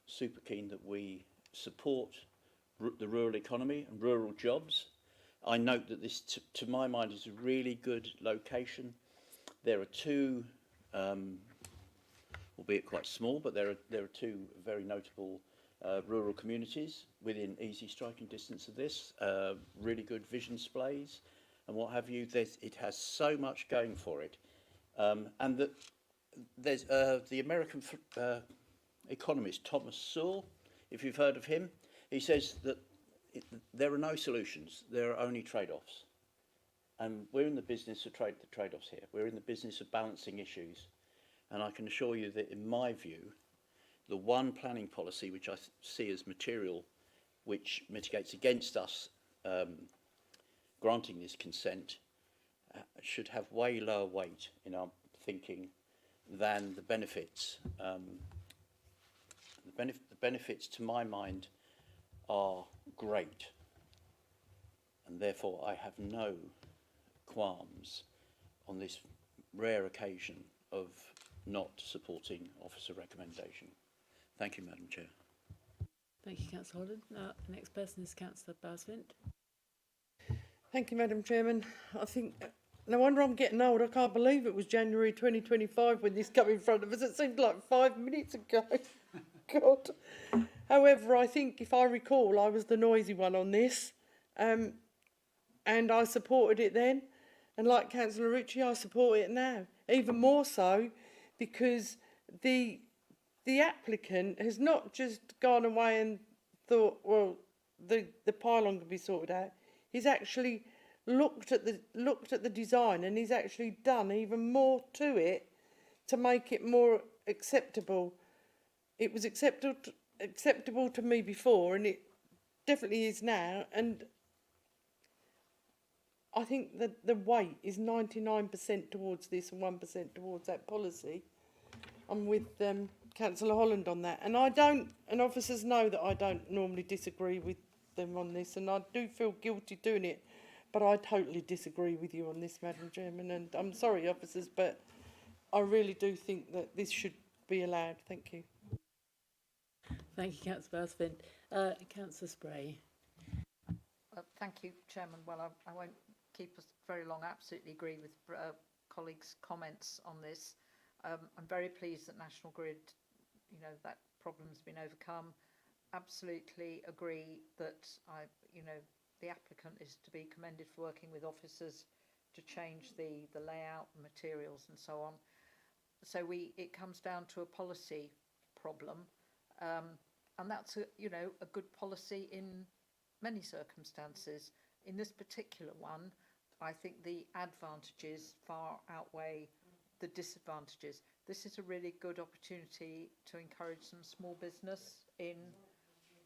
super keen that we support the rural economy and rural jobs. I note that this, to my mind, is a really good location. There are two, albeit quite small, but there are two very notable rural communities within easy striking distance of this, really good vision displays and what have you. It has so much going for it. And there's the American economist Thomas Sowell, if you've heard of him, he says that there are no solutions, there are only trade-offs. And we're in the business of the trade-offs here. We're in the business of balancing issues. And I can assure you that in my view, the one planning policy which I see as material, which mitigates against us granting this consent, should have way lower weight in our thinking than the benefits. The benefits, to my mind, are great, and therefore I have no qualms on this rare occasion of not supporting officer recommendation. Thank you, Madam Chair. Thank you, Councillor Holland. Next person is Councillor Bowes-Flint. Thank you, Madam Chairman. I think, no wonder I'm getting old. I can't believe it was January 2025 when this came in front of us. It seemed like 5 minutes ago. God. However, I think, if I recall, I was the noisy one on this, and I supported it then. And like Councillor Ritchie, I support it now. Even more so because the applicant has not just gone away and thought, well, the pylon could be sorted out. He's actually looked at the design, and he's actually done even more to it to make it more acceptable. It was acceptable to me before, and it definitely is now. And I think that the weight is 99% towards this and 1% towards that policy. I'm with Councillor Holland on that, and and officers know that I don't normally disagree with them on this, and I do feel guilty doing it, but I totally disagree with you on this, Madam Chairman, and I'm sorry, officers, but I really do think that this should be allowed. Thank you. Thank you, Councillor Bowes-Flint. Councillor Spray. Thank you, Chairman. Well, I won't keep us very long. I absolutely agree with colleagues' comments on this. I'm very pleased that National Grid, that problem's been overcome. Absolutely agree that the applicant is to be commended for working with officers to change the layout, materials, and so on. So it comes down to a policy problem, and that's a good policy in many circumstances. In this particular one, I think the advantages far outweigh the disadvantages. This is a really good opportunity to encourage some small business in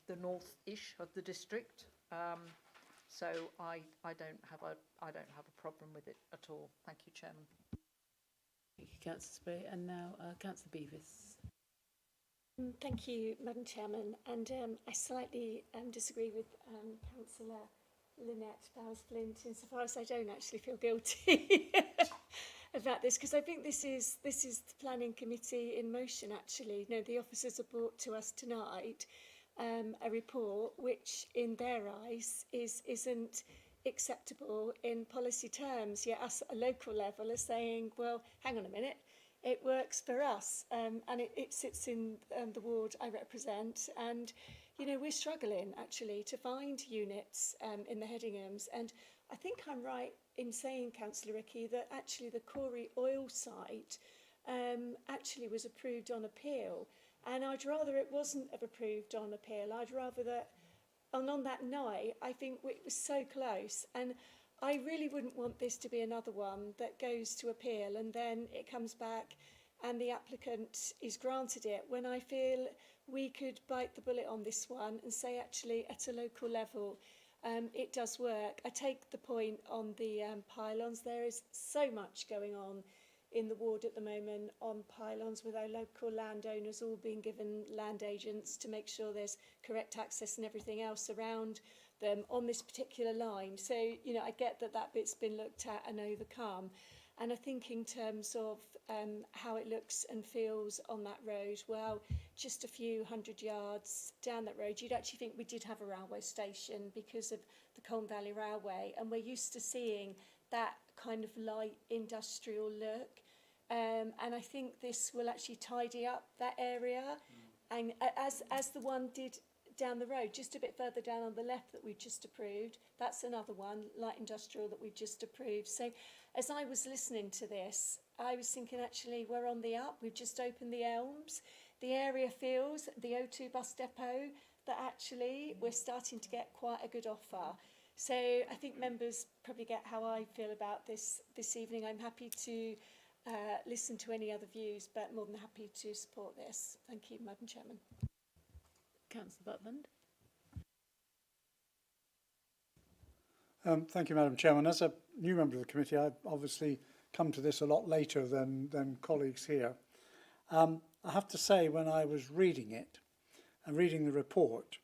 the north-ish of the district. So I don't have a problem with it at all. Thank you, Chairman. Thank you, Councillor Spray. And now Councillor Beavis. Thank you, Madam Chairman. And I slightly disagree with Councillor Lynette Bowes-Flint insofar as I don't actually feel guilty about this, because I think this is the planning committee in motion. Actually, the officers have brought to us tonight a report which, in their eyes, isn't acceptable in policy terms. Yet us at a local level are saying, well, hang on a minute, it works for us, and it sits in the ward I represent, and we're struggling actually to find units in the Hedinghams. And I think I'm right in saying, Councillor Rickey, that actually the Corey oil site actually was approved on appeal, and I'd rather it wasn't approved on appeal. I'd rather that, and on that night, I think it was so close, and I really wouldn't want this to be another one that goes to appeal and then it comes back and the applicant is granted it, when I feel we could bite the bullet on this one and say, actually, at a local level, it does work. I take the point on the pylons. There is so much going on in the ward at the moment on pylons, with our local landowners all being given land agents to make sure there's correct access and everything else around them on this particular line. So, I get that bit's been looked at and overcome. And I think in terms of how it looks and feels on that road, well, just a few 100 yards down that road, you'd actually think we did have a railway station because of the Colne Valley Railway, and we're used to seeing that kind of light industrial look. And I think this will actually tidy up that area. And as the one did down the road, just a bit further down on the left that we've just approved. That's another one, light industrial, that we've just approved. So as I was listening to this, I was thinking actually we're on the up. We've just opened the Elms. The area feels, the O2 bus depot, that actually we're starting to get quite a good offer. So I think members probably get how I feel about this evening. I'm happy to listen to any other views, but more than happy to support this. Thank you, Madam Chairman. Councillor Butland. Thank you, Madam Chairman. As a new member of the committee, I've obviously come to this a lot later than colleagues here. I have to say, when I was reading it and reading the report,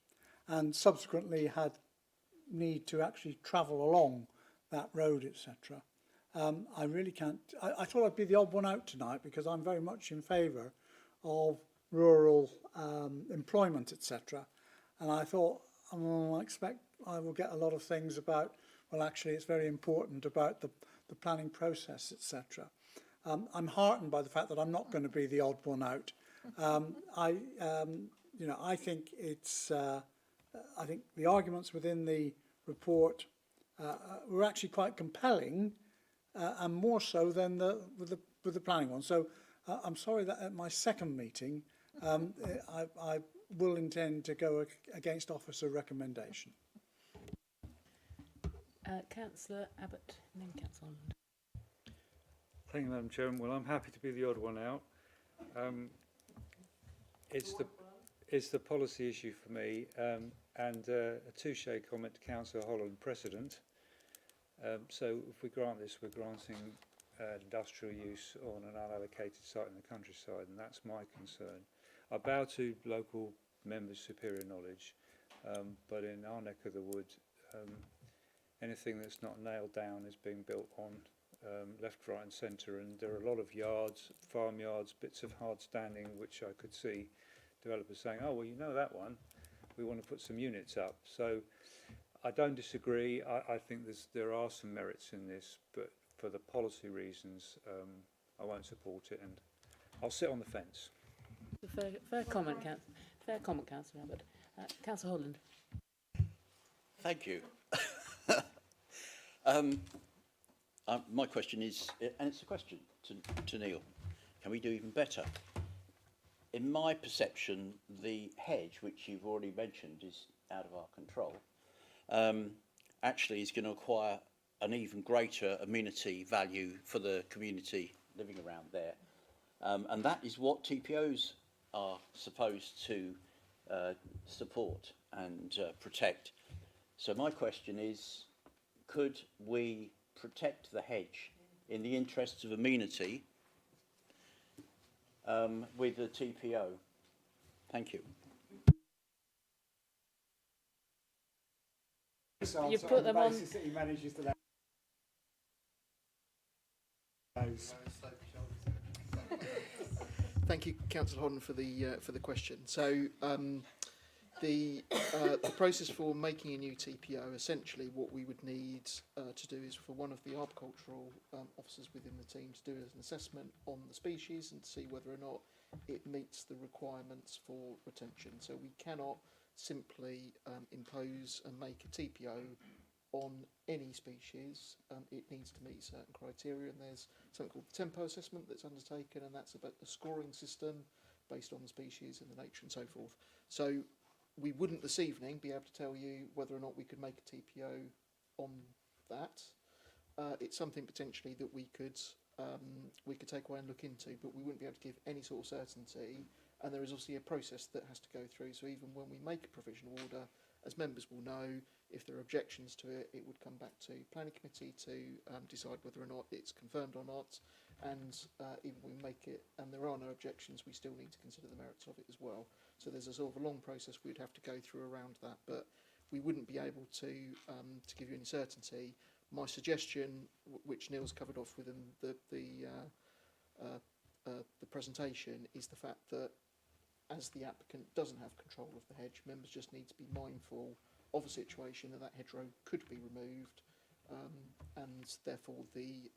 and subsequently had need to actually travel along that road, etc., I really can't. I thought I'd be the odd one out tonight because I'm very much in favour of rural employment, etc. And I thought, I expect I will get a lot of things about, well, actually, it's very important about the planning process, etc. I'm heartened by the fact that I'm not going to be the odd one out. I think it's. I think the arguments within the report were actually quite compelling, and more so than with the planning one. So I'm sorry that at my second meeting, I will intend to go against officer recommendation. Councillor Abbott and then Councillor Holland. Thank you, Madam Chairman. Well, I'm happy to be the odd one out. It's the policy issue for me, and a touche comment to Councillor Holland precedent. So if we grant this, we're granting industrial use on an unallocated site in the countryside, and that's my concern. I bow to local members' superior knowledge, but in our neck of the wood, anything that's not nailed down is being built on left, right and centre, and there are a lot of yards, farmyards, bits of hard standing which I could see developers saying, oh, well, you know that one, we want to put some units up. So I don't disagree. I think there are some merits in this, but for the policy reasons, I won't support it, and I'll sit on the fence. Fair comment, Councillor Abbott. Councillor Holland. Thank you. My question is, and it's a question to Neil, can we do even better? In my perception, the hedge, which you've already mentioned, is out of our control, actually is going to acquire an even greater amenity value for the community living around there. And that is what TPOs are supposed to support and protect. So my question is, could we protect the hedge in the interests of amenity with the TPO? Thank you. You put them on. That he manages to Thank you, Councillor Hodden, for the question. So the process for making a new TPO, essentially what we would need to do is for one of the arboricultural officers within the team to do an assessment on the species and to see whether or not it meets the requirements for retention. So we cannot simply impose and make a TPO on any species. It needs to meet certain criteria, and there's something called the tempo assessment that's undertaken, and that's about the scoring system based on the species and the nature and so forth. So we wouldn't this evening be able to tell you whether or not we could make a TPO on that. It's something potentially that we could take away and look into, but we wouldn't be able to give any sort of certainty. And there is obviously a process that has to go through. So even when we make a provisional order, as members will know, if there are objections to it, it would come back to planning committee to decide whether or not it's confirmed or not. And even when we make it and there are no objections, we still need to consider the merits of it as well. So there's a sort of a long process we'd have to go through around that, but we wouldn't be able to give you any certainty. My suggestion, which Neil's covered off within the presentation, is the fact that as the applicant doesn't have control of the hedge, members just need to be mindful of a situation that hedgerow could be removed, and therefore the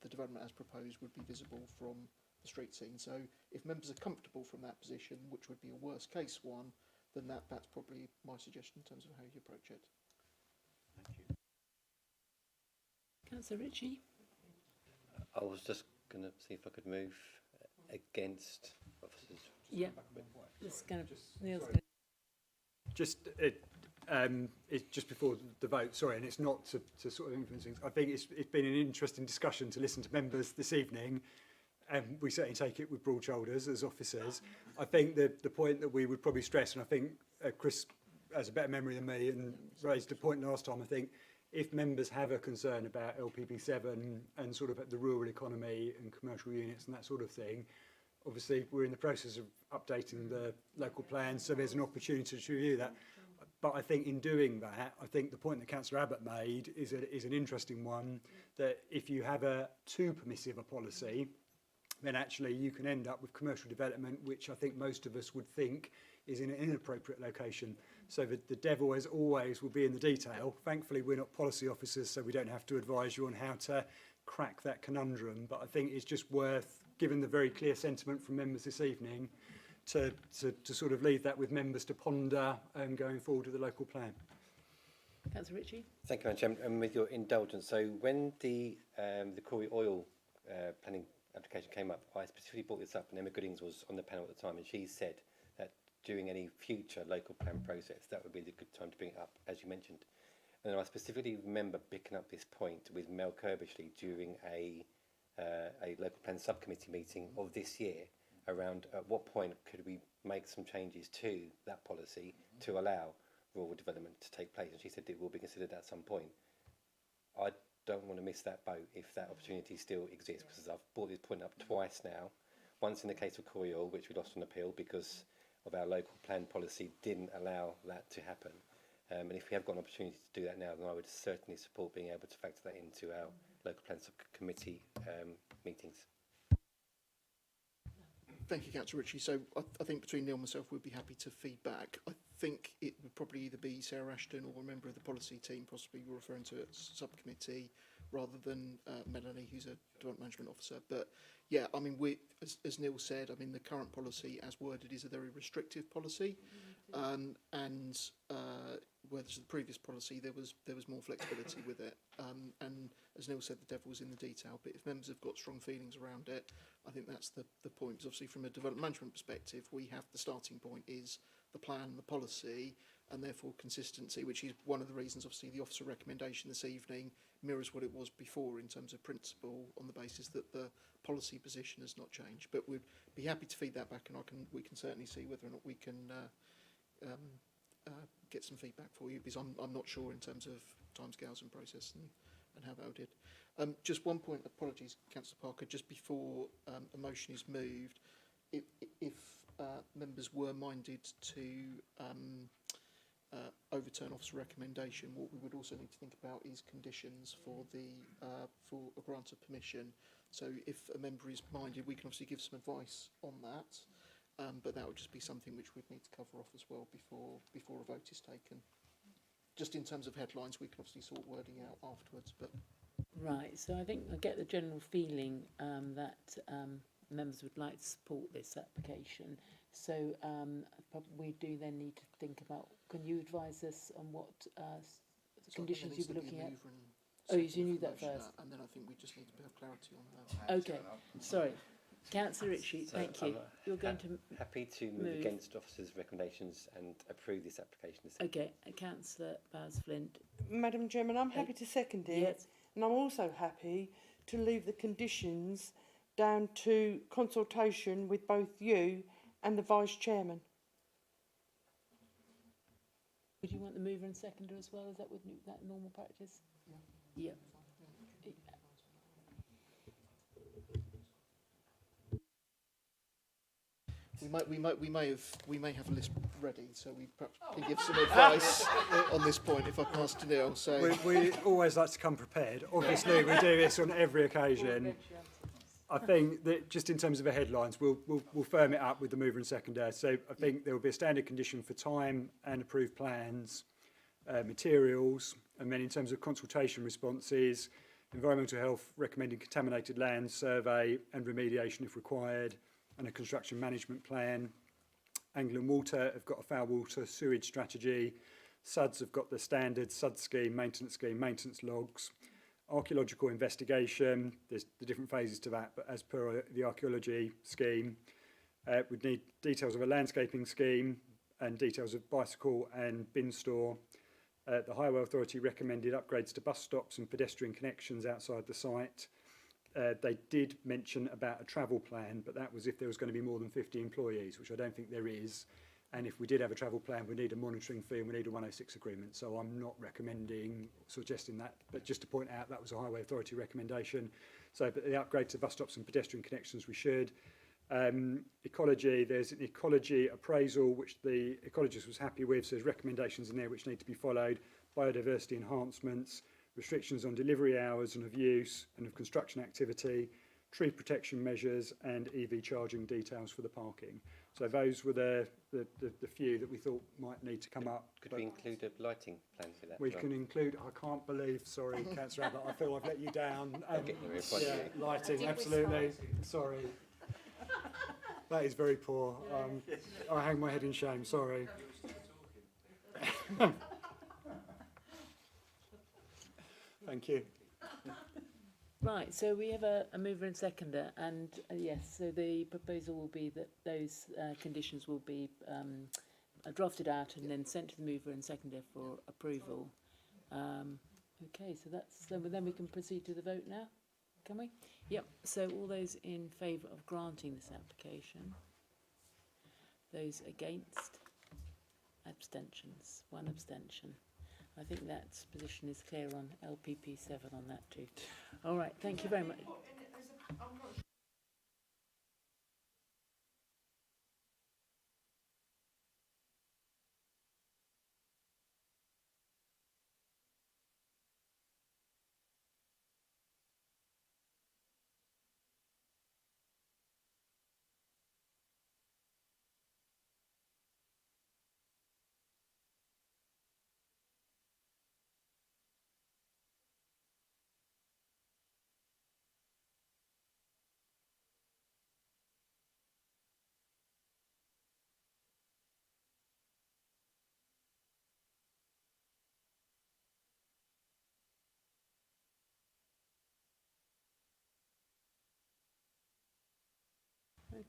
development as proposed would be visible from the street scene. So if members are comfortable from that position, which would be a worst case one, then that's probably my suggestion in terms of how you approach it. Thank you. Councillor Ritchie? I was just going to see if I could move against officers. Yeah. This kind of Neil's going It's just before the vote, sorry, and it's not to sort of influence things. I think it's been an interesting discussion to listen to members this evening, and we certainly take it with broad shoulders as officers. I think the point that we would probably stress, and I think Chris has a better memory than me and raised a point last time, I think if members have a concern about LPP7 and sort of the rural economy and commercial units and that sort of thing, obviously we're in the process of updating the local plan, so there's an opportunity to review that. But I think in doing that, I think the point that Councillor Abbott made is an interesting one, that if you have a too permissive a policy, then actually you can end up with commercial development, which I think most of us would think is in an inappropriate location. So the devil, as always, will be in the detail. Thankfully, we're not policy officers, so we don't have to advise you on how to crack that conundrum. But I think it's just worth, given the very clear sentiment from members this evening, to sort of leave that with members to ponder going forward with the local plan. Councillor Ritchie? Thank you, Madam Chairman. And with your indulgence, so when the Corey Oil planning application came up, I specifically brought this up, and Emma Goodings was on the panel at the time, and she said that during any future local plan process, that would be the good time to bring it up, as you mentioned. And I specifically remember picking up this point with Mel Kirbishley during a local plan subcommittee meeting of this year, around at what point could we make some changes to that policy to allow rural development to take place. And she said it will be considered at some point. I don't want to miss that boat if that opportunity still exists, because I've brought this point up twice now. Once in the case of Corey Oil, which we lost on appeal because of our local plan policy didn't allow that to happen. And if we have got an opportunity to do that now, then I would certainly support being able to factor that into our local plan subcommittee meetings. Thank you, Councillor Ritchie. So I think between Neil and myself, we'd be happy to feed back. I think it would probably either be Sarah Ashton or a member of the policy team, possibly we're referring to it as subcommittee, rather than Melanie, who's a development management officer. But yeah, I mean, as Neil said, I mean, the current policy as worded is a very restrictive policy. And whereas the previous policy, there was more flexibility with it. And as Neil said, the devil was in the detail. But if members have got strong feelings around it, I think that's the point. Because obviously, from a development management perspective, we have the starting point is the plan, the policy, and therefore consistency, which is one of the reasons, obviously, the officer recommendation this evening mirrors what it was before in terms of principle, on the basis that the policy position has not changed. But we'd be happy to feed that back, and we can certainly see whether or not we can get some feedback for you, because I'm not sure in terms of timescales and process and how that did. Just one point, apologies, Councillor Parker, just before a motion is moved, if members were minded to overturn officer recommendation, what we would also need to think about is conditions for a grant of permission. So if a member is minded, we can obviously give some advice on that. But that would just be something which we'd need to cover off as well before a vote is taken. Just in terms of headlines, we can obviously sort wording out afterwards. But right, so I think I get the general feeling that members would like to support this application. So we do then need to think about, can you advise us on what conditions you were looking at? Oh, you knew that first. And then I think we just need to have clarity on that. Okay, sorry. Councillor Ritchie, thank you. You're going to happy to move against officers' recommendations and approve this application. Okay, Councillor Bowes-Flint. Madam Chairman, I'm happy to second it. Yes. And I'm also happy to leave the conditions down to consultation with both you and the Vice Chairman. Would you want the mover and seconder as well? Is that that normal practice? Yeah. We may have a list ready, so we perhaps can give some advice on this point if I pass to Neil. So we always like to come prepared. Obviously, we do this on every occasion. I think that just in terms of the headlines, we'll firm it up with the mover and seconder. So I think there will be a standard condition for time and approved plans, materials, and then in terms of consultation responses, environmental health recommending contaminated land survey and remediation if required, and a construction management plan. Anglian Water have got a foul water sewage strategy. SUDS have got the standard SUD scheme, maintenance logs. Archaeological investigation, there's the different phases to that, but as per the archaeology scheme, we'd need details of a landscaping scheme and details of bicycle and bin store. The Highway Authority recommended upgrades to bus stops and pedestrian connections outside the site. They did mention about a travel plan, but that was if there was going to be more than 50 employees, which I don't think there is. And if we did have a travel plan, we need a monitoring fee and we need a 106 agreement. So I'm not suggesting that, but just to point out that was a Highway Authority recommendation. So, but the upgrade to bus stops and pedestrian connections, we should. Ecology, there's an ecology appraisal, which the ecologist was happy with. So there's recommendations in there which need to be followed. Biodiversity enhancements, restrictions on delivery hours and of use and of construction activity, tree protection measures and EV charging details for the parking. So those were the few that we thought might need to come up. Could we include a lighting plan for that? We can include, I can't believe, sorry, Councillor Abbott, I feel I've let you down. Yeah, lighting, absolutely. Sorry. That is very poor. I hang my head in shame, sorry. Thank you. Right, so we have a mover and seconder, and yes, so the proposal will be that those conditions will be drafted out and then sent to the mover and seconder for approval. Okay, so then we can proceed to the vote now, can we? Yep, so all those in favour of granting this application? Those against? Abstentions? One abstention. I think that position is clear on LPP 7 on that too. All right, thank you very much.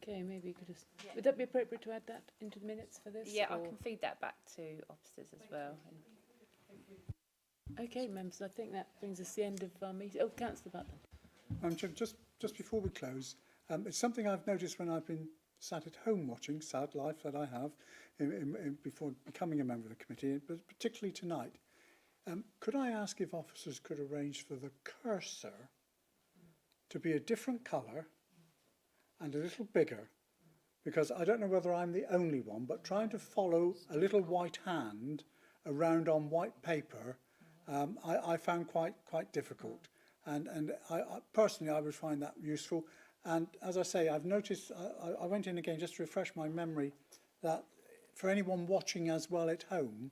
Okay, maybe you could just... Would that be appropriate to add that into the minutes for this? Yeah, or? I can feed that back to officers as well. Okay, members, I think that brings us to the end of our meeting. Oh, Councillor Button. Just before we close, it's something I've noticed when I've been sat at home watching Sad Life that I have before becoming a member of the committee, but particularly tonight. Could I ask if officers could arrange for the cursor to be a different colour and a little bigger? Because I don't know whether I'm the only one, but trying to follow a little white hand around on white paper, I found quite difficult. And I personally, I would find that useful. And as I say, I've noticed, I went in again just to refresh my memory, that for anyone watching as well at home,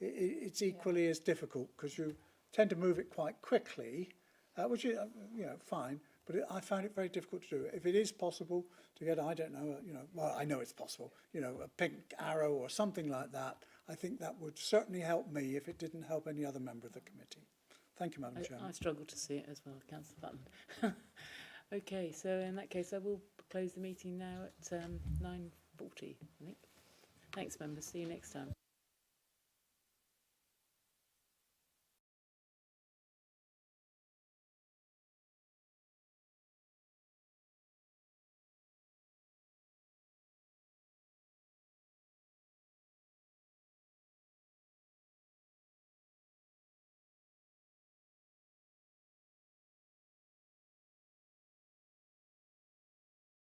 it's equally as difficult because you tend to move it quite quickly, which is, fine. But I found it very difficult to do. If it is possible to get, I don't know, well, I know it's possible, a pink arrow or something like that, I think that would certainly help me if it didn't help any other member of the committee. Thank you, Madam Chairman. I struggle to see it as well, Councillor Button. Okay, so in that case, I will close the meeting now at 9:40, I think. Thanks, members. See you next time.